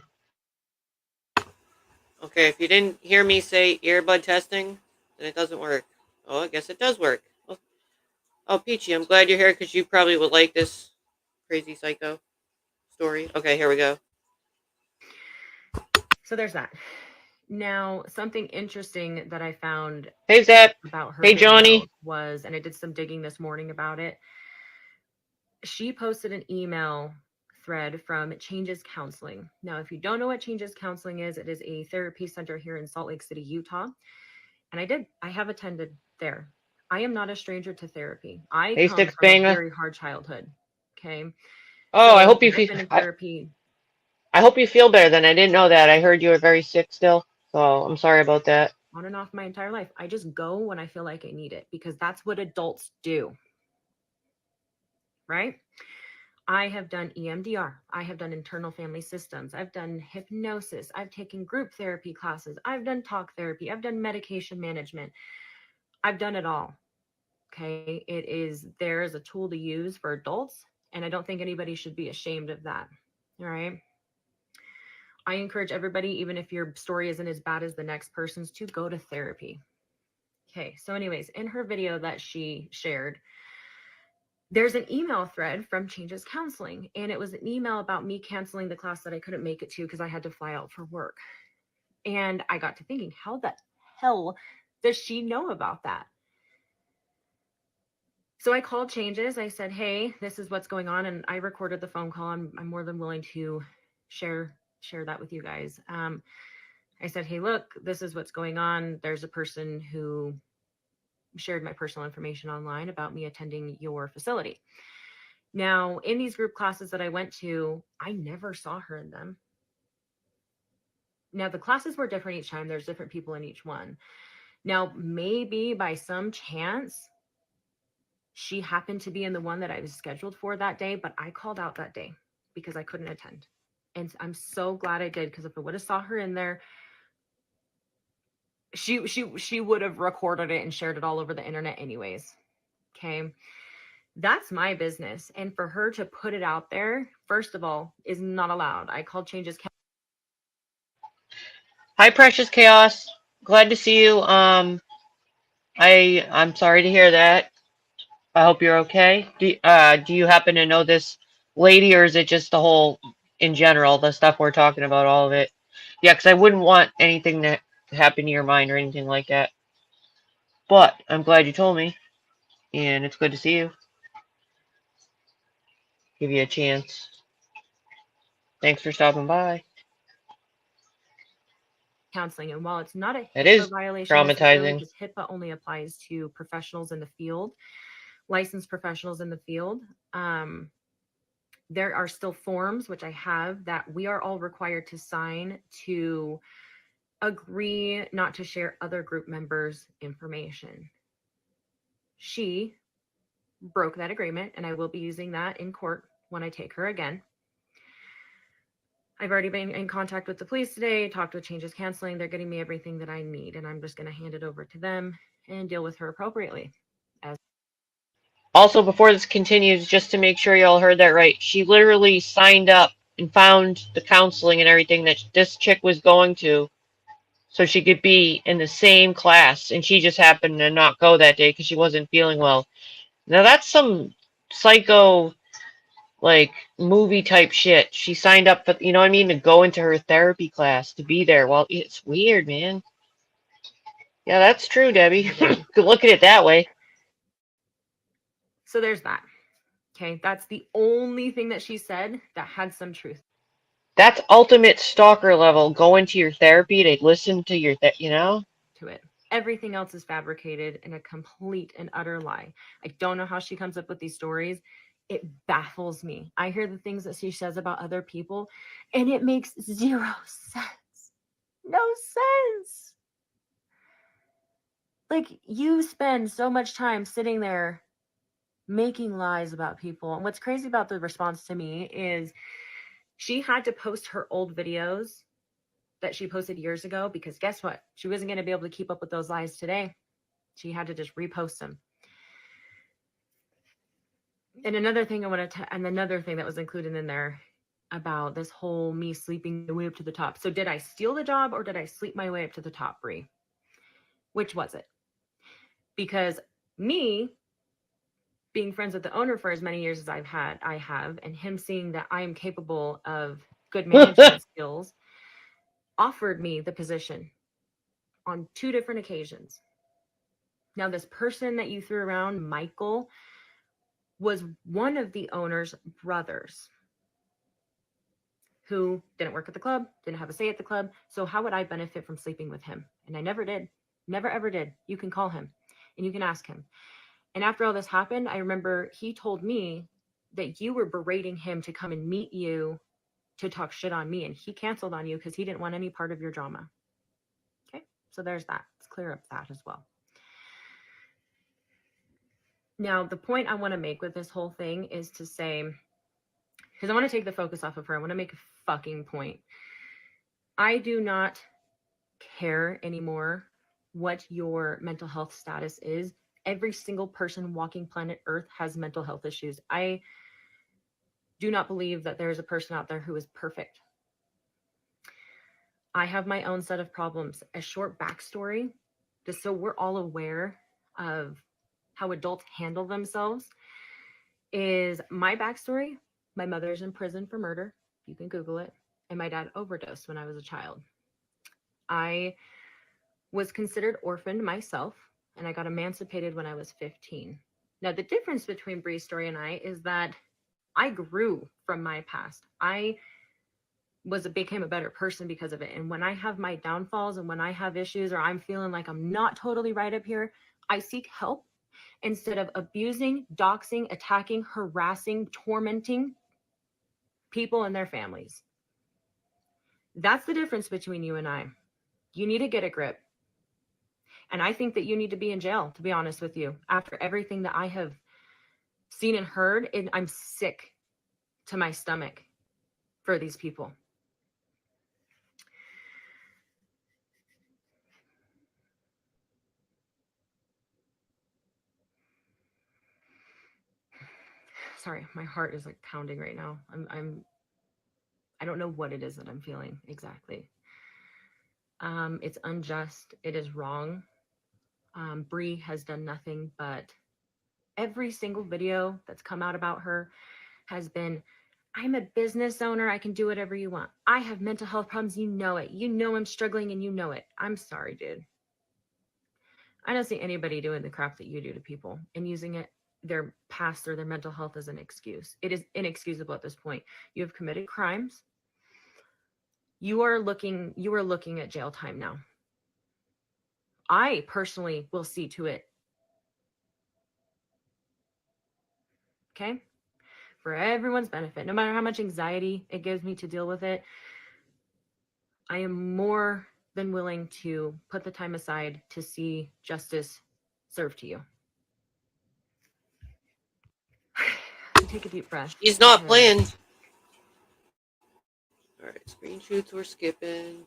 Okay, if you didn't hear me say earbud testing, then it doesn't work. Oh, I guess it does work. Oh, Peachy, I'm glad you're here because you probably would like this crazy psycho story. Okay, here we go. So there's that. Now, something interesting that I found hey, Zep. About her hey, Johnny. Was, and I did some digging this morning about it. She posted an email thread from Changes Counseling. Now, if you don't know what Changes Counseling is, it is a therapy center here in Salt Lake City, Utah. And I have attended there. I am not a stranger to therapy. I hey, come from a very hard childhood. Okay. Oh, so I hope you feel in therapy. I hope you feel better then. I didn't know that. I heard you were very sick still. So I'm sorry about that. On and off my entire life. I just go when I feel like I need it because that's what adults do. Right? I have done EMDR. I have done internal family systems. I've done hypnosis. I've taken group therapy classes. I've done talk therapy. I've done medication management. I've done it all. Okay. It is there as a tool to use for adults. And I don't think anybody should be ashamed of that. All right. I encourage everybody, even if your story isn't as bad as the next person's, to go to therapy. Okay, so anyways, in her video that she shared, there's an email thread from Changes Counseling, and it was an email about me canceling the class that I couldn't make it to because I had to fly out for work. And I got to thinking, how the hell does she know about that? So I called Changes. I said, hey, this is what's going on. And I recorded the phone call. I'm more than willing to share that with you guys. I said, hey, look, this is what's going on. There's a person who shared my personal information online about me attending your facility. Now, in these group classes that I went to, I never saw her in them. Now, the classes were different each time. There's different people in each one. Now, maybe by some chance, she happened to be in the one that I was scheduled for that day, but I called out that day because I couldn't attend. And I'm so glad I did, because if I would have saw her in there, she would have recorded it and shared it all over the internet anyways. Okay. That's my business. And for her to put it out there, first of all, is not allowed. I called Changes. Hi, Precious Chaos. Glad to see you. I'm sorry to hear that. I hope you're okay. Do you happen to know this lady, or is it just the whole, in general, the stuff we're talking about, all of it? Yeah, because I wouldn't want anything to happen to your mind or anything like that. But I'm glad you told me, and it's good to see you. Give you a chance. Thanks for stopping by. Counseling, and while it's not a It HIPAA is violation necessarily, traumatizing. because HIPAA only applies to professionals in the field, licensed professionals in the field, there are still forms, which I have, that we are all required to sign to agree not to share other group members' information. She broke that agreement, and I will be using that in court when I take her again. I've already been in contact with the police today, talked with Changes Counseling. They're getting me everything that I need, and I'm just going to hand it over to them and deal with her appropriately. Also, before this continues, just to make sure y'all heard that right, she literally signed up and found the counseling and everything that this chick was going to, so she could be in the same class, and she just happened to not go that day because she wasn't feeling well. Now that's some psycho, like, movie type shit. She signed up for, you know what I mean, to go into her therapy class, to be there. Well, it's weird, man. Yeah, that's true, Debbie. Could look at it that way. So there's that. Okay, that's the only thing that she said that had some truth That's ultimate stalker level. Go into your therapy to listen to your, you know? to it. Everything else is fabricated and a complete and utter lie. I don't know how she comes up with these stories. It baffles me. I hear the things that she says about other people, and it makes zero sense. No sense. Like, you spend so much time sitting there making lies about people. And what's crazy about the response to me is she had to post her old videos that she posted years ago, because guess what? She wasn't going to be able to keep up with those lies today. She had to just repost them. And another thing another thing that was included in there about this whole me sleeping my way up to the top. So did I steal the job, or did I sleep my way up to the top, Bree? Which was it? Because me being friends with the owner for as many years as I have, and him seeing that I am capable of good management skills, offered me the position on 2 different occasions. Now, this person that you threw around, Michael, was one of the owner's brothers who didn't work at the club, didn't have a say at the club. So how would I benefit from sleeping with him? And I never did. Never, ever did. You can call him and you can ask him. And after all this happened, I remember he told me that you were berating him to come and meet you to talk shit on me. And he canceled on you because he didn't want any part of your drama. Okay, so there's that. Let's clear up that as well. Now, the point I want to make with this whole thing is to say, because I want to take the focus off of her. I want to make a fucking point. I do not care anymore what your mental health status is. Every single person walking planet Earth has mental health issues. I do not believe that there is a person out there who is perfect. I have my own set of problems. A short backstory, just so we're all aware of how adults handle themselves, is my backstory. My mother's in prison for murder. You can Google it. And my dad overdosed when I was a child. I was considered orphaned myself, and I got emancipated when I was 15. Now, the difference between Bree's story and I is that I grew from my past. I became a better person because of it. And when I have my downfalls and when I have issues or I'm feeling like I'm not totally right up here, I seek help instead of abusing, doxing, attacking, harassing, tormenting people and their families. That's the difference between you and I. You need to get a grip. And I think that you need to be in jail, to be honest with you. After everything that I have seen and heard, I'm sick to my stomach for these people. Sorry, my heart is like pounding right now. I don't know what it is that I'm feeling exactly. It's unjust. It is wrong. Bree has done nothing but every single video that's come out about her has been, I'm a business owner. I can do whatever you want. I have mental health problems. You know it. You know I'm struggling and you know it. I'm sorry, dude. I don't see anybody doing the crap that you do to people and using it, their past or their mental health as an excuse. It is inexcusable at this point. You have committed crimes. You are looking at jail time now. I personally will see to it. Okay? For everyone's benefit, no matter how much anxiety it gives me to deal with it, I am more than willing to put the time aside to see justice served to you. Take a deep breath. He's not playing. All right, screen shoots we're skipping.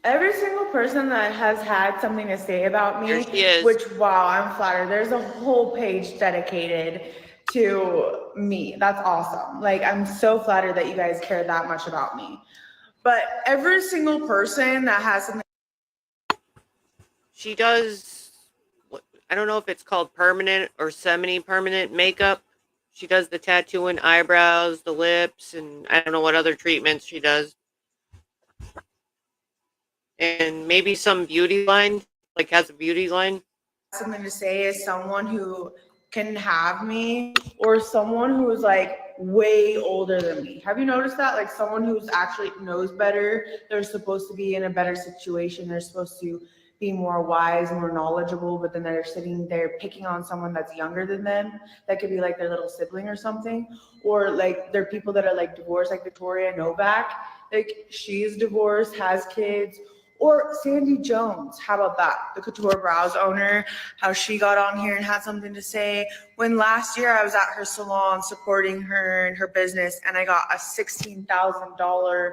Every single person that has had something to say about me, There she is. which, wow, I'm flattered. There's a whole page dedicated to me. That's awesome. Like, I'm so flattered that you guys care that much about me. But every single person that has something. She does, I don't know if it's called permanent or semi-permanent makeup. She does the tattooing, eyebrows, the lips, and I don't know what other treatments she does. And maybe some beauty line, like has a beauty line. Something to say is someone who can have me, or someone who is like way older than me. Have you noticed that? Like someone who's actually knows better. They're supposed to be in a better situation. They're supposed to be more wise, more knowledgeable, but then they're sitting there picking on someone that's younger than them. That could be like their little sibling or something. Or like they're people that are like divorced, like Victoria Novak. Like she's divorced, has kids. Or Sandy Jones, how about that? The Couture Brows owner, how she got on here and had something to say. When last year I was at her salon supporting her and her business, and I got a $16,000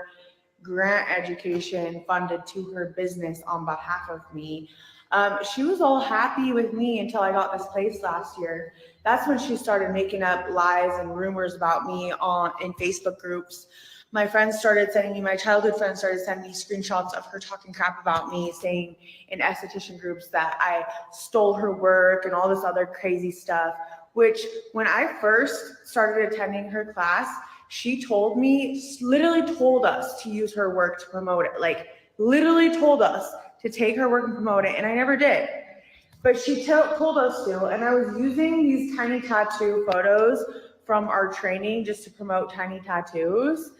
grant education funded to her business on behalf of me. She was all happy with me until I got this place last year. That's when she started making up lies and rumors about me in Facebook groups. My friends started sending me, my childhood friends started sending me screenshots of her talking crap about me, saying in esthetician groups that I stole her work and all this other crazy stuff, which when I first started attending her class, she told me, literally told us to use her work to promote it. Like literally told us to take her work and promote it. And I never did. But she told us to, and I was using these tiny tattoo photos from our training just to promote tiny tattoos.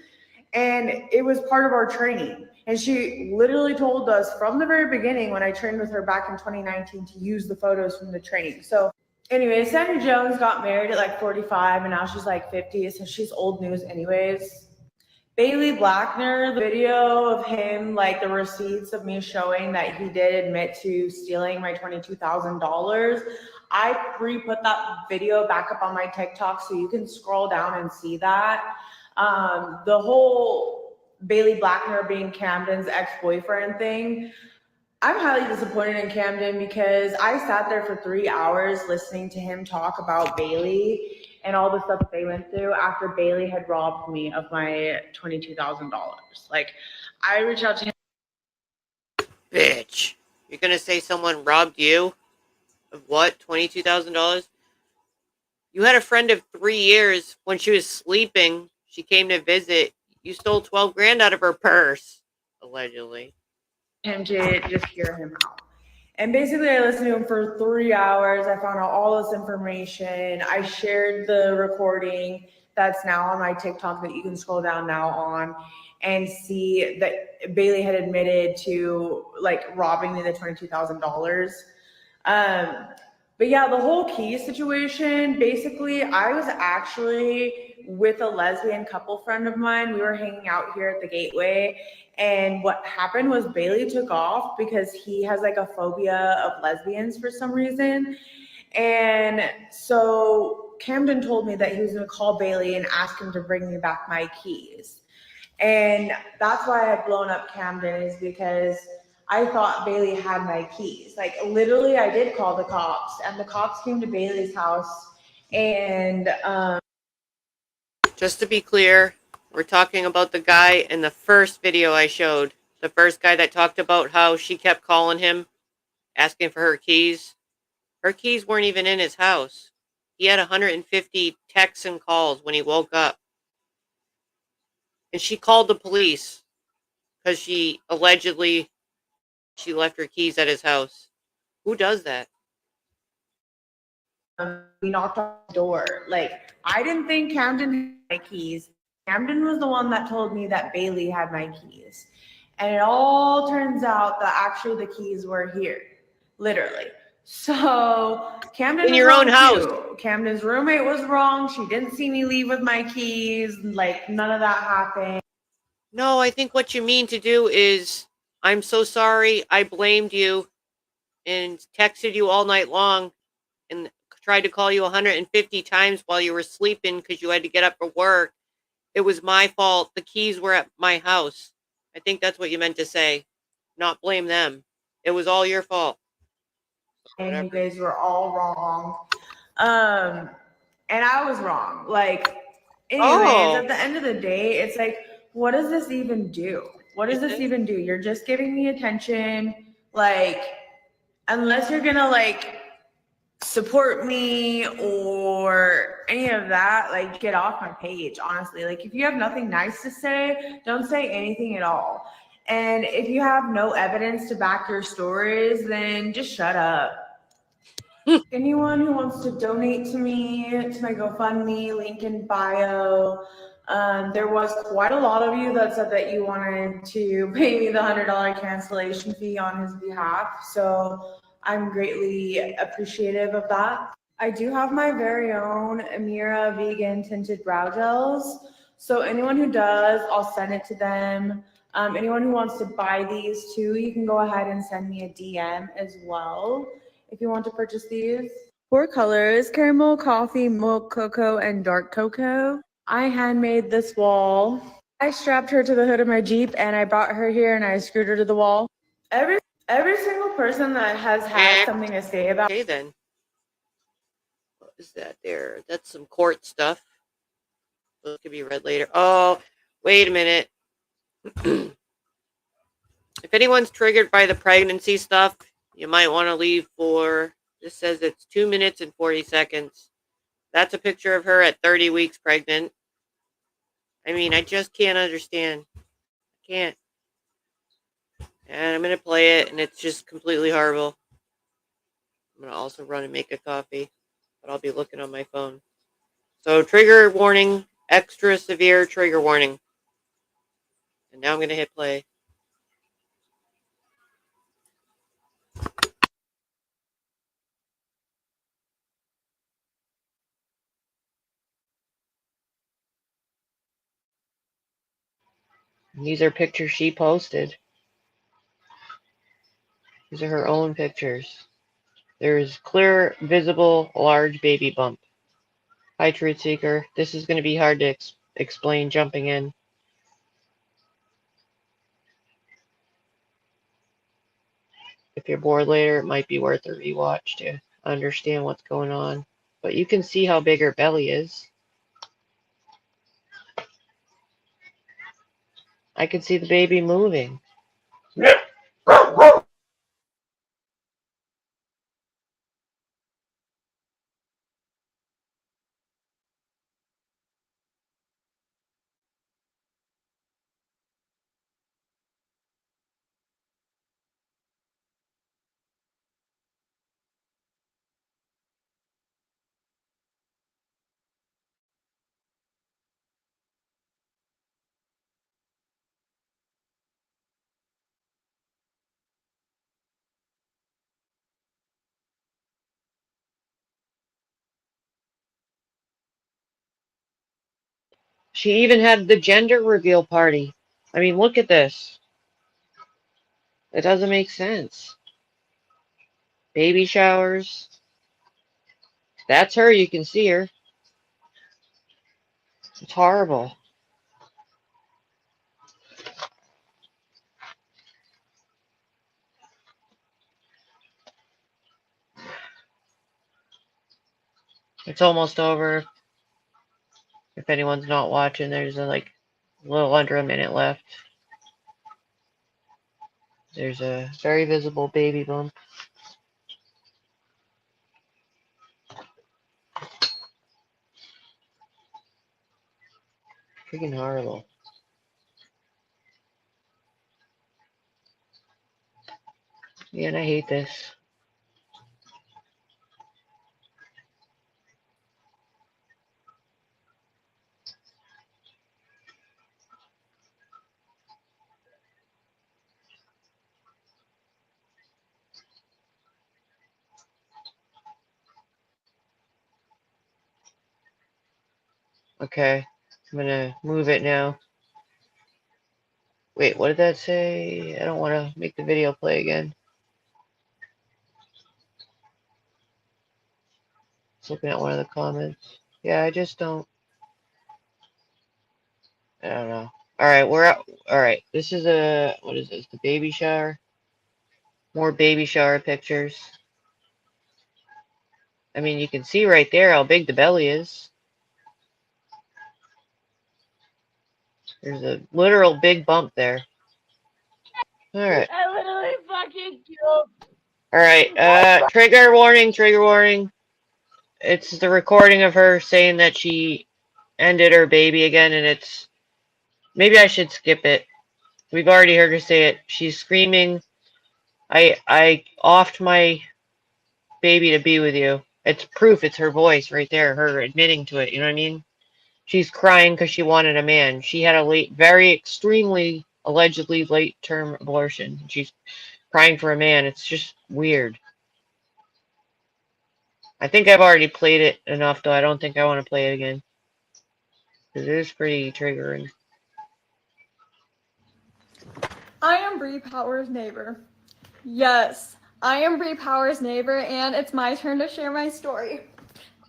And it was part of our training. And she literally told us from the very beginning when I trained with her back in 2019 to use the photos from the training. So anyway, Sandy Jones got married at like 45 and now she's like 50. So she's old news anyways. Bailey Blackner, the video of him, like the receipts of me showing that he did admit to stealing my $22,000. I re-put that video back up on my TikTok so you can scroll down and see that. The whole Bailey Blackner being Camden's ex-boyfriend thing, I'm highly disappointed in Camden because I sat there for 3 hours listening to him talk about Bailey and all the stuff that they went through after Bailey had robbed me of my $22,000. Like, I reached out to him. Bitch. You're gonna say someone robbed you of what? $22,000? You had a friend of 3 years. When she was sleeping, she came to visit. You stole 12 grand out of her purse, allegedly. Him to just hear him out. And basically, I listened to him for 3 hours. I found out all this information. I shared the recording that's now on my TikTok that you can scroll down now on and see that Bailey had admitted to like robbing me the $22,000. But yeah, the whole key situation, basically, I was actually with a lesbian couple friend of mine. We were hanging out here at the Gateway. And what happened was Bailey took off because he has like a phobia of lesbians for some reason. And so Camden told me that he was going to call Bailey and ask him to bring me back my keys. And that's why I had blown up Camden, is because I thought Bailey had my keys. Like, literally, I did call the cops, and the cops came to Bailey's house. And just to be clear, we're talking about the guy in the first video I showed. The first guy that talked about how she kept calling him, asking for her keys. Her keys weren't even in his house. He had 150 texts and calls when he woke up. And she called the police because she allegedly she left her keys at his house. Who does that? We knocked on the door. Like, I didn't think Camden had my keys. Camden was the one that told me that Bailey had my keys. And it all turns out that actually the keys were here, literally. So Camden in your own house. Too. Camden's roommate was wrong. She didn't see me leave with my keys. Like, none of that happened. No, I think what you mean to do is, I'm so sorry, I blamed you and texted you all night long and tried to call you 150 times while you were sleeping because you had to get up for work. It was my fault. The keys were at my house. I think that's what you meant to say. Not blame them. It was all your fault. And you guys were all wrong. And I was wrong. Like, anyways, at the end of the day, it's like, what does this even do? What does this even do? You're just giving me attention. Like, unless you're gonna like support me or any of that, like, get off my page, honestly. Like, if you have nothing nice to say, don't say anything at all. And if you have no evidence to back your stories, then just shut up. Anyone who wants to donate to me, to my GoFundMe, link in bio. There was quite a lot of you that said that you wanted to pay me the $100 cancellation fee on his behalf. So I'm greatly appreciative of that. I do have my very own Amira vegan tinted brow gels. So anyone who does, I'll send it to them. Anyone who wants to buy these too, you can go ahead and send me a DM as well if you want to purchase these. 4 colors: caramel, coffee, milk, cocoa, and dark cocoa. I handmade this wall. I strapped her to the hood of my Jeep and I brought her here and I screwed her to the wall. Every single person that has had something to say about. Okay then. What is that there? That's some court stuff. Those could be read later. Oh, wait a minute. If anyone's triggered by the pregnancy stuff, you might want to leave for, this says it's 2 minutes and 40 seconds. That's a picture of her at 30 weeks pregnant. I mean, I just can't understand. I can't. And I'm going to play it, and it's just completely horrible. I'm going to also run and make a coffee, but I'll be looking on my phone. So, trigger warning, extra severe trigger warning. And now I'm going to hit play. These are pictures she posted. These are her own pictures. There's clear, visible, large baby bump. Hi, Truth Seeker. This is going to be hard to explain jumping in. If you're bored later, it might be worth a rewatch to understand what's going on. But you can see how big her belly is. I can see the baby moving. She even had the gender reveal party. I mean, look at this. It doesn't make sense. Baby showers. That's her. You can see her. It's horrible. It's almost over. If anyone's not watching, there's like a little under a minute left. There's a very visible baby bump. Freaking horrible. Yeah, and I hate this. Okay, I'm gonna move it now. Wait, what did that say? I don't want to make the video play again. Just looking at one of the comments. Yeah, I just don't. I don't know. All right, we're out. All right, this is a, what is this? The baby shower. More baby shower pictures. I mean, you can see right there how big the belly is. There's a literal big bump there. All right. I literally fucking killed. All right. Trigger warning. Trigger warning. It's the recording of her saying that she ended her baby again, and it's. Maybe I should skip it. We've already heard her say it. She's screaming. I offed my baby to be with you. It's proof. It's her voice right there. Her admitting to it. You know what I mean? She's crying because she wanted a man. She had a late, very extremely, allegedly late-term abortion. She's crying for a man. It's just weird. I think I've already played it enough, though. I don't think I want to play it again. Because it is pretty triggering. I am BrePowers' neighbor. Yes, I am BrePowers' neighbor, and it's my turn to share my story.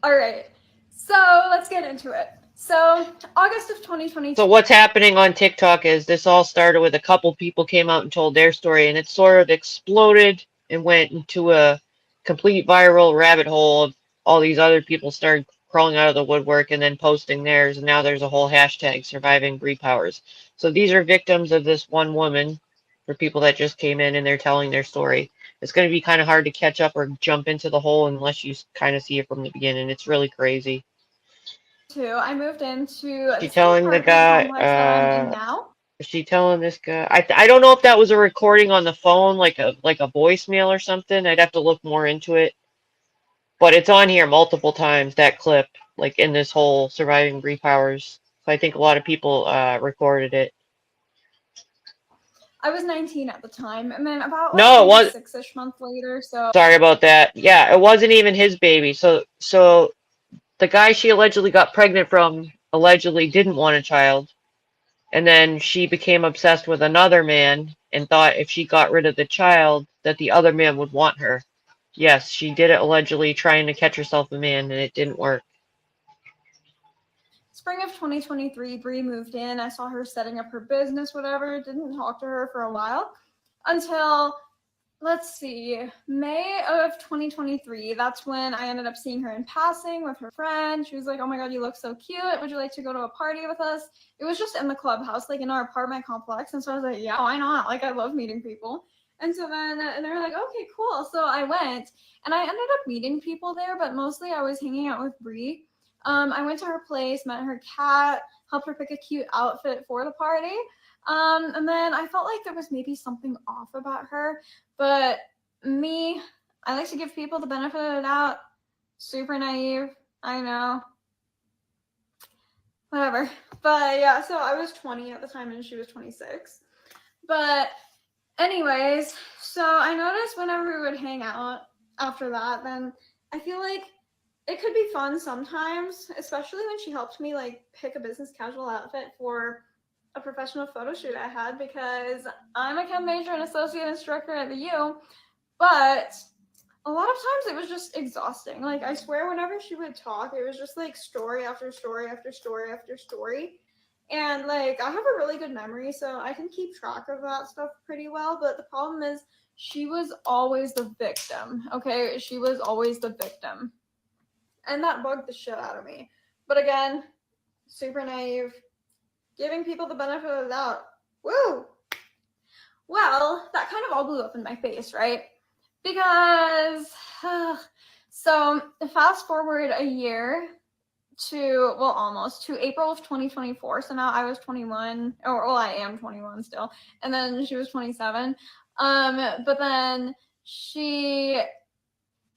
All right, so let's get into it. So, August of 2022. So what's happening on TikTok is this all started with a couple people came out and told their story, and it sort of exploded and went into a complete viral rabbit hole of all these other people started crawling out of the woodwork and then posting theirs, and now there's a whole hashtag SurvivingBrePowers. So these are victims of this one woman, for people that just came in and they're telling their story. It's going to be kind of hard to catch up or jump into the hole unless you kind of see it from the beginning. It's really crazy. I moved into She the telling the apartment guy, complex that I'm in now. is she telling this guy? I don't know if that was a recording on the phone, like a voicemail or something. I'd have to look more into it. But it's on here multiple times, that clip, like in this whole Surviving BrePowers. So I think a lot of people recorded it. I was 19 at the time, and then about like No, it maybe was. 6-ish months later, so. Sorry about that. Yeah, it wasn't even his baby. So the guy she allegedly got pregnant from allegedly didn't want a child. And then she became obsessed with another man and thought if she got rid of the child, that the other man would want her. Yes, she did it allegedly trying to catch herself a man, and it didn't work. Spring of 2023, Bree moved in. I saw her setting up her business, whatever. Didn't talk to her for a while until let's see, May of 2023, that's when I ended up seeing her in passing with her friend. She was like, oh my God, you look so cute. Would you like to go to a party with us? It was just in the clubhouse, like in our apartment complex. And so I was like, yeah, why not? Like, I love meeting people. And so then and they were like, okay, cool. So I went and I ended up meeting people there, but mostly I was hanging out with Bree. I went to her place, met her cat, helped her pick a cute outfit for the party. And then I felt like there was maybe something off about her, but me, I like to give people the benefit of the doubt. Super naive, I know. Whatever. But yeah, so I was 20 at the time and she was 26. But anyways, so I noticed whenever we would hang out after that, then I feel like it could be fun sometimes, especially when she helped me like pick a business casual outfit for a professional photo shoot I had, because I'm a chem major and associate instructor at the U, but a lot of times it was just exhausting. Like, I swear whenever she would talk, it was just like story after story after story after story. And like, I have a really good memory, so I can keep track of that stuff pretty well. But the problem is, she was always the victim. Okay, she was always the victim. And that bugged the shit out of me. But again, super naive, giving people the benefit of the doubt. Woo! Well, that kind of all blew up in my face, right? Because, so fast forward a year to, well, almost to April of 2024. So now I was 21, or well, I am 21 still. And then she was 27. But then she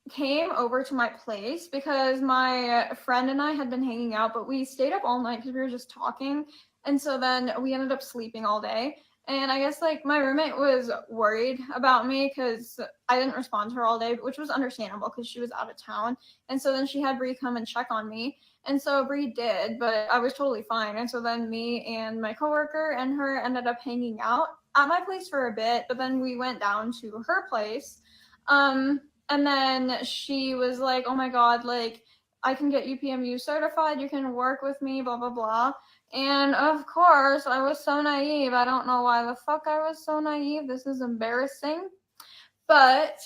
came over to my place because my friend and I had been hanging out, but we stayed up all night because we were just talking. And so then we ended up sleeping all day. And I guess like my roommate was worried about me because I didn't respond to her all day, which was understandable because she was out of town. And so then she had Bree come and check on me. And so Bree did, but I was totally fine. And so then me and my coworker and her ended up hanging out at my place for a bit, but then we went down to her place. And then she was like, oh my God, like, I can get UPMU certified. You can work with me, blah, blah, blah. And of course, I was so naive. I don't know why the fuck I was so naive. This is embarrassing. But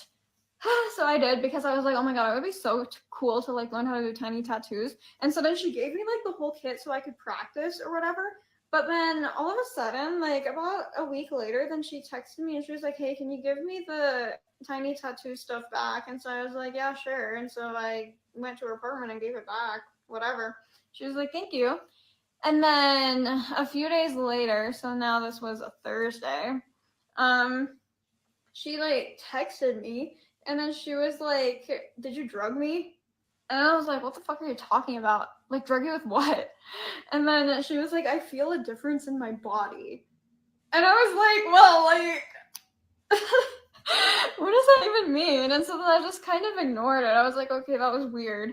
so I did, because I was like, oh my God, it would be so cool to like learn how to do tiny tattoos. And so then she gave me like the whole kit so I could practice or whatever. But then all of a sudden, like about a week later, then she texted me and she was like, hey, can you give me the tiny tattoo stuff back? And so I was like, yeah, sure. And so I went to her apartment and gave it back, whatever. She was like, thank you. And then a few days later, so now this was a Thursday, she like texted me and then she was like, did you drug me? And I was like, what the fuck are you talking about? Like, drug you with what? And then she was like, I feel a difference in my body. And I was like, well, like, what does that even mean? And so then I just kind of ignored it. I was like, okay, that was weird.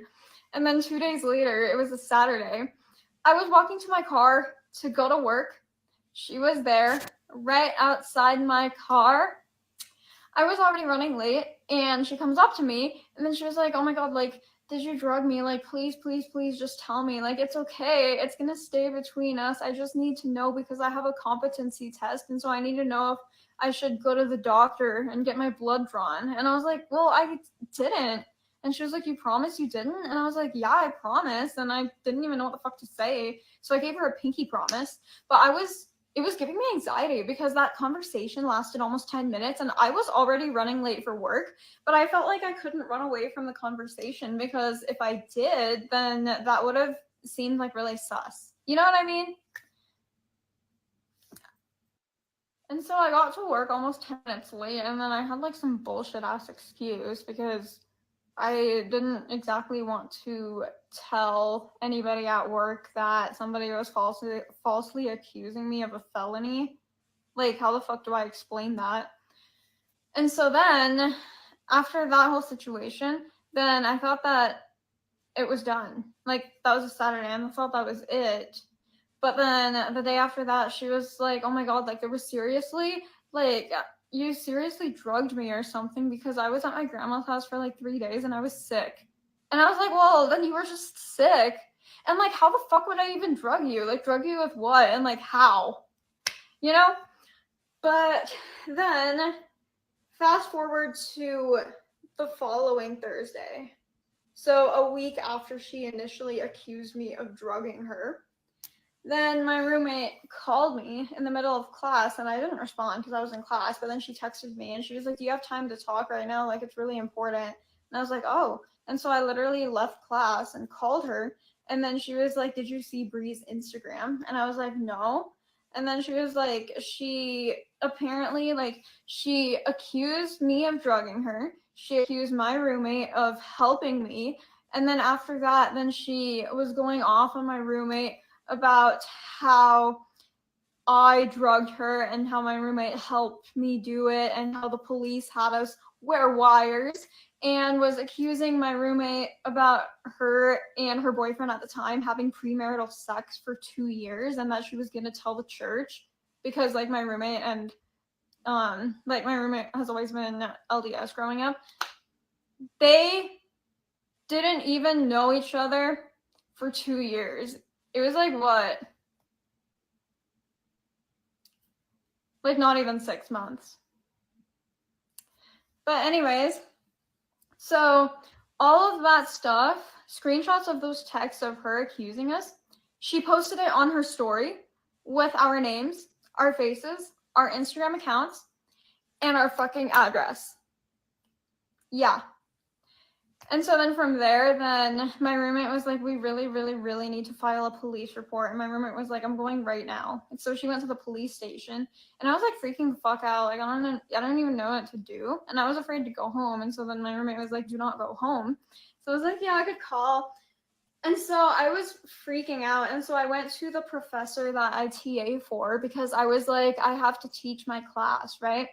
And then 2 days later, it was a Saturday, I was walking to my car to go to work. She was there right outside my car. I was already running late and she comes up to me and then she was like, oh my God, like, did you drug me? Like, please, please, please just tell me. Like, it's okay. It's going to stay between us. I just need to know because I have a competency test. And so I need to know if I should go to the doctor and get my blood drawn. And I was like, well, I didn't. And she was like, you promise you didn't? And I was like, yeah, I promise. And I didn't even know what the fuck to say. So I gave her a pinky promise. But it was giving me anxiety because that conversation lasted almost 10 minutes and I was already running late for work, but I felt like I couldn't run away from the conversation because if I did, then that would have seemed like really sus. You know what I mean? And so I got to work almost 10 minutes late and then I had like some bullshit ass excuse because I didn't exactly want to tell anybody at work that somebody was falsely accusing me of a felony. Like, how the fuck do I explain that? And so then, after that whole situation, then I thought that it was done. Like, that was a Saturday, and I thought that was it. But then, the day after that, she was like, oh my God, like, there was seriously, like, you seriously drugged me or something because I was at my grandma's house for like 3 days and I was sick. And I was like, well, then you were just sick. And like, how the fuck would I even drug you? Like, drug you with what? And like, how? You know? But then fast forward to the following Thursday. So a week after she initially accused me of drugging her, then my roommate called me in the middle of class and I didn't respond because I was in class, but then she texted me and she was like, do you have time to talk right now? Like, it's really important. And I was like, oh. And so I literally left class and called her. And then she was like, did you see Bree's Instagram? And I was like, no. And then she was like, she apparently, like, she accused me of drugging her. She accused my roommate of helping me. And then after that, then she was going off on my roommate about how I drugged her and how my roommate helped me do it and how the police had us wear wires, and was accusing my roommate about her and her boyfriend at the time having premarital sex for 2 years, and that she was going to tell the church because like my roommate and like my roommate has always been LDS growing up. They didn't even know each other for 2 years. It was like what? Like not even 6 months. But anyways, so all of that stuff, screenshots of those texts of her accusing us, she posted it on her story with our names, our faces, our Instagram accounts, and our fucking address. Yeah. And so then from there, then my roommate was like, we really need to file a police report. And my roommate was like, I'm going right now. And so she went to the police station and I was like freaking the fuck out. Like, I don't even know what to do. And I was afraid to go home. And so then my roommate was like, do not go home. So I was like, yeah, I could call. And so I was freaking out. And so I went to the professor that I TA for because I was like, I have to teach my class, right?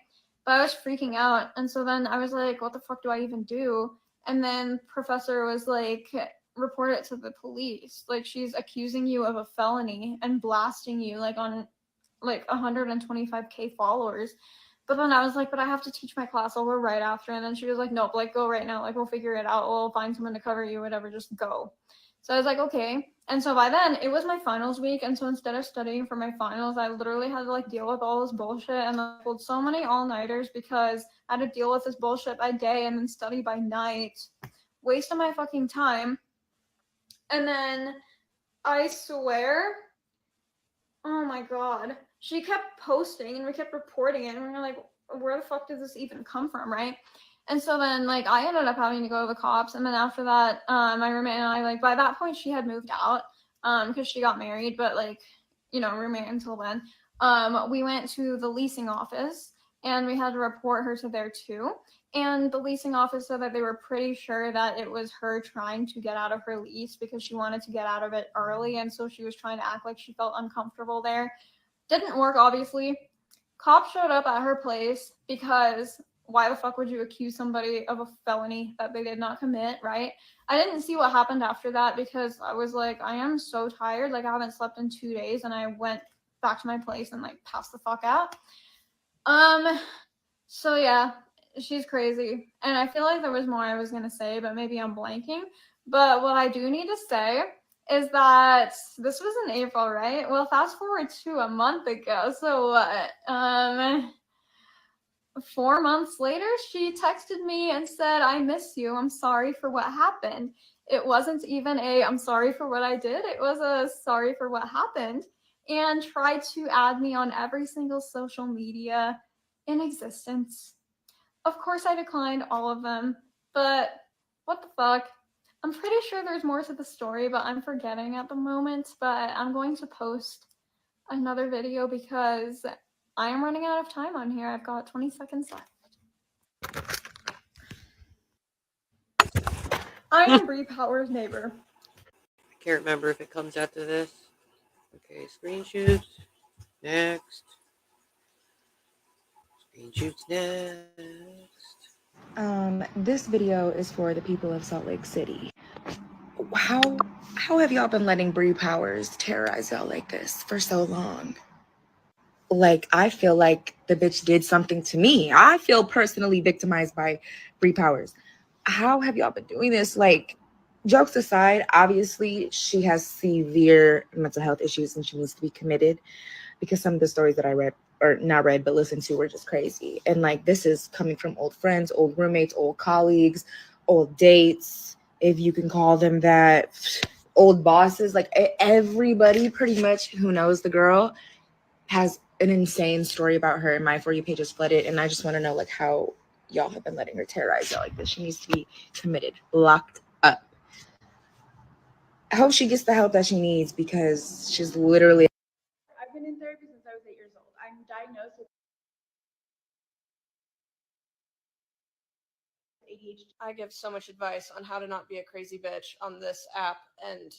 But I was freaking out. And so then I was like, what the fuck do I even do? And then professor was like, report it to the police. Like, she's accusing you of a felony and blasting you like on like 125K followers. But then I was like, but I have to teach my class. I'll go right after. And then she was like, nope, like go right now. Like we'll figure it out. We'll find someone to cover you, whatever, just go. So I was like, okay. And so by then it was my finals week. And so instead of studying for my finals, I literally had to like deal with all this bullshit and I pulled so many all-nighters because I had to deal with this bullshit by day and then study by night. Wasting my fucking time. And then I swear, oh my God, she kept posting and we kept reporting it. And we were like, where the fuck did this even come from, right? And so then, like, I ended up having to go to the cops. And then after that, my roommate and I, like, by that point, she had moved out because she got married. But, like, you know, roommate until then. We went to the leasing office and we had to report her to there too. And the leasing office said that they were pretty sure that it was her trying to get out of her lease because she wanted to get out of it early. And so she was trying to act like she felt uncomfortable there. Didn't work, obviously. Cops showed up at her place because why the fuck would you accuse somebody of a felony that they did not commit, right? I didn't see what happened after that because I was like, I am so tired. Like, I haven't slept in 2 days, and I went back to my place and like passed the fuck out. So yeah, she's crazy. And I feel like there was more I was gonna say, but maybe I'm blanking. But what I do need to say is that this was in April, right? Well, fast forward to a month ago. So what? 4 months later, she texted me and said, I miss you. I'm sorry for what happened. It wasn't even a I'm sorry for what I did. It was a sorry for what happened. And tried to add me on every single social media in existence. Of course, I declined all of them, but what the fuck? I'm pretty sure there's more to the story, but I'm forgetting at the moment. But I'm going to post another video because I am running out of time on here. I've got 20 seconds left. I am BrePowers' neighbor. I can't remember if it comes after this. Okay, screen shoots. Next. Screen shoots next. This video is for the people of Salt Lake City. How have y'all been letting BrePowers terrorize y'all like this for so long? Like, I feel like the bitch did something to me. I feel personally victimized by BrePowers. How have y'all been doing this? Like, jokes aside, obviously she has severe mental health issues and she needs to be committed because some of the stories that I read or not read, but listened to were just crazy. And like, this is coming from old friends, old roommates, old colleagues, old dates, if you can call them that, old bosses, like everybody pretty much who knows the girl has an insane story about her. And my For You page is flooded. And I just want to know like how y'all have been letting her terrorize y'all like this. She needs to be committed, locked up. I hope she gets the help that she needs, because she's literally. I've been in therapy since I was 8 years old. I'm diagnosed with ADHD. I give so much advice on how to not be a crazy bitch on this app, and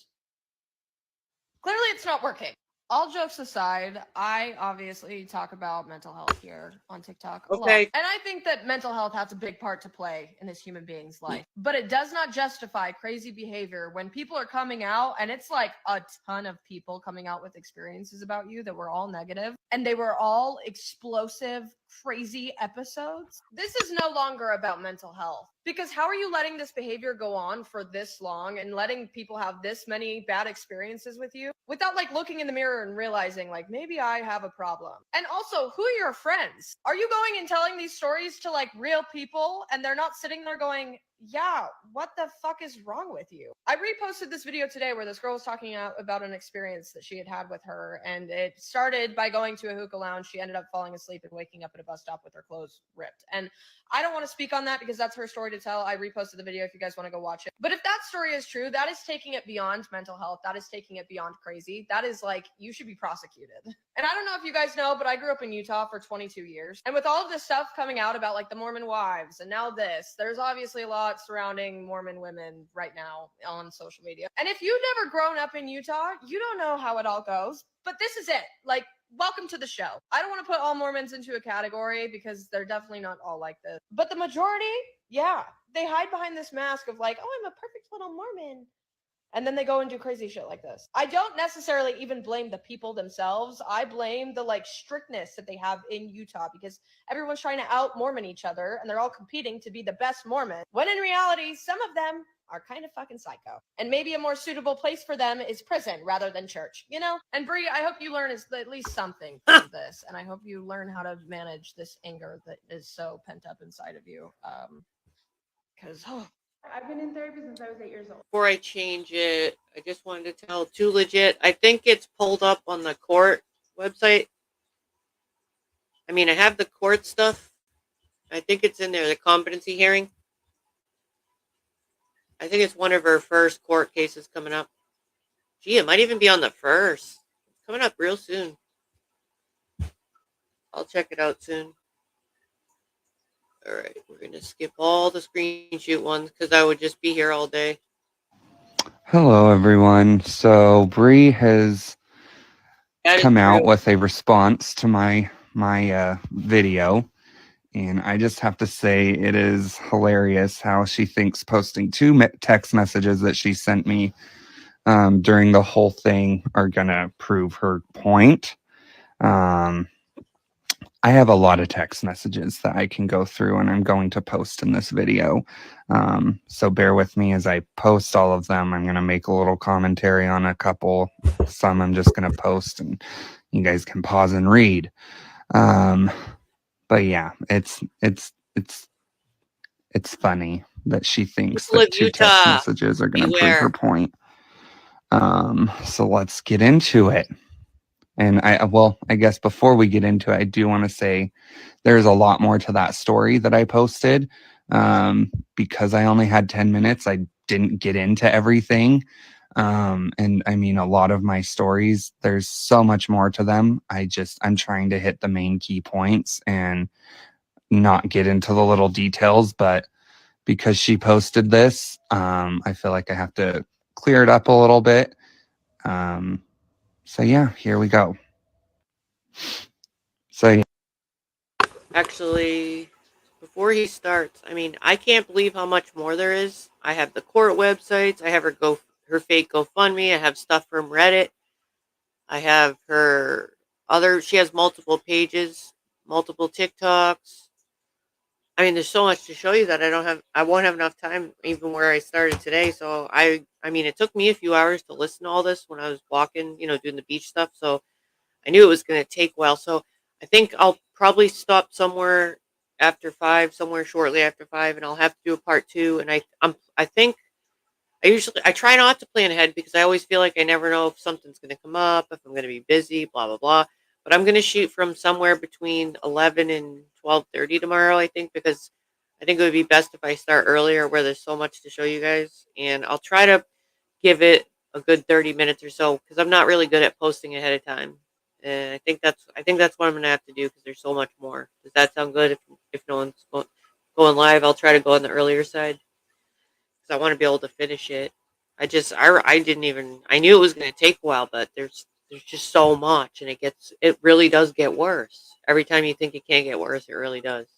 clearly it's not working. All jokes aside, I obviously talk about mental health here on TikTok a lot. Okay. And I think that mental health has a big part to play in this human being's life. But it does not justify crazy behavior when people are coming out, and it's like a ton of people coming out with experiences about you that were all negative, and they were all explosive, crazy episodes. This is no longer about mental health. Because how are you letting this behavior go on for this long and letting people have this many bad experiences with you without like looking in the mirror and realizing like maybe I have a problem? And also, who are your friends? Are you going and telling these stories to like real people and they're not sitting there going, yeah, what the fuck is wrong with you? I reposted this video today where this girl was talking about an experience that she had with her, and it started by going to a hookah lounge. She ended up falling asleep and waking up at a bus stop with her clothes ripped. And I don't want to speak on that because that's her story to tell. I reposted the video if you guys want to go watch it. But if that story is true, that is taking it beyond mental health. That is taking it beyond crazy. That is like, you should be prosecuted. And I don't know if you guys know, but I grew up in Utah for 22 years. And with all of this stuff coming out about like the Mormon wives and now this, there's obviously a lot surrounding Mormon women right now on social media. And if you've never grown up in Utah, you don't know how it all goes. But this is it. Like, welcome to the show. I don't want to put all Mormons into a category because they're definitely not all like this. But the majority, yeah, they hide behind this mask of like, oh, I'm a perfect little Mormon. And then they go and do crazy shit like this. I don't necessarily even blame the people themselves. I blame the like strictness that they have in Utah, because everyone's trying to out Mormon each other and they're all competing to be the best Mormon. When in reality, some of them are kind of fucking psycho. And maybe a more suitable place for them is prison rather than church, you know? And Bree, I hope you learn at least something from this. And I hope you learn how to manage this anger that is so pent up inside of you. Because, I've been in therapy since I was 8 years old. Before I change it, I just wanted to tell Too Legit. I think it's pulled up on the court website. I mean, I have the court stuff. I think it's in there, the competency hearing. I think it's one of her first court cases coming up. Gee, it might even be on the first. It's coming up real soon. I'll check it out soon. All right, we're going to skip all the screenshot ones because I would just be here all day. Hello, everyone. So Bree has come out with a response to my video, and I just have to say it is hilarious how she thinks posting two text messages that she sent me during the whole thing are gonna prove her point. I have a lot of text messages that I can go through, and I'm going to post in this video. So bear with me as I post all of them. I'm going to make a little commentary on a couple. Some I'm just going to post, and you guys can pause and read. But yeah, it's funny that she thinks People that of two text Utah, messages are going to prove beware. her point. So let's get into it. And I guess before we get into it, I do want to say there's a lot more to that story that I posted. Because I only had 10 minutes, I didn't get into everything. And I mean, a lot of my stories, there's so much more to them. I'm trying to hit the main key points and not get into the little details. But because she posted this, I feel like I have to clear it up a little bit. So yeah, here we go. So Actually, before he starts, I mean, I can't believe how much more there is. I have the court websites. I have her fake GoFundMe. I have stuff from Reddit. I have she has multiple pages, multiple TikToks. I mean, there's so much to show you that I won't have enough time even where I started today. So I mean, it took me a few hours to listen to all this when I was walking, doing the beach stuff. So I knew it was going to take a while. So I think I'll probably stop somewhere after 5, somewhere shortly after 5, and I'll have to do a part 2. And I think I try not to plan ahead because I always feel like I never know if something's going to come up, if I'm going to be busy, blah blah blah. But I'm going to shoot from somewhere between 11 and 12:30 tomorrow, I think, because I think it would be best if I start earlier where there's so much to show you guys, and I'll try to give it a good 30 minutes or so because I'm not really good at posting ahead of time. And I think that's what I'm going to have to do because there's so much more. Does that sound good? If no one's going live, I'll try to go on the earlier side because I want to be able to finish it. I didn't even I knew it was going to take a while, but there's just so much, and it really does get worse every time you think it can't get worse. It really does.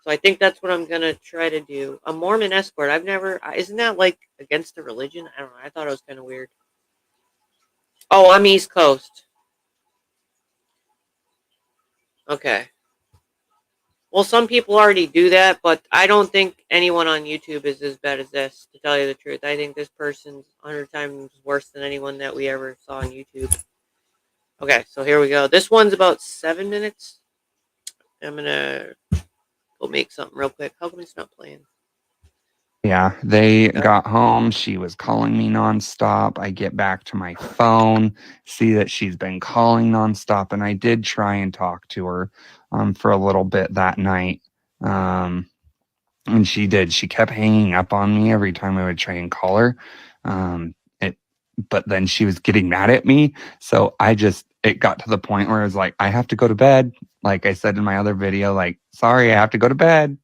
So I think that's what I'm gonna try to do. A Mormon escort. I've never. Isn't that like against the religion? I don't know. I thought it was kind of weird. Oh, I'm East Coast. Okay. Well, some people already do that, but I don't think anyone on YouTube is as bad as this, to tell you the truth. I think this person's 100 times worse than anyone that we ever saw on YouTube. Okay, so here we go. This one's about 7 minutes. I'm going to go make something real quick. How come it's not playing? Yeah, they got home. She was calling me nonstop. I get back to my phone, see that she's been calling nonstop, and I did try and talk to her for a little bit that night. And she did. She kept hanging up on me every time I would try and call her. But then she was getting mad at me. So it got to the point where I was like, I have to go to bed. Like I said in my other video, like, sorry, I have to go to bed.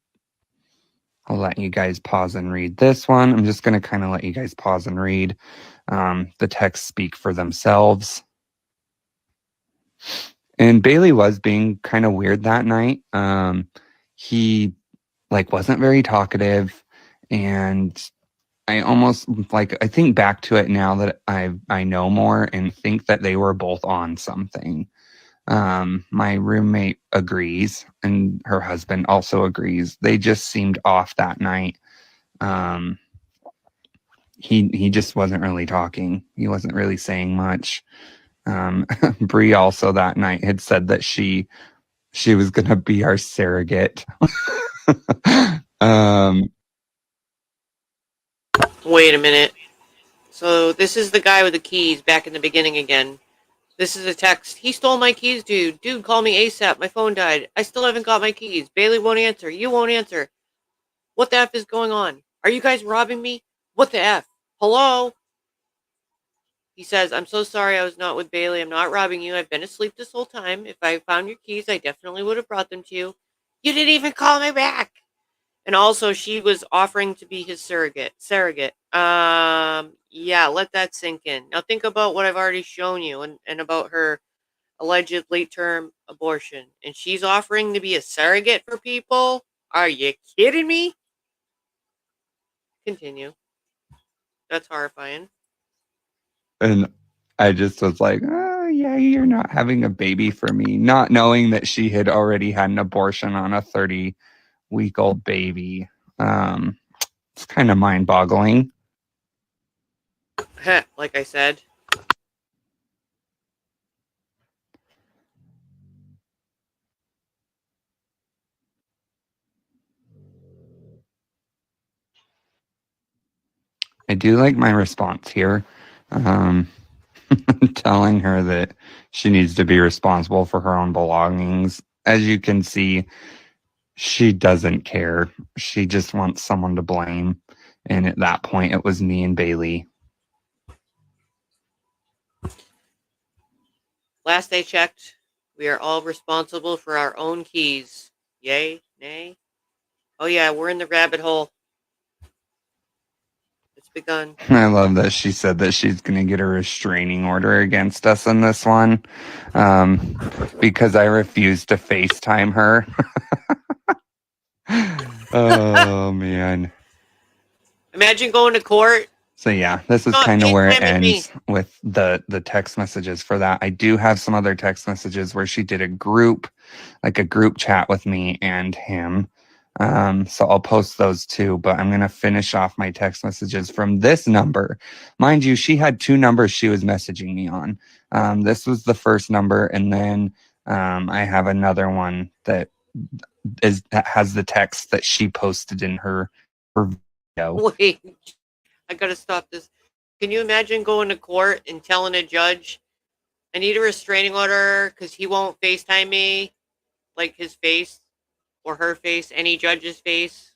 I'll let you guys pause and read this one. I'm just going to kind of let you guys pause and read. The texts speak for themselves. And Bailey was being kind of weird that night. He wasn't very talkative, and I almost I think back to it now that I know more and think that they were both on something. My roommate agrees, and her husband also agrees. They just seemed off that night. He just wasn't really talking. He wasn't really saying much. Bree also that night had said that she was gonna be our surrogate. Wait a minute. So this is the guy with the keys back in the beginning again. This is a text. He stole my keys, dude. Dude, call me ASAP. My phone died. I still haven't got my keys. Bailey won't answer. You won't answer. What the F is going on? Are you guys robbing me? What the F? Hello? He says, I'm so sorry I was not with Bailey. I'm not robbing you. I've been asleep this whole time. If I found your keys, I definitely would have brought them to you. You didn't even call me back. And also, she was offering to be his surrogate. Yeah, let that sink in. Now think about what I've already shown you and about her alleged late-term abortion. And she's offering to be a surrogate for people? Are you kidding me? Continue. That's horrifying. And I just was like, oh, yeah, you're not having a baby for me. Not knowing that she had already had an abortion on a 30-week-old baby. It's kind of mind-boggling. Like I said. I do like my response here. Telling her that she needs to be responsible for her own belongings. As you can see, she doesn't care. She just wants someone to blame. And at that point, it was me and Bailey. Last I checked, we are all responsible for our own keys. Yay? Nay? Oh yeah, we're in the rabbit hole. It's begun. I love that she said that she's going to get a restraining order against us in this one because I refuse to FaceTime her. Oh, man. Imagine going to court. So yeah, this is kind of where it ends with the text messages for that. I do have some other text messages where she did a group chat with me and him. So I'll post those too, but I'm going to finish off my text messages from this number. Mind you, she had 2 numbers she was messaging me on. This was the first number, and then I have another one that has the text that she posted in her video. Wait, I gotta stop this. Can you imagine going to court and telling a judge, I need a restraining order because he won't FaceTime me, like his face or her face, any judge's face?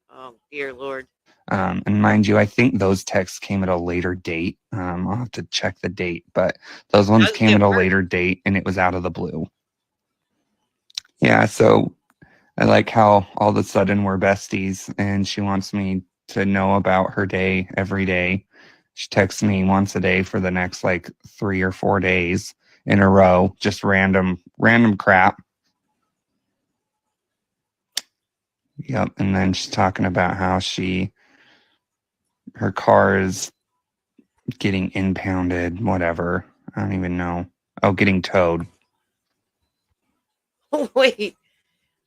Oh, dear Lord. And mind you, I think those texts came at a later date. I'll have to check the date, but those ones Does came get at a worse. later date and it was out of the blue. Yeah, so I like how all of a sudden we're besties and she wants me to know about her day every day. She texts me once a day for the next like 3 or 4 days in a row, just random crap. Yep, and then she's talking about how her car is getting impounded, whatever. I don't even know. Oh, getting towed. Oh, wait.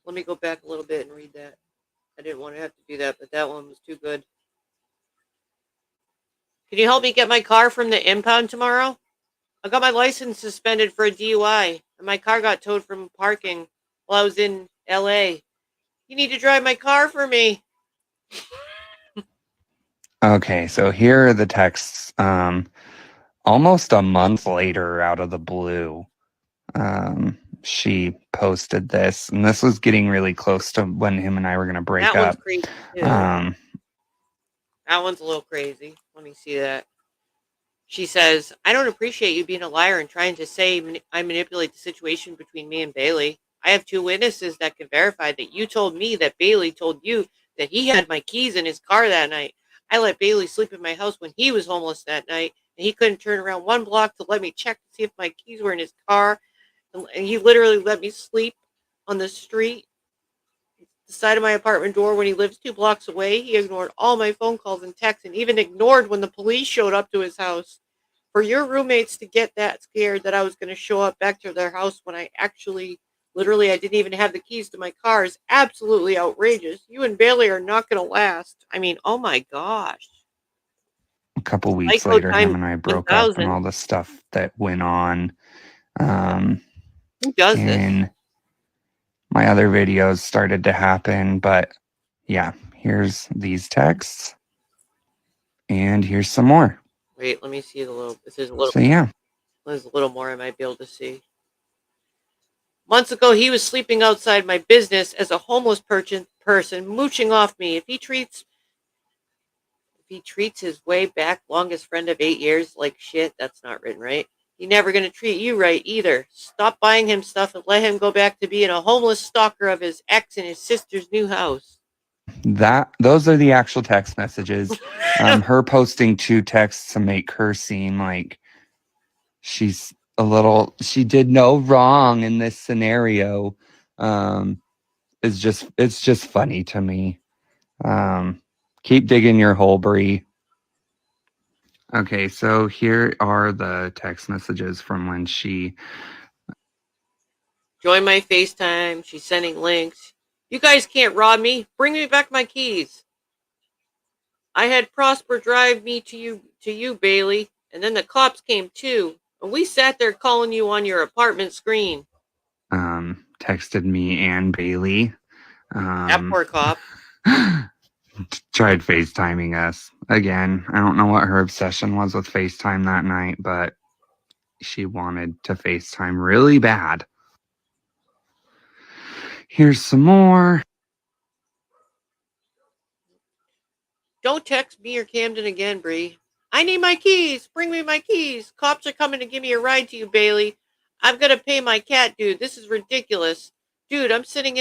Let me go back a little bit and read that. I didn't want to have to do that, but that one was too good. Can you help me get my car from the impound tomorrow? I got my license suspended for a DUI, and my car got towed from parking while I was in LA. You need to drive my car for me. Okay, so here are the texts. Almost a month later, out of the blue, she posted this, and this was getting really close to when him and I were going to break That one's up. crazy, too. That one's a little crazy. Let me see that. She says, I don't appreciate you being a liar and trying to say I manipulate the situation between me and Bailey. I have 2 witnesses that can verify that you told me that Bailey told you that he had my keys in his car that night. I let Bailey sleep in my house when he was homeless that night, and he couldn't turn around 1 block to let me check to see if my keys were in his car. And he literally let me sleep on the street, the side of my apartment door, when he lives 2 blocks away. He ignored all my phone calls and texts and even ignored when the police showed up to his house. For your roommates to get that scared that I was going to show up back to their house when I actually, literally, I didn't even have the keys to my car is absolutely outrageous. You and Bailey are not going to last. I mean, oh my gosh. A couple weeks Psycho later, him times and I broke up, and 1000. all the stuff that went on. Who does this? And my other videos started to happen, but yeah, here's these texts, and here's some more. Wait, let me see the little. This is a little. So yeah. There's a little more I might be able to see. Months ago, he was sleeping outside my business as a homeless person, mooching off me. If he treats his way back longest friend of 8 years like shit, that's not written right. He's never gonna treat you right either. Stop buying him stuff and let him go back to being a homeless stalker of his ex in his sister's new house. Those are the actual text messages. Her posting 2 texts to make her seem like she did no wrong in this scenario. It's just funny to me. Keep digging your hole, Bree. Okay, so here are the text messages from when she Join my FaceTime. She's sending links. You guys can't rob me. Bring me back my keys. I had Prosper drive me to you, Bailey, and then the cops came too. And we sat there calling you on your apartment screen. texted me and Bailey. That poor cop. Tried FaceTiming us. Again, I don't know what her obsession was with FaceTime that night, but she wanted to FaceTime really bad. Here's some more. Don't text me or Camden again, Bree. I need my keys. Bring me my keys. Cops are coming to give me a ride to you, Bailey. I've got to pay my cat, dude. This is ridiculous. Dude, I'm sitting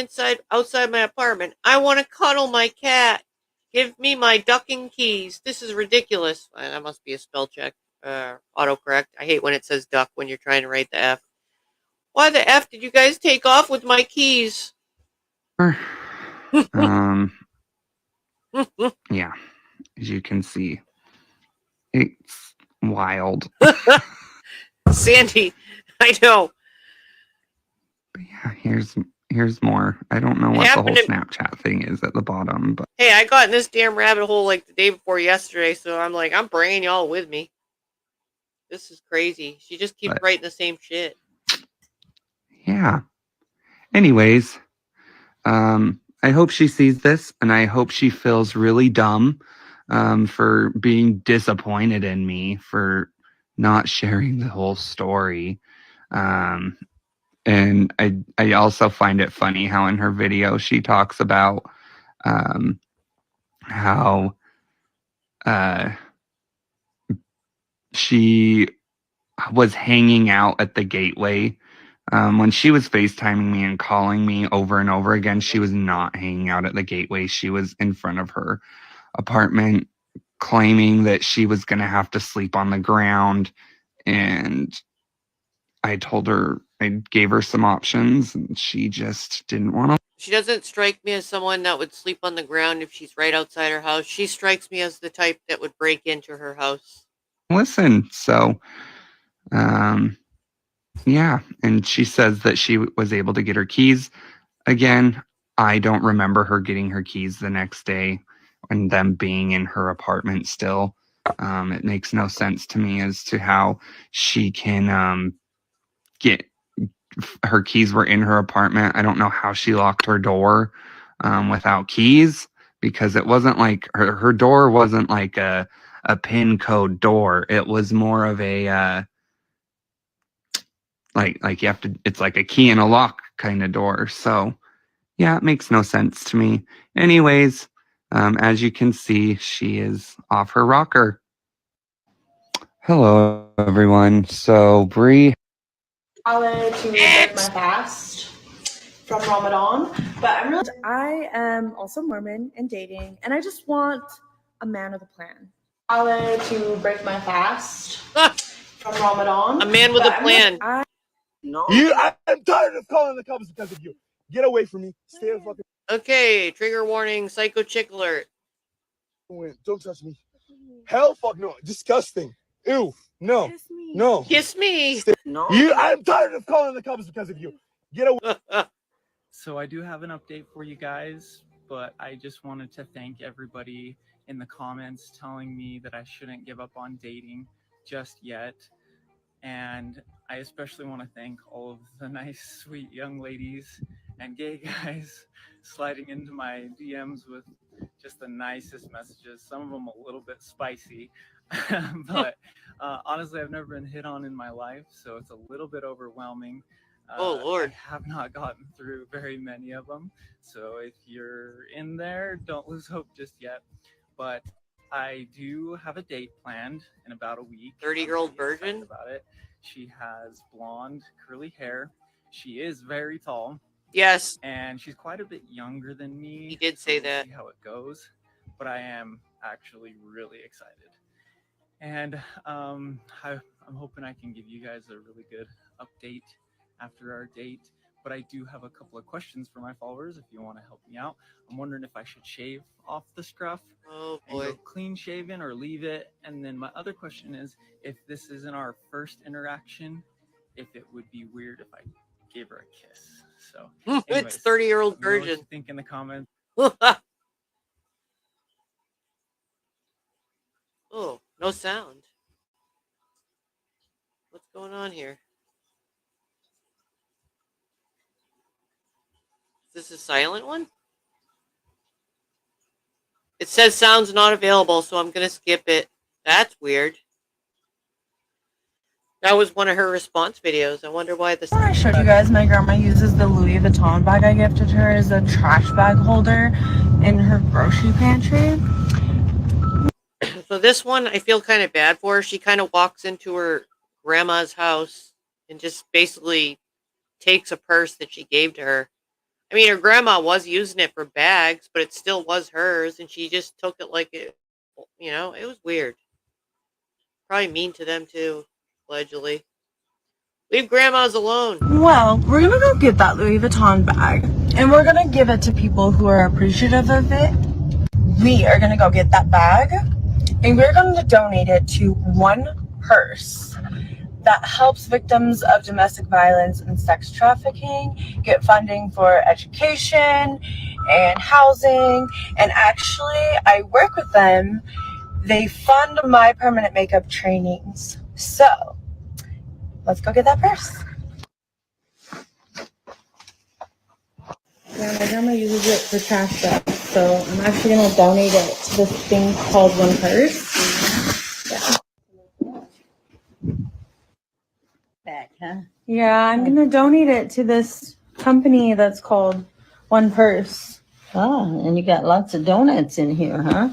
outside my apartment. I want to cuddle my cat. Give me my ducking keys. This is ridiculous. That must be a spell check. Autocorrect. I hate when it says duck when you're trying to write the F. Why the F did you guys take off with my keys? Yeah, as you can see, it's wild. Sandy, I know. But yeah, here's more. I don't know what the whole Snapchat thing is at the bottom, but hey, I got in this damn rabbit hole like the day before yesterday, so I'm like, I'm bringing y'all with me. This is crazy. She just keeps writing the same shit. yeah. Anyways, I hope she sees this, and I hope she feels really dumb for being disappointed in me for not sharing the whole story. And I also find it funny how in her video she talks about how she was hanging out at the gateway. When she was FaceTiming me and calling me over and over again, she was not hanging out at the gateway. She was in front of her apartment claiming that she was going to have to sleep on the ground. And I told her, I gave her some options, and she just didn't want to. She doesn't strike me as someone that would sleep on the ground if she's right outside her house. She strikes me as the type that would break into her house. Listen. So, yeah. And she says that she was able to get her keys. Again, I don't remember her getting her keys the next day and them being in her apartment still. It makes no sense to me as to how she can get her keys were in her apartment. I don't know how she locked her door without keys, because it wasn't like her door wasn't like a pin code door. It was more of a like you have to, it's like a key and a lock kind of door. So yeah, it makes no sense to me. Anyways, as you can see, she is off her rocker. Hello, everyone. So Bree, to break my fast from Ramadan, but I am also Mormon and dating, and I just want a man with a plan. To break my fast from Ramadan. A man with a plan. I'm tired of calling the cops because of you. Get away from me. Stay the fucking. Okay, trigger warning, psycho chick alert. Don't touch me. Hell, fuck no. Disgusting. Ew. No. Kiss me. No. Kiss me. I'm tired of calling the cops because of you. Get away. So I do have an update for you guys, but I just wanted to thank everybody in the comments telling me that I shouldn't give up on dating just yet. And I especially want to thank all of the nice, sweet young ladies and gay guys sliding into my DMs with just the nicest messages. Some of them a little bit spicy, but honestly, I've never been hit on in my life, so it's a little bit overwhelming. Oh, Lord. I have not gotten through very many of them, so if you're in there, don't lose hope just yet. But I do have a date planned in about a week. 30-year-old virgin? About it. She has blonde, curly hair. She is very tall. Yes. And she's quite a bit younger than me. He did say that. See how it goes. But I am actually really excited. And I'm hoping I can give you guys a really good update after our date. But I do have a couple of questions for my followers if you want to help me out. I'm wondering if I should shave off the scruff and go clean shaven or leave it. And then my other question is, if this isn't our first interaction, if it would be weird if I gave her a kiss. So anyways, it's 30-year-old let me know what virgin. you think in the comments. Oh, no sound. What's going on here? Is this a silent one? It says sounds not available, so I'm going to skip it. That's weird. That was one of her response videos. I wonder why this. I showed you guys my grandma uses the Louis Vuitton bag I gifted her as a trash bag holder in her grocery pantry. So this one, I feel kind of bad for her. She kind of walks into her grandma's house and just basically takes a purse that she gave to her. I mean, her grandma was using it for bags, but it still was hers, and she just took it like it, you know, it was weird. Probably mean to them, too, allegedly. Leave grandmas alone. Well, we're gonna go get that Louis Vuitton bag, and we're gonna give it to people who are appreciative of it. We are gonna go get that bag, and we're going to donate it to one purse that helps victims of domestic violence and sex trafficking get funding for education and housing. And actually, I work with them. They fund my permanent makeup trainings. So let's go get that purse. Yeah, my grandma uses it for trash bags, so I'm actually gonna donate it to this thing called One Purse. Yeah. Back, huh? Yeah, I'm gonna donate it to this company that's called One Purse. Oh, and you got lots of donuts in here, huh?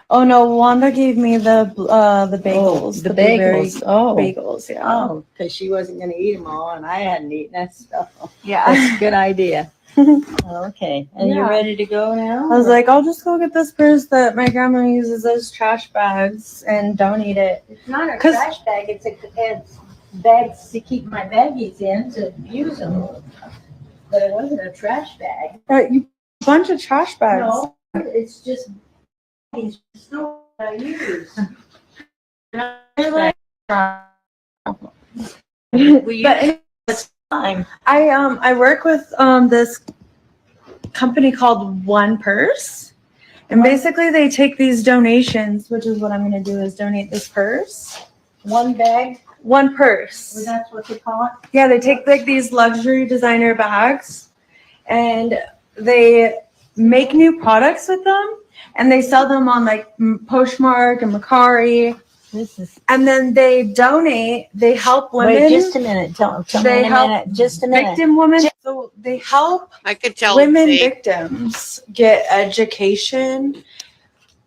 Oh no, Wanda gave me the bagels, the blueberry bagels. Oh, bagels. Yeah. Oh, because she wasn't going to eat them all, and I hadn't eaten that stuff. Yeah. That's a good idea. Okay, and you're Yeah. ready to go now? I was or- like, I'll just go get this purse that my grandma uses as trash bags and donate it. It's not a 'Cause- trash bag. It's bags to keep my baggies in to use them. But it wasn't a trash bag. You bunch of trash bags. No, it's just baggies that I use. But I work with this company called One Purse, and basically they take these donations, which is what I'm going to do is donate this purse. One bag. One purse. Well, that's what they call it. Yeah, they take like these luxury designer bags, and they make new products with them, and they sell them on like Poshmark and Mercari. And then they donate. They help women. Wait, just a minute. Tell They me in a help minute. Just a minute. victim women. So they help I could tell women it's fake. victims get education.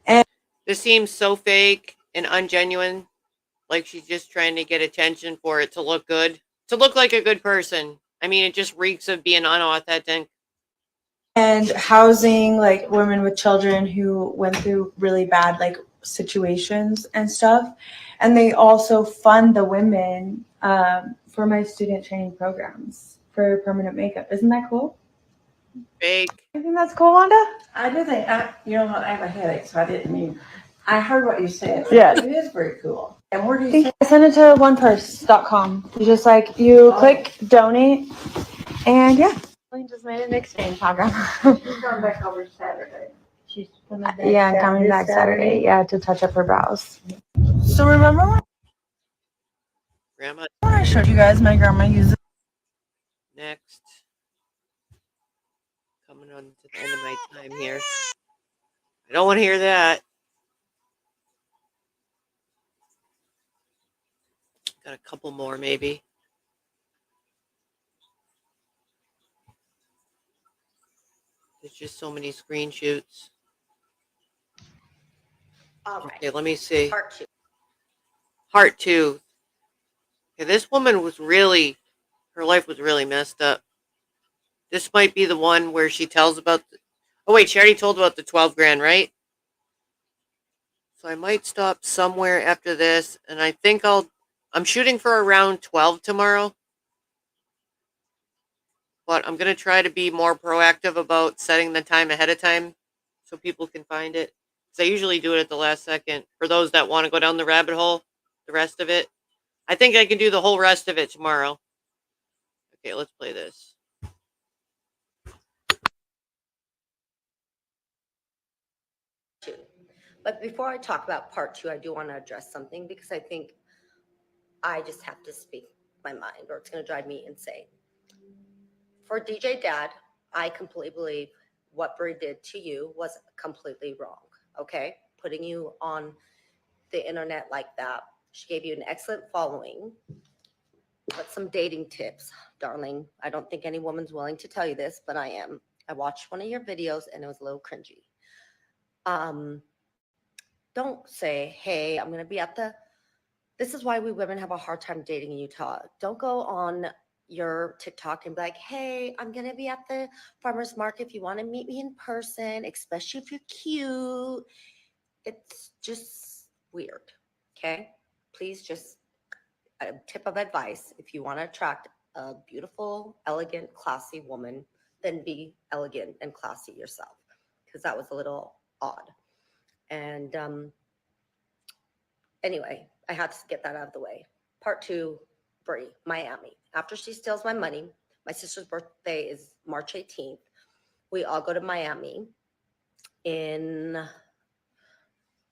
And This seems so fake and ungenuine. Like she's just trying to get attention for it to look good. To look like a good person. I mean, it just reeks of being unauthentic. and housing like women with children who went through really bad like situations and stuff, and they also fund the women for my student training programs for permanent makeup. Isn't that cool? Fake. I think that's cool, Wanda. I did think, you know what, I have a headache, so I didn't mean. I heard what you said. Yes. It is very cool. And where do you I sent it to onepurse.com. You just like you click donate, and yeah. We just made an exchange program. She's going back over Saturday. She's coming back. Yeah, I'm coming this back Saturday. Yeah, to touch up her brows. So remember Grandma when I showed you guys my grandma uses. next. Coming on to the end of my time here. I don't want to hear that. Got a couple more maybe. There's just so many screen shoots. All right. Okay, let me see. Part 2. Part 2. Okay, this woman was really, her life was really messed up. This might be the one where she tells about, oh wait, she already told about the 12 grand, right? So I might stop somewhere after this, and I think I'm shooting for around 12 tomorrow. But I'm going to try to be more proactive about setting the time ahead of time so people can find it. Because I usually do it at the last second. For those that want to go down the rabbit hole, the rest of it. I think I can do the whole rest of it tomorrow. Okay, let's play this. But before I talk about part 2, I do want to address something because I think I just have to speak my mind or it's going to drive me insane. For DJ Dad, I completely believe what Brie did to you was completely wrong. Okay? Putting you on the internet like that. She gave you an excellent following. But some dating tips, darling. I don't think any woman's willing to tell you this, but I am. I watched one of your videos and it was a little cringy. Don't say, hey, I'm going to be at the, this is why we women have a hard time dating in Utah. Don't go on your TikTok and be like, hey, I'm going to be at the farmer's market if you want to meet me in person, especially if you're cute. It's just weird. Okay. Please just a tip of advice. If you want to attract a beautiful, elegant, classy woman, then be elegant and classy yourself. Because that was a little odd. And anyway, I had to get that out of the way. Part 2, Brie, Miami. After she steals my money, my sister's birthday is March 18th. We all go to Miami in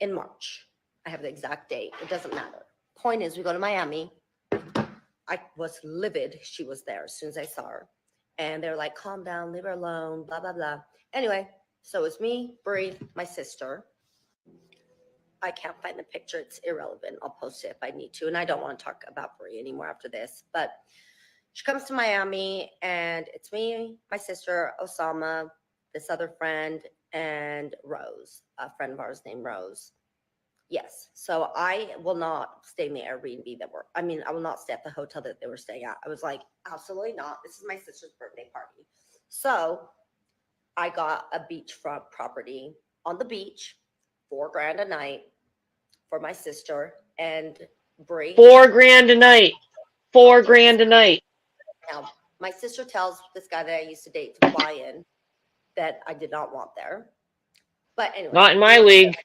March. I have the exact date. It doesn't matter. Point is, we go to Miami. I was livid she was there as soon as I saw her. And they're like, calm down, leave her alone, blah, blah, blah. Anyway, so it's me, Bree, my sister. I can't find the picture. It's irrelevant. I'll post it if I need to. And I don't want to talk about Bree anymore after this. But she comes to Miami, and it's me, my sister, Osama, this other friend, and Rose, a friend of ours named Rose. Yes. So I will not stay in the Airbnb I will not stay at the hotel that they were staying at. I was like, absolutely not. This is my sister's birthday party. So I got a beachfront property on the beach, $4,000 a night for my sister and Bree. $4,000 a night. $4,000 a night. Now, my sister tells this guy that I used to date to fly in that I did not want there. But anyway, Not in my league.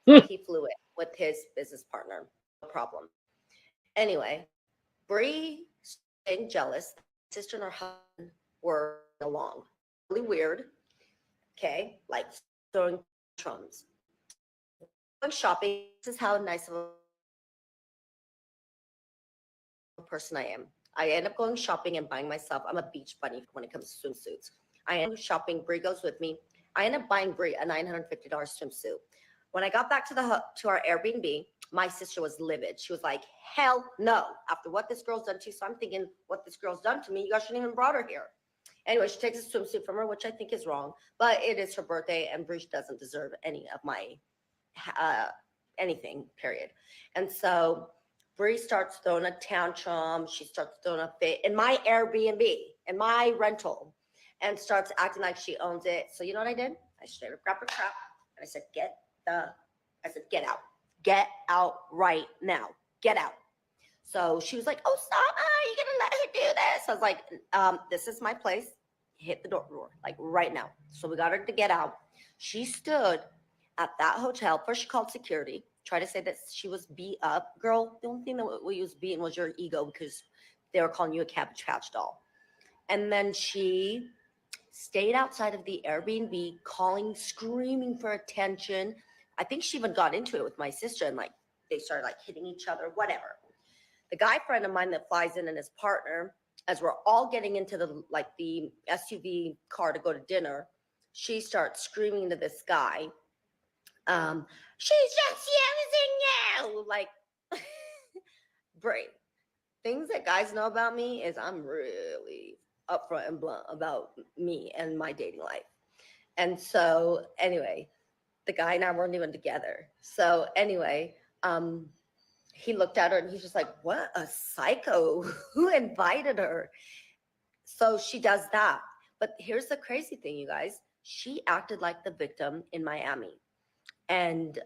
He flew in with his business partner. No problem. Anyway, Bree getting jealous. Sister and her husband were along. Really weird. Okay, like throwing tantrums. Going shopping. This is how nice of a person I am. I end up going shopping and buying myself. I'm a beach bunny when it comes to swimsuits. I end up shopping. Bree goes with me. I end up buying Bree a $950 swimsuit. When I got back to our Airbnb, my sister was livid. She was like, hell no. After what this girl's done to you. So I'm thinking, what this girl's done to me, you guys shouldn't even brought her here. Anyway, she takes a swimsuit from her, which I think is wrong. But it is her birthday, and Bree doesn't deserve any of my anything, period. And so Bree starts throwing a tantrum. She starts throwing a fit in my Airbnb, in my rental, and starts acting like she owns it. So you know what I did? I straight up grabbed her crap, and I said, get out. Get out right now. Get out. So she was like, oh, stop. Are you going to let her do this? I was like, this is my place. Hit the door, like right now. So we got her to get out. She stood at that hotel. First, she called security, tried to say that she was beat up. Girl, the only thing that we was beating was your ego because they were calling you a Cabbage Patch doll. And then she stayed outside of the Airbnb, calling, screaming for attention. I think she even got into it with my sister, and like they started like hitting each other, whatever. The guy friend of mine that flies in and his partner, as we're all getting into the SUV car to go to dinner, she starts screaming to this guy, she's just using you. Like, Bree, things that guys know about me is I'm really upfront and blunt about me and my dating life. And so anyway, the guy and I weren't even together. So anyway, he looked at her and he's just like, what a psycho. Who invited her? So she does that. But here's the crazy thing, you guys. She acted like the victim in Miami. And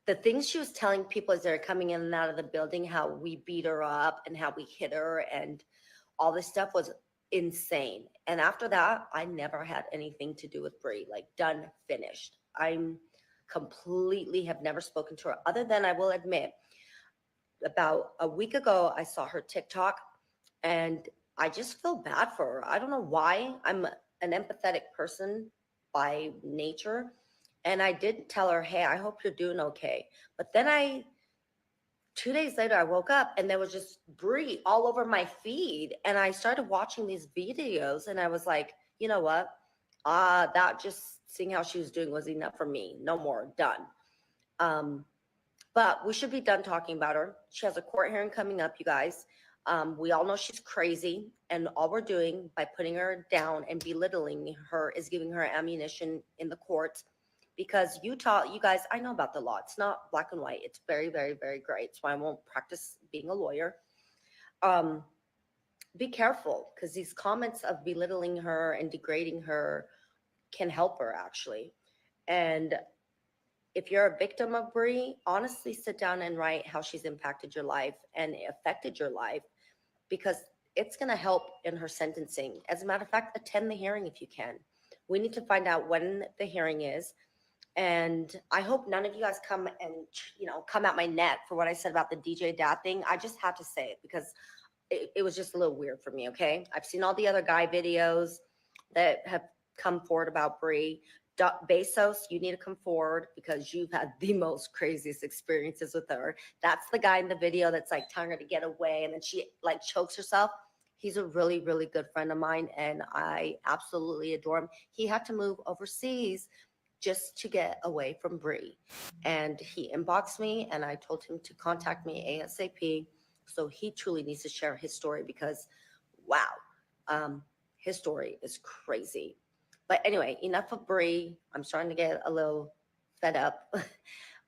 the things she was telling people as they're coming in and out of the building, how we beat her up and how we hit her and all this stuff was insane. And after that, I never had anything to do with Bree. Like, done, finished. I'm completely have never spoken to her, other than I will admit, about a week ago, I saw her TikTok and I just feel bad for her. I don't know why. I'm an empathetic person by nature. And I did tell her, hey, I hope you're doing okay. But then 2 days later, I woke up and there was just Bree all over my feed. And I started watching these videos and I was like, you know what? That just seeing how she was doing was enough for me. No more, done. But we should be done talking about her. She has a court hearing coming up, you guys. We all know she's crazy. And all we're doing by putting her down and belittling her is giving her ammunition in the courts. Because Utah, you guys, I know about the law. It's not black and white. It's very, very, very gray. That's why I won't practice being a lawyer. Be careful, because these comments of belittling her and degrading her can help her, actually. And if you're a victim of Bree, honestly sit down and write how she's impacted your life and affected your life, because it's going to help in her sentencing. As a matter of fact, attend the hearing if you can. We need to find out when the hearing is. And I hope none of you guys come at my neck for what I said about the DJ dad thing. I just had to say it because it was just a little weird for me, okay? I've seen all the other guy videos that have come forward about Bree. Bezos, you need to come forward because you've had the most craziest experiences with her. That's the guy in the video that's like telling her to get away and then she like chokes herself. He's a really, really good friend of mine, and I absolutely adore him. He had to move overseas just to get away from Bree. And he inboxed me, and I told him to contact me ASAP. So he truly needs to share his story because, wow, his story is crazy. But anyway, enough of Bree. I'm starting to get a little fed up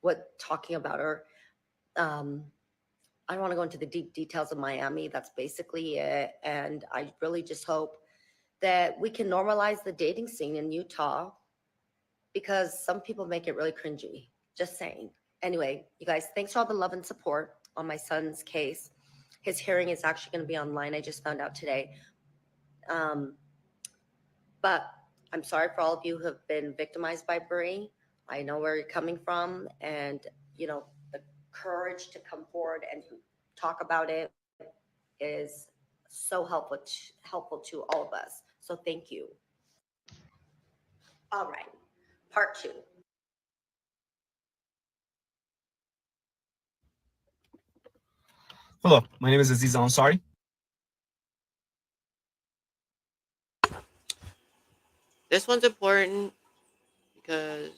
with talking about her. I don't want to go into the deep details of Miami. That's basically it. And I really just hope that we can normalize the dating scene in Utah because some people make it really cringy. Just saying. Anyway, you guys, thanks for all the love and support on my son's case. His hearing is actually going to be online. I just found out today. But I'm sorry for all of you who have been victimized by Bree. I know where you're coming from, and you know the courage to come forward and talk about it is so helpful to all of us. So thank you. All right, part 2. Hello, my name is Aziz Ansari. This one's important because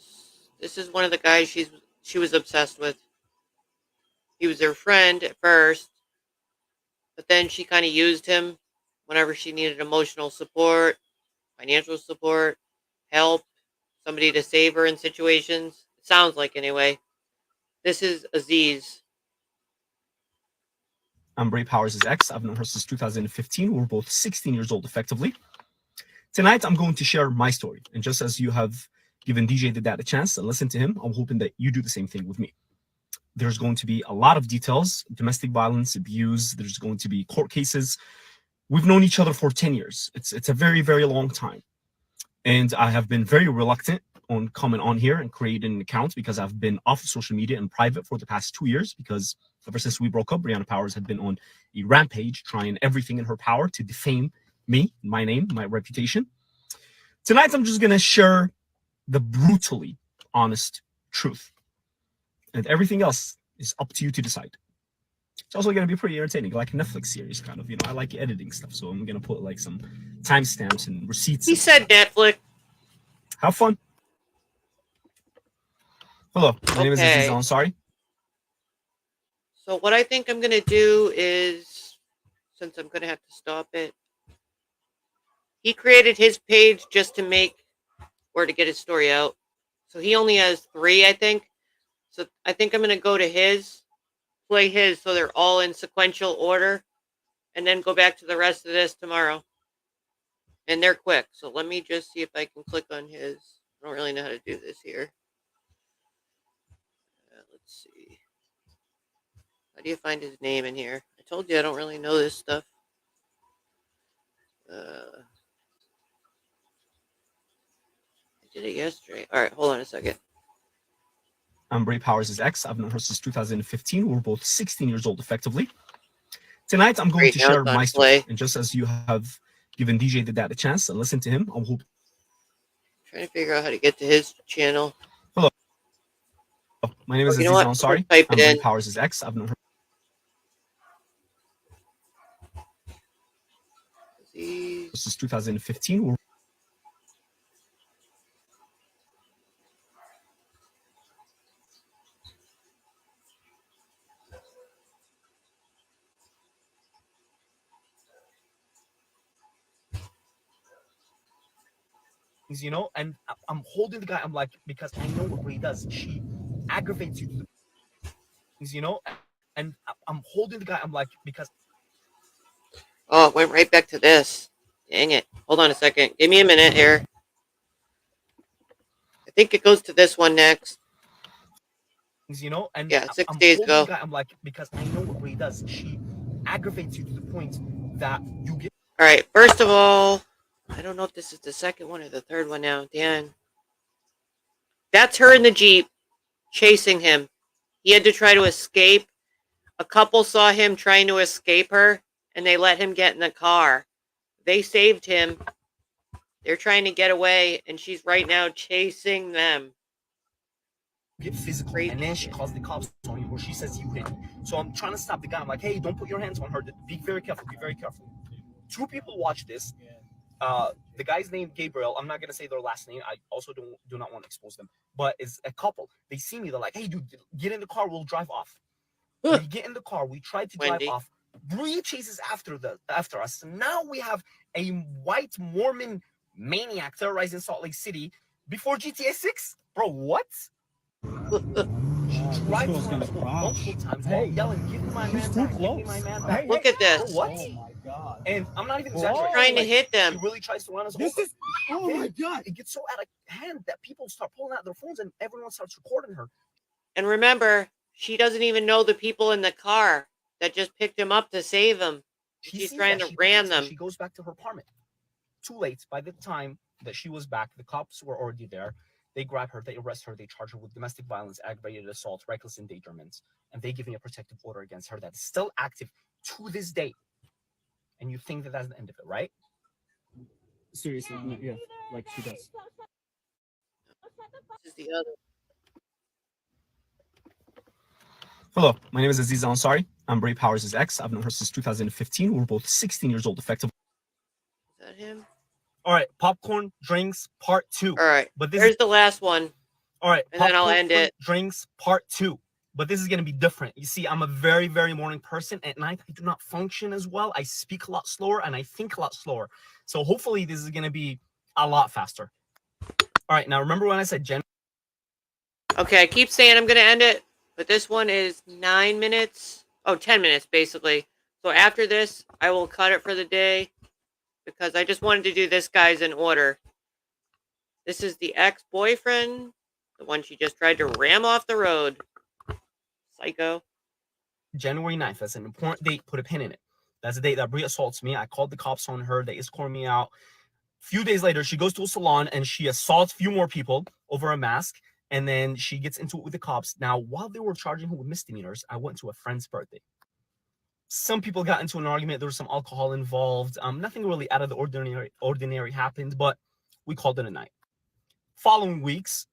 this is one of the guys she was obsessed with. He was her friend at first, but then she kind of used him whenever she needed emotional support, financial support, help, somebody to save her in situations. It sounds like anyway. This is Aziz. I'm BrePowers' ex. I've known her since 2015. We're both 16 years old, effectively. Tonight, I'm going to share my story. And just as you have given DJ the Dad a chance and listen to him, I'm hoping that you do the same thing with me. There's going to be a lot of details, domestic violence, abuse. There's going to be court cases. We've known each other for 10 years. It's a very, very long time. And I have been very reluctant on coming on here and creating an account because I've been off of social media and private for the past 2 years because ever since we broke up, Brianna Powers had been on a rampage trying everything in her power to defame me, my name, my reputation. Tonight, I'm just going to share the brutally honest truth. And everything else is up to you to decide. It's also going to be pretty entertaining, like a Netflix series, kind of. You know, I like editing stuff, so I'm going to put like some timestamps and receipts. He said Netflix. Have fun. Hello, my name is Aziz Ansari. So what I think I'm going to do is, since I'm going to have to stop it, he created his page just to make, or to get his story out. So he only has 3, I think. So I think I'm going to go to his, play his, so they're all in sequential order, and then go back to the rest of this tomorrow. And they're quick. So let me just see if I can click on his. I don't really know how to do this here. Let's see. How do you find his name in here? I told you I don't really know this stuff. I did it yesterday. All right, hold on a second. I'm BrePowers' ex. I've known her since 2015. We're both 16 years old, effectively. Tonight, I'm going to share my story. And just as you have given DJ the Dad a chance and listen to him, I'm hoping. Trying to figure out how to get to his channel. Hello. My name is Aziz Ansari. I'm BrePowers' ex. I've known her. This is 2015. You know, and I'm holding the guy. I'm like, because I know what Ray does. She aggravates you. You know, and I'm holding the guy. I'm like, because. Oh, it went right back to this. Dang it. Hold on a second. Give me a minute here. I think it goes to this one next. You know, and yeah, 6 days ago. I'm like, because I know what Ray does. She aggravates you to the point that you get. All right. First of all, I don't know if this is the second one or the third one now. Dan. That's her in the Jeep chasing him. He had to try to escape. A couple saw him trying to escape her, and they let him get in the car. They saved him. They're trying to get away, and she's right now chasing them. Get physical, and then she calls the cops on you, or she says you hit me. So I'm trying to stop the guy. I'm like, hey, don't put your hands on her. Be very careful. Be very careful. 2 people watch this. The guy's name Gabriel. I'm not gonna say their last name. I also do not want to expose them. But it's a couple. They see me. They're like, "Hey, dude, get in the car. We'll drive off." We get in the car. We try to drive off. Bree chases after us. Now we have a white Mormon maniac terrorizing Salt Lake City before GTA 6. Bro, what? She drives multiple times while yelling, "Give me my man back! Give me my man back!" Look at this. Bro, what? Oh my god! And I'm not even exaggerating. She's trying to Like, hit them. She really tries to run us over. Oh my god! It gets so out of hand that people start pulling out their phones and everyone starts recording her. And remember, she doesn't even know the people in the car that just picked him up to save him. She's trying to ram them. She goes back to her apartment. Too late. By the time that she was back, the cops were already there. They grab her, they arrest her, they charge her with domestic violence, aggravated assault, reckless endangerment, and they give me a protective order against her that is still active to this day. And you think that that's the end of it, right? Seriously, no, yeah, like she does. This is the other. Hello, my name is Aziza Ansari. I'm BrePowers' ex. I've known her since 2015. We're both 16 years old, effectively. Is that him? All right, popcorn, drinks, part 2. All right, but here's the last one. All right, and then I'll end it. Drinks, part 2. But this is going to be different. You see, I'm a very, very morning person. At night, I do not function as well. I speak a lot slower and I think a lot slower. So hopefully this is going to be a lot faster. All right, now remember when I said Jen? Okay, I keep saying I'm going to end it, but this one is 9 minutes. Oh, 10 minutes, basically. So after this, I will cut it for the day because I just wanted to do this guy's in order. This is the ex-boyfriend, the one she just tried to ram off the road. Psycho. January 9th. That's an important date. Put a pin in it. That's the date that Brie assaults me. I called the cops on her. They escort me out. A few days later, she goes to a salon and she assaults a few more people over a mask. And then she gets into it with the cops. Now, while they were charging her with misdemeanors, I went to a friend's birthday. Some people got into an argument. There was some alcohol involved. Nothing really out of the ordinary happened, but we called it a night. Following weeks,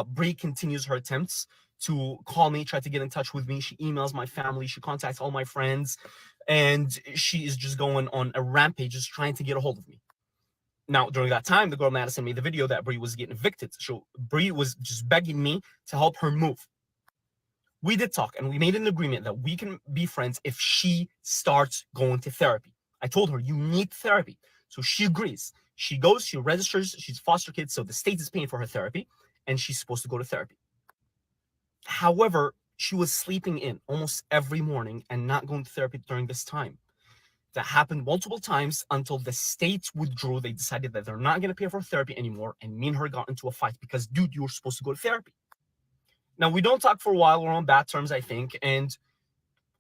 Brie continues her attempts to call me, try to get in touch with me. She emails my family. She contacts all my friends. And she is just going on a rampage, just trying to get a hold of me. Now, during that time, the girl Madison made the video that Brie was getting evicted. So Brie was just begging me to help her move. We did talk, and we made an agreement that we can be friends if she starts going to therapy. I told her, you need therapy. So she agrees. She goes, she registers, she's a foster kid, so the state is paying for her therapy, and she's supposed to go to therapy. However, she was sleeping in almost every morning and not going to therapy during this time. That happened multiple times until the state withdrew. They decided that they're not going to pay for therapy anymore, and me and her got into a fight because, dude, you were supposed to go to therapy. Now, we don't talk for a while. We're on bad terms, I think. And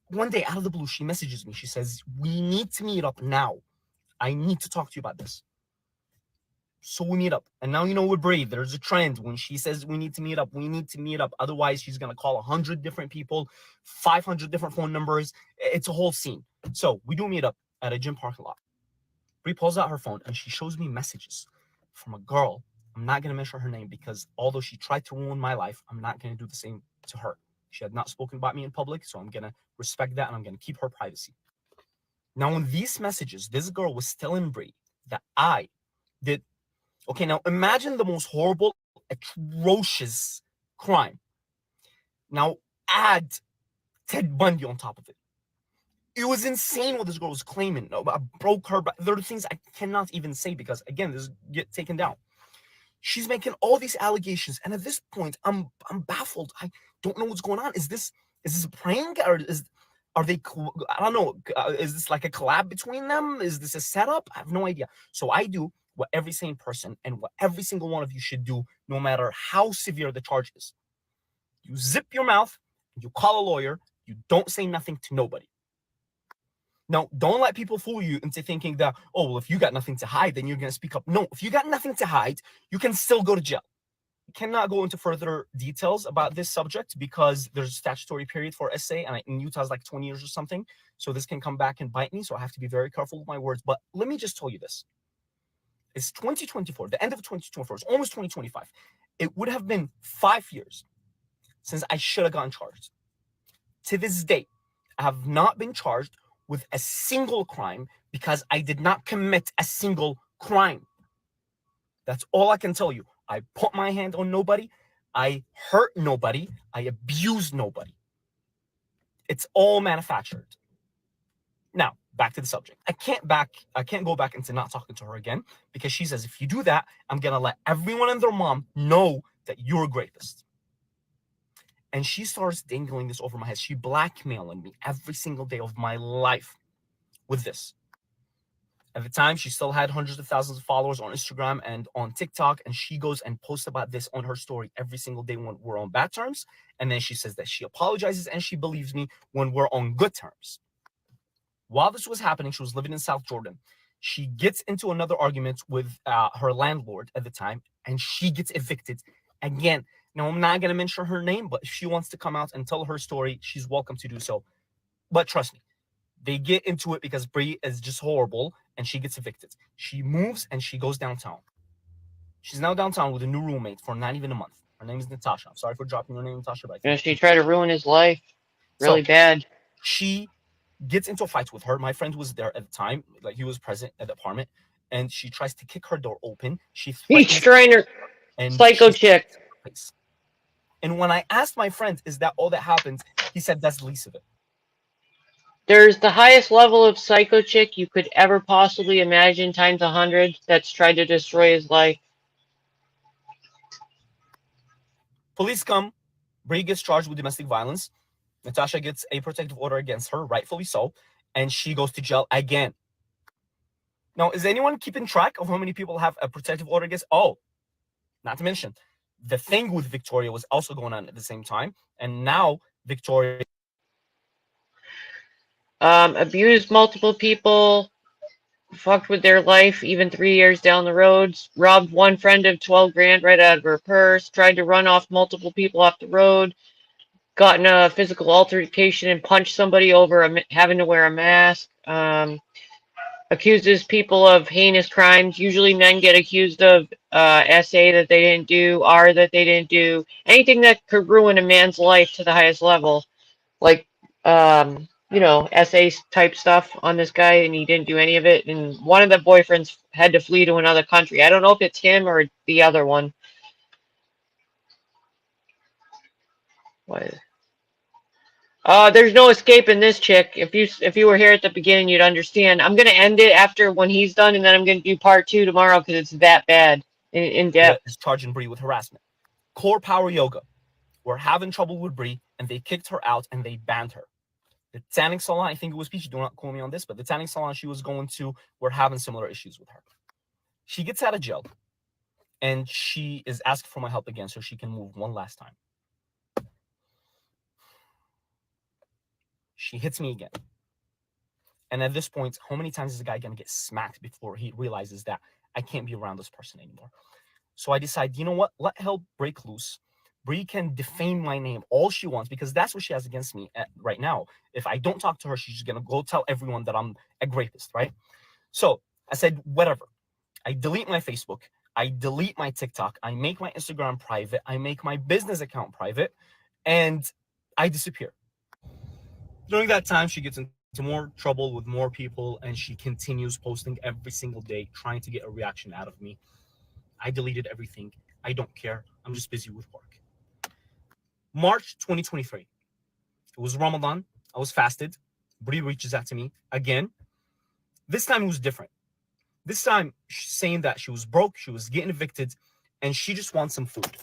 one day, out of the blue, she messages me. She says, we need to meet up now. I need to talk to you about this. So we meet up. And now, you know, we're brave. There's a trend. When she says we need to meet up, we need to meet up. Otherwise, she's going to call 100 different people, 500 different phone numbers. It's a whole scene. So we do meet up at a gym parking lot. Brie pulls out her phone and she shows me messages from a girl. I'm not going to mention her name because although she tried to ruin my life, I'm not going to do the same to her. She had not spoken about me in public, so I'm going to respect that and I'm going to keep her privacy. Now, in these messages, this girl was telling Brie that I did. Okay, now imagine the most horrible, atrocious crime. Now add Ted Bundy on top of it. It was insane what this girl was claiming. No, I broke her, but there are things I cannot even say because, again, this get taken down. She's making all these allegations, and at this point, I'm baffled. I don't know what's going on. Is this a prank, or are they? I don't know. Is this like a collab between them? Is this a setup? I have no idea. So I do what every sane person and what every single one of you should do, no matter how severe the charge is. You zip your mouth. You call a lawyer. You don't say nothing to nobody. Now, don't let people fool you into thinking that, oh, well, if you got nothing to hide, then you're going to speak up. No, if you got nothing to hide, you can still go to jail. I cannot go into further details about this subject because there's a statutory period for SA, and in Utah is like 20 years or something. So this can come back and bite me. So I have to be very careful with my words. But let me just tell you this. It's 2024, the end of 2024. It's almost 2025. It would have been 5 years since I should have gotten charged. To this day, I have not been charged with a single crime because I did not commit a single crime. That's all I can tell you. I put my hand on nobody. I hurt nobody. I abused nobody. It's all manufactured. Now, back to the subject. I can't go back into not talking to her again because she says, if you do that, I'm going to let everyone and their mom know that you're a rapist. And she starts dangling this over my head. She blackmailing me every single day of my life with this. At the time, she still had hundreds of thousands of followers on Instagram and on TikTok, and she goes and posts about this on her story every single day when we're on bad terms. And then she says that she apologizes and she believes me when we're on good terms. While this was happening, she was living in South Jordan. She gets into another argument with her landlord at the time, and she gets evicted again. Now, I'm not going to mention her name, but if she wants to come out and tell her story, she's welcome to do so. But trust me, they get into it because Bree is just horrible, and she gets evicted. She moves, and she goes downtown. She's now downtown with a new roommate for not even a month. Her name is Natasha. I'm sorry for dropping your name, Natasha. But And she tried to ruin his life really bad. She gets into a fight with her. My friend was there at the time, like he was present at the apartment, and she tries to kick her door open. She He's trying to psycho chick. And when I asked my friend, is that all that happened? He said that's the least of it. There's the highest level of psycho chick you could ever possibly imagine times 100 that's tried to destroy his life. Police come. Bree gets charged with domestic violence. Natasha gets a protective order against her, rightfully so, and she goes to jail again. Now, is anyone keeping track of how many people have a protective order against? Oh, not to mention, the thing with Victoria was also going on at the same time, and now Victoria Abused multiple people, fucked with their life even 3 years down the road, robbed one friend of 12 grand right out of her purse, tried to run off multiple people off the road, got in a physical altercation and punched somebody over having to wear a mask, accuses people of heinous crimes. Usually men get accused of SA that they didn't do, R that they didn't do, anything that could ruin a man's life to the highest level. Like, SA type stuff on this guy, and he didn't do any of it. And one of the boyfriends had to flee to another country. I don't know if it's him or the other one. What? There's no escaping this chick. If you were here at the beginning, you'd understand. I'm gonna end it after when he's done, and then I'm gonna do part 2 tomorrow because it's that bad in depth. is charging Bree with harassment. Core Power Yoga were having trouble with Bree, and they kicked her out and they banned her. The tanning salon, I think it was Peachy, do not quote me on this, but the tanning salon she was going to were having similar issues with her. She gets out of jail, and she is asked for my help again so she can move one last time. She hits me again. And at this point, how many times is the guy going to get smacked before he realizes that I can't be around this person anymore? So I decide, you know what? Let hell break loose. Bree can defame my name all she wants because that's what she has against me right now. If I don't talk to her, she's just going to go tell everyone that I'm a rapist, right? So I said, whatever. I delete my Facebook. I delete my TikTok. I make my Instagram private. I make my business account private. And I disappear. During that time, she gets into more trouble with more people, and she continues posting every single day, trying to get a reaction out of me. I deleted everything. I don't care. I'm just busy with work. March 2023. It was Ramadan. I was fasted. Bree reaches out to me again. This time it was different. This time she's saying that she was broke, she was getting evicted, and she just wants some food.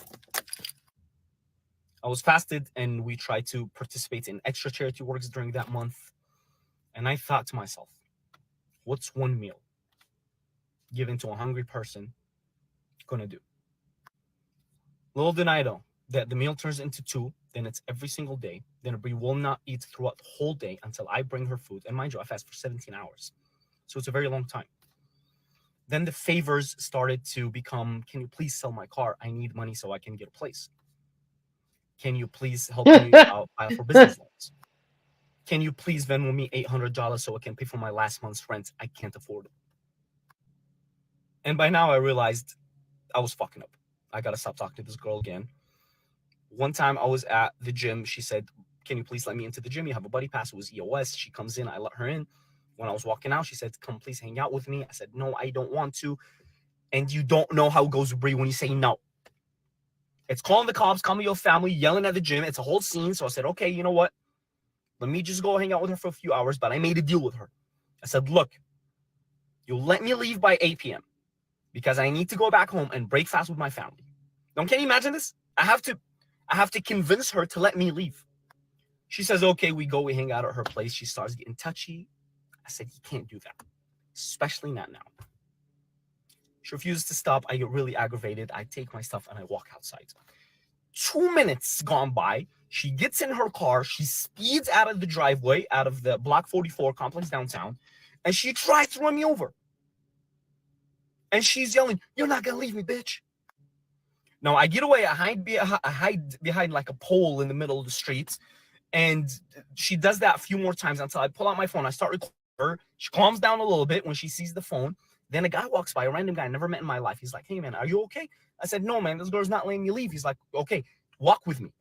I was fasted, and we tried to participate in extra charity works during that month. And I thought to myself, what's one meal given to a hungry person gonna do? Little did I know that the meal turns into 2, then it's every single day. Then Bree will not eat throughout the whole day until I bring her food. And mind you, I fast for 17 hours. So it's a very long time. Then the favors started to become, can you please sell my car? I need money so I can get a place. Can you please help me file for business loans? Can you please Venmo me $800 so I can pay for my last month's rent? I can't afford it. And by now I realized I was fucking up. I gotta stop talking to this girl again. One time I was at the gym. She said, can you please let me into the gym? You have a buddy pass. It was EOS. She comes in. I let her in. When I was walking out, she said, come please hang out with me. I said, no, I don't want to. And you don't know how it goes with Bree when you say no. It's calling the cops, calling your family, yelling at the gym. It's a whole scene. So I said, okay, you know what? Let me just go hang out with her for a few hours. But I made a deal with her. I said, look, you'll let me leave by 8 p.m. because I need to go back home and break fast with my family. Now, can you imagine this? I have to convince her to let me leave. She says, okay, we go, we hang out at her place. She starts getting touchy. I said, you can't do that, especially not now. She refuses to stop. I get really aggravated. I take my stuff and I walk outside. 2 minutes gone by. She gets in her car. She speeds out of the driveway, out of the Block 44 complex downtown, and she tries to run me over. And she's yelling, you're not going to leave me, bitch. No, I get away. I hide behind like a pole in the middle of the street. And she does that a few more times until I pull out my phone. I start recording her. She calms down a little bit when she sees the phone. Then a guy walks by, a random guy I never met in my life. He's like, hey, man, are you okay? I said, no, man, this girl's not letting me leave. He's like, okay, walk with me.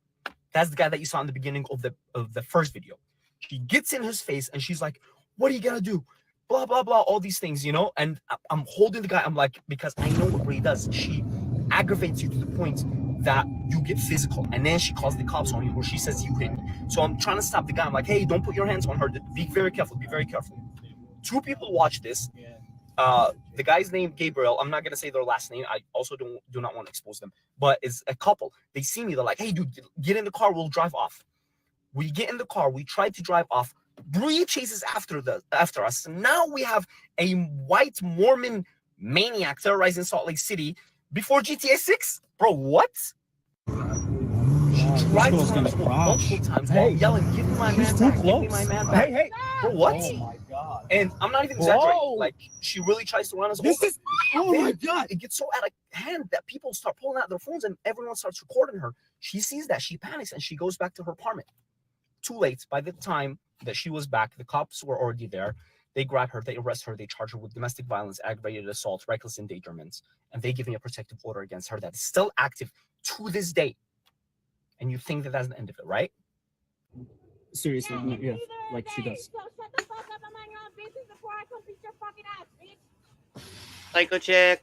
That's the guy that you saw in the beginning of the first video. She gets in his face and she's like, what are you going to do? Blah, blah, blah, all these things, you know? And I'm holding the guy. I'm like, because I know what Bree does. She aggravates you to the point that you get physical. And then she calls the cops on you or she says you hit me. So I'm trying to stop the guy. I'm like, hey, don't put your hands on her. Be very careful. Be very careful. 2 people watch this. The guy's name Gabriel. I'm not gonna say their last name. I also do not want to expose them. But it's a couple. They see me. They're like, "Hey, dude, get in the car. We'll drive off." We get in the car. We try to drive off. Bree chases after us. Now we have a white Mormon maniac terrorizing Salt Lake City before GTA 6. Bro, what? She drives around multiple times while yelling, "Give me my man back! Give me my man back!" Hey. Bro, what? Oh my God. And I'm not even exaggerating. Like, she really tries to run us over. Oh my God. It gets so out of hand that people start pulling out their phones and everyone starts recording her. She sees that. She panics and she goes back to her apartment. Too late. By the time that she was back, the cops were already there. They grab her. They arrest her. They charge her with domestic violence, aggravated assault, reckless endangerment. And they give me a protective order against her that is still active to this day. And you think that that's the end of it, right? Seriously, no, yeah, like she does. So shut the fuck up. I'm on your own business before I come beat your fucking ass, bitch. Psycho chick.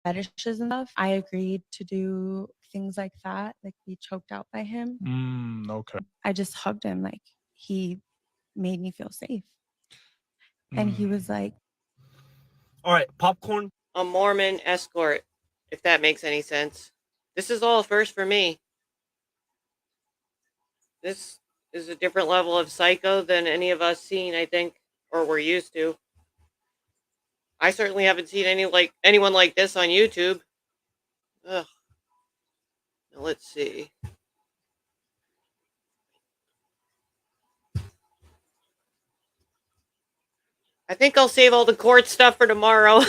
Fetishes and stuff, I agreed to do things like that, like be choked out by him. Okay. I just hugged him, like he made me feel safe. And he was like, all right, popcorn. A Mormon escort, if that makes any sense. This is all first for me. This is a different level of psycho than any of us seen, I think, or we're used to. I certainly haven't seen anyone like this on YouTube. Ugh. Now let's see. I think I'll save all the court stuff for tomorrow.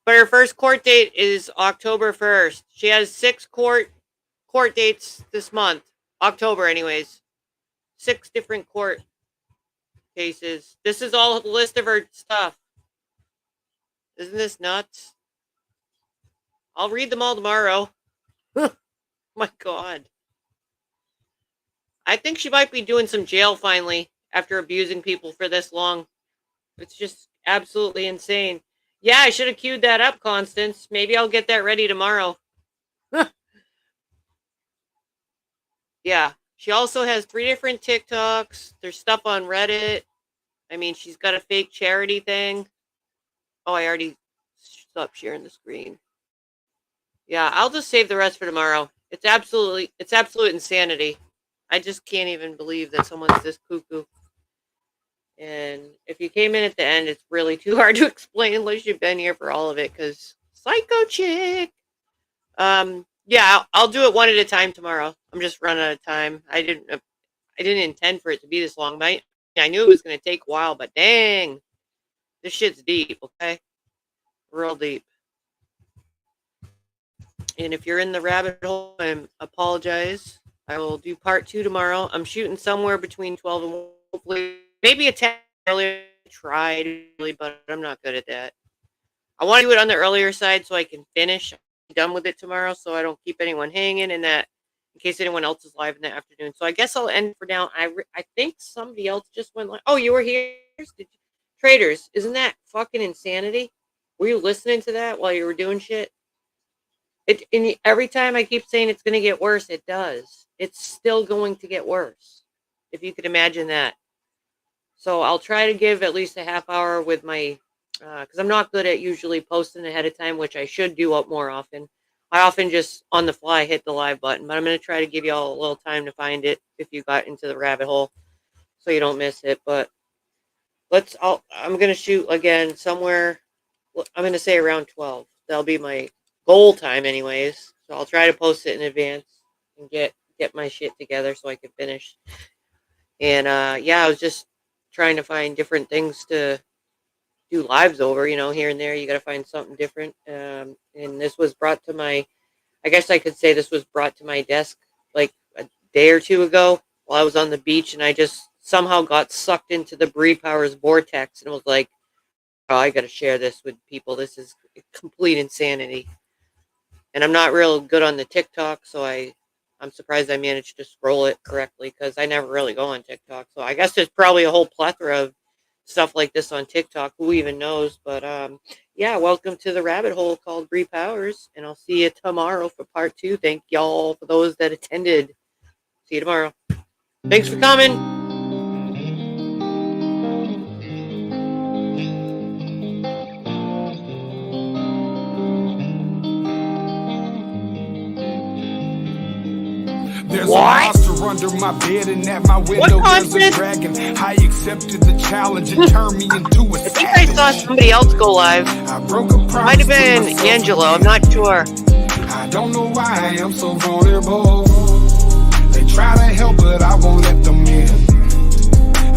But her first court date is October 1st. She has 6 court dates this month. October, anyways. 6 different court cases. This is all the list of her stuff. Isn't this nuts? I'll read them all tomorrow. My God. I think she might be doing some jail finally after abusing people for this long. It's just absolutely insane. Yeah, I should have queued that up, Constance. Maybe I'll get that ready tomorrow. Yeah. She also has 3 different TikToks. There's stuff on Reddit. I mean, she's got a fake charity thing. Oh, I already stopped sharing the screen. Yeah, I'll just save the rest for tomorrow. It's absolute insanity. I just can't even believe that someone's this cuckoo. And if you came in at the end, it's really too hard to explain unless you've been here for all of it, because psycho chick. Yeah, I'll do it one at a time tomorrow. I'm just running out of time. I didn't intend for it to be this long. But I knew it was going to take a while, but dang, this shit's deep, okay? Real deep. And if you're in the rabbit hole, I apologize. I will do part 2 tomorrow. I'm shooting somewhere between 12 and 1, hopefully maybe a 10 earlier. I tried, but I'm not good at that. I want to do it on the earlier side so I can finish. I'm done with it tomorrow so I don't keep anyone hanging, and that in case anyone else is live in the afternoon. So I guess I'll end for now. I think somebody else just went live. Oh, you were here? Traders, isn't that fucking insanity? Were you listening to that while you were doing shit? And every time I keep saying it's going to get worse, it does. It's still going to get worse, if you could imagine that. So I'll try to give at least a half hour with my, because I'm not good at usually posting ahead of time, which I should do up more often. I often just on the fly hit the live button, but I'm going to try to give you all a little time to find it if you got into the rabbit hole, so you don't miss it. But I'm going to shoot again somewhere. I'm going to say around 12. That'll be my goal time, anyways. So I'll try to post it in advance and get my shit together so I can finish. And yeah, I was just trying to find different things to do lives over, here and there. You got to find something different. And this was brought to I guess I could say this was brought to my desk like a day or two ago while I was on the beach, and I just somehow got sucked into the BrePowers vortex and was like, oh, I got to share this with people. This is complete insanity. And I'm not real good on the TikTok, so I'm surprised I managed to scroll it correctly, because I never really go on TikTok. So I guess there's probably a whole plethora of stuff like this on TikTok. Who even knows? But yeah, welcome to the rabbit hole called BrePowers, and I'll see you tomorrow for part 2. Thank y'all for those that attended. See you tomorrow. Thanks for coming. There's a monster under my bed, and at my window there's a dragon. I accepted the challenge and turned me into a savage. I think I saw somebody else go live. Might have been Angelo, I'm not sure. I don't know why I am so vulnerable. They try to help, but I won't let them in.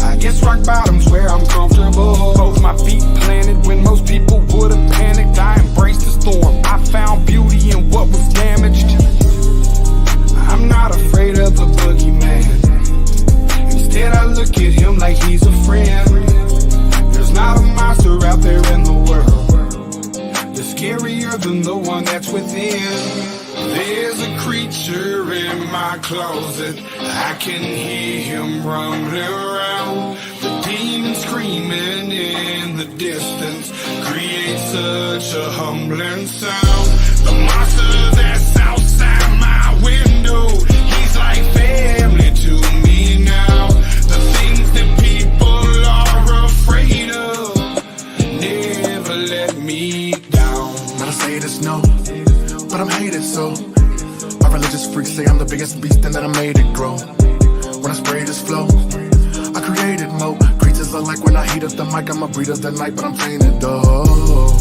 I guess rock bottom's where I'm comfortable. Both my feet planted when most people would have panicked. I embraced the storm. I found beauty in what was damaged. I'm not afraid of the boogeyman. Instead, I look at him like he's a friend. There's not a monster out there in the world that's scarier than the one that's within. There's a creature in my closet. I can hear him rumbling around. The demon screaming in the distance creates such a humbling sound. The monster that's outside my window, he's like family to me now. The things that people are afraid of never let me down. When I say this, no, but I'm hated, so my religious freaks say I'm the biggest beast and that I made it grow. When I spray this flow, I created mo. Creatures are like when I heat up the mic, I'm a breed of the night, but I'm tainted though.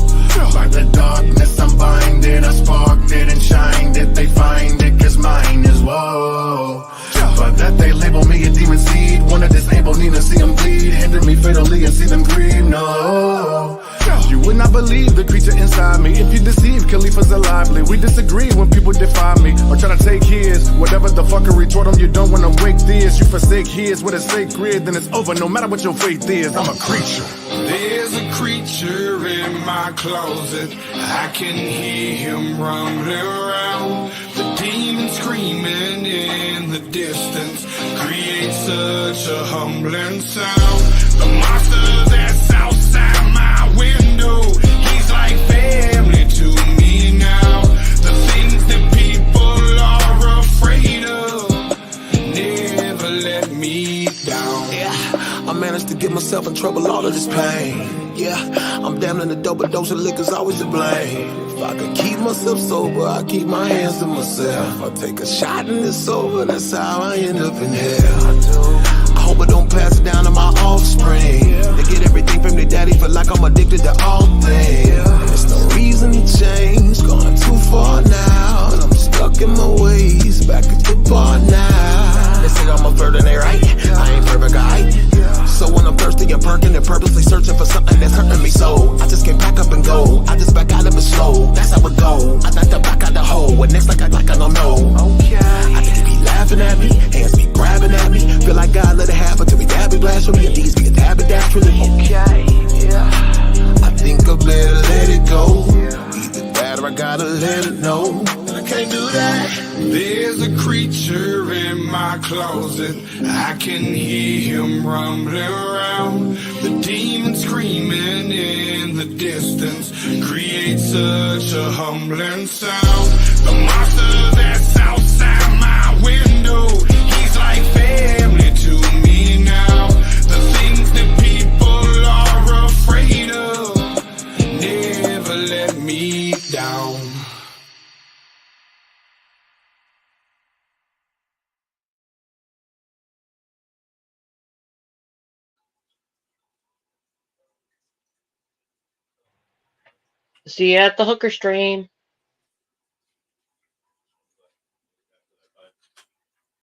By the darkness I'm binded, I sparked it and shined it. They find it cause mine is whoa. But that they label me a demon seed, wanna disable Nina, see them bleed, hinder me fatally and see them grieve, no. You would not believe the creature inside me. If you deceive, Khalifa's lively. We disagree when people defy me or try to take his. Whatever the fuckery toward them, you don't wanna wake this. You forsake his, what is sacred, then it's over no matter what your faith is. I'm a creature. There's a creature in my closet. I can hear him rumbling around. The demon screaming in the distance creates such a humbling sound. The monster that's outside my window, he's like family to me now. The things that people are afraid of never let me down. I managed to get myself in trouble, all of this pain. Yeah, I'm damn in the double dose of liquor's always to blame. If I could keep myself sober, I keep my hands to myself. I take a shot and it's over, that's how I end up in hell. I hope I don't pass it down to my offspring. They get everything from their daddy, feel like I'm addicted to all things. There's no reason to change, gone too far now. And I'm stuck in my ways, back at the bar now. They say I'm a flirt and they right, I ain't perfect, guy. So when I'm thirsty and perking and purposely searching for something that's hurting me so I just can't pack up and go, I just back out of it slow. That's how it go, I knock the back out the hole. What next like I don't know. Okay. I think he be laughing at me, hands be grabbing at me. Feel like God let it happen till we dab it blasphemy. And these be a dab it naturally. Okay, yeah. I think I better let it go. Either that or I gotta let it know that I can't do that. There's There's a creature in my closet. I can hear him rumbling around. The demon screaming in the distance creates such a humbling sound. The monster that's outside my window, he's like family to me now. The things that people are afraid of never let me down. See you at the hooker stream.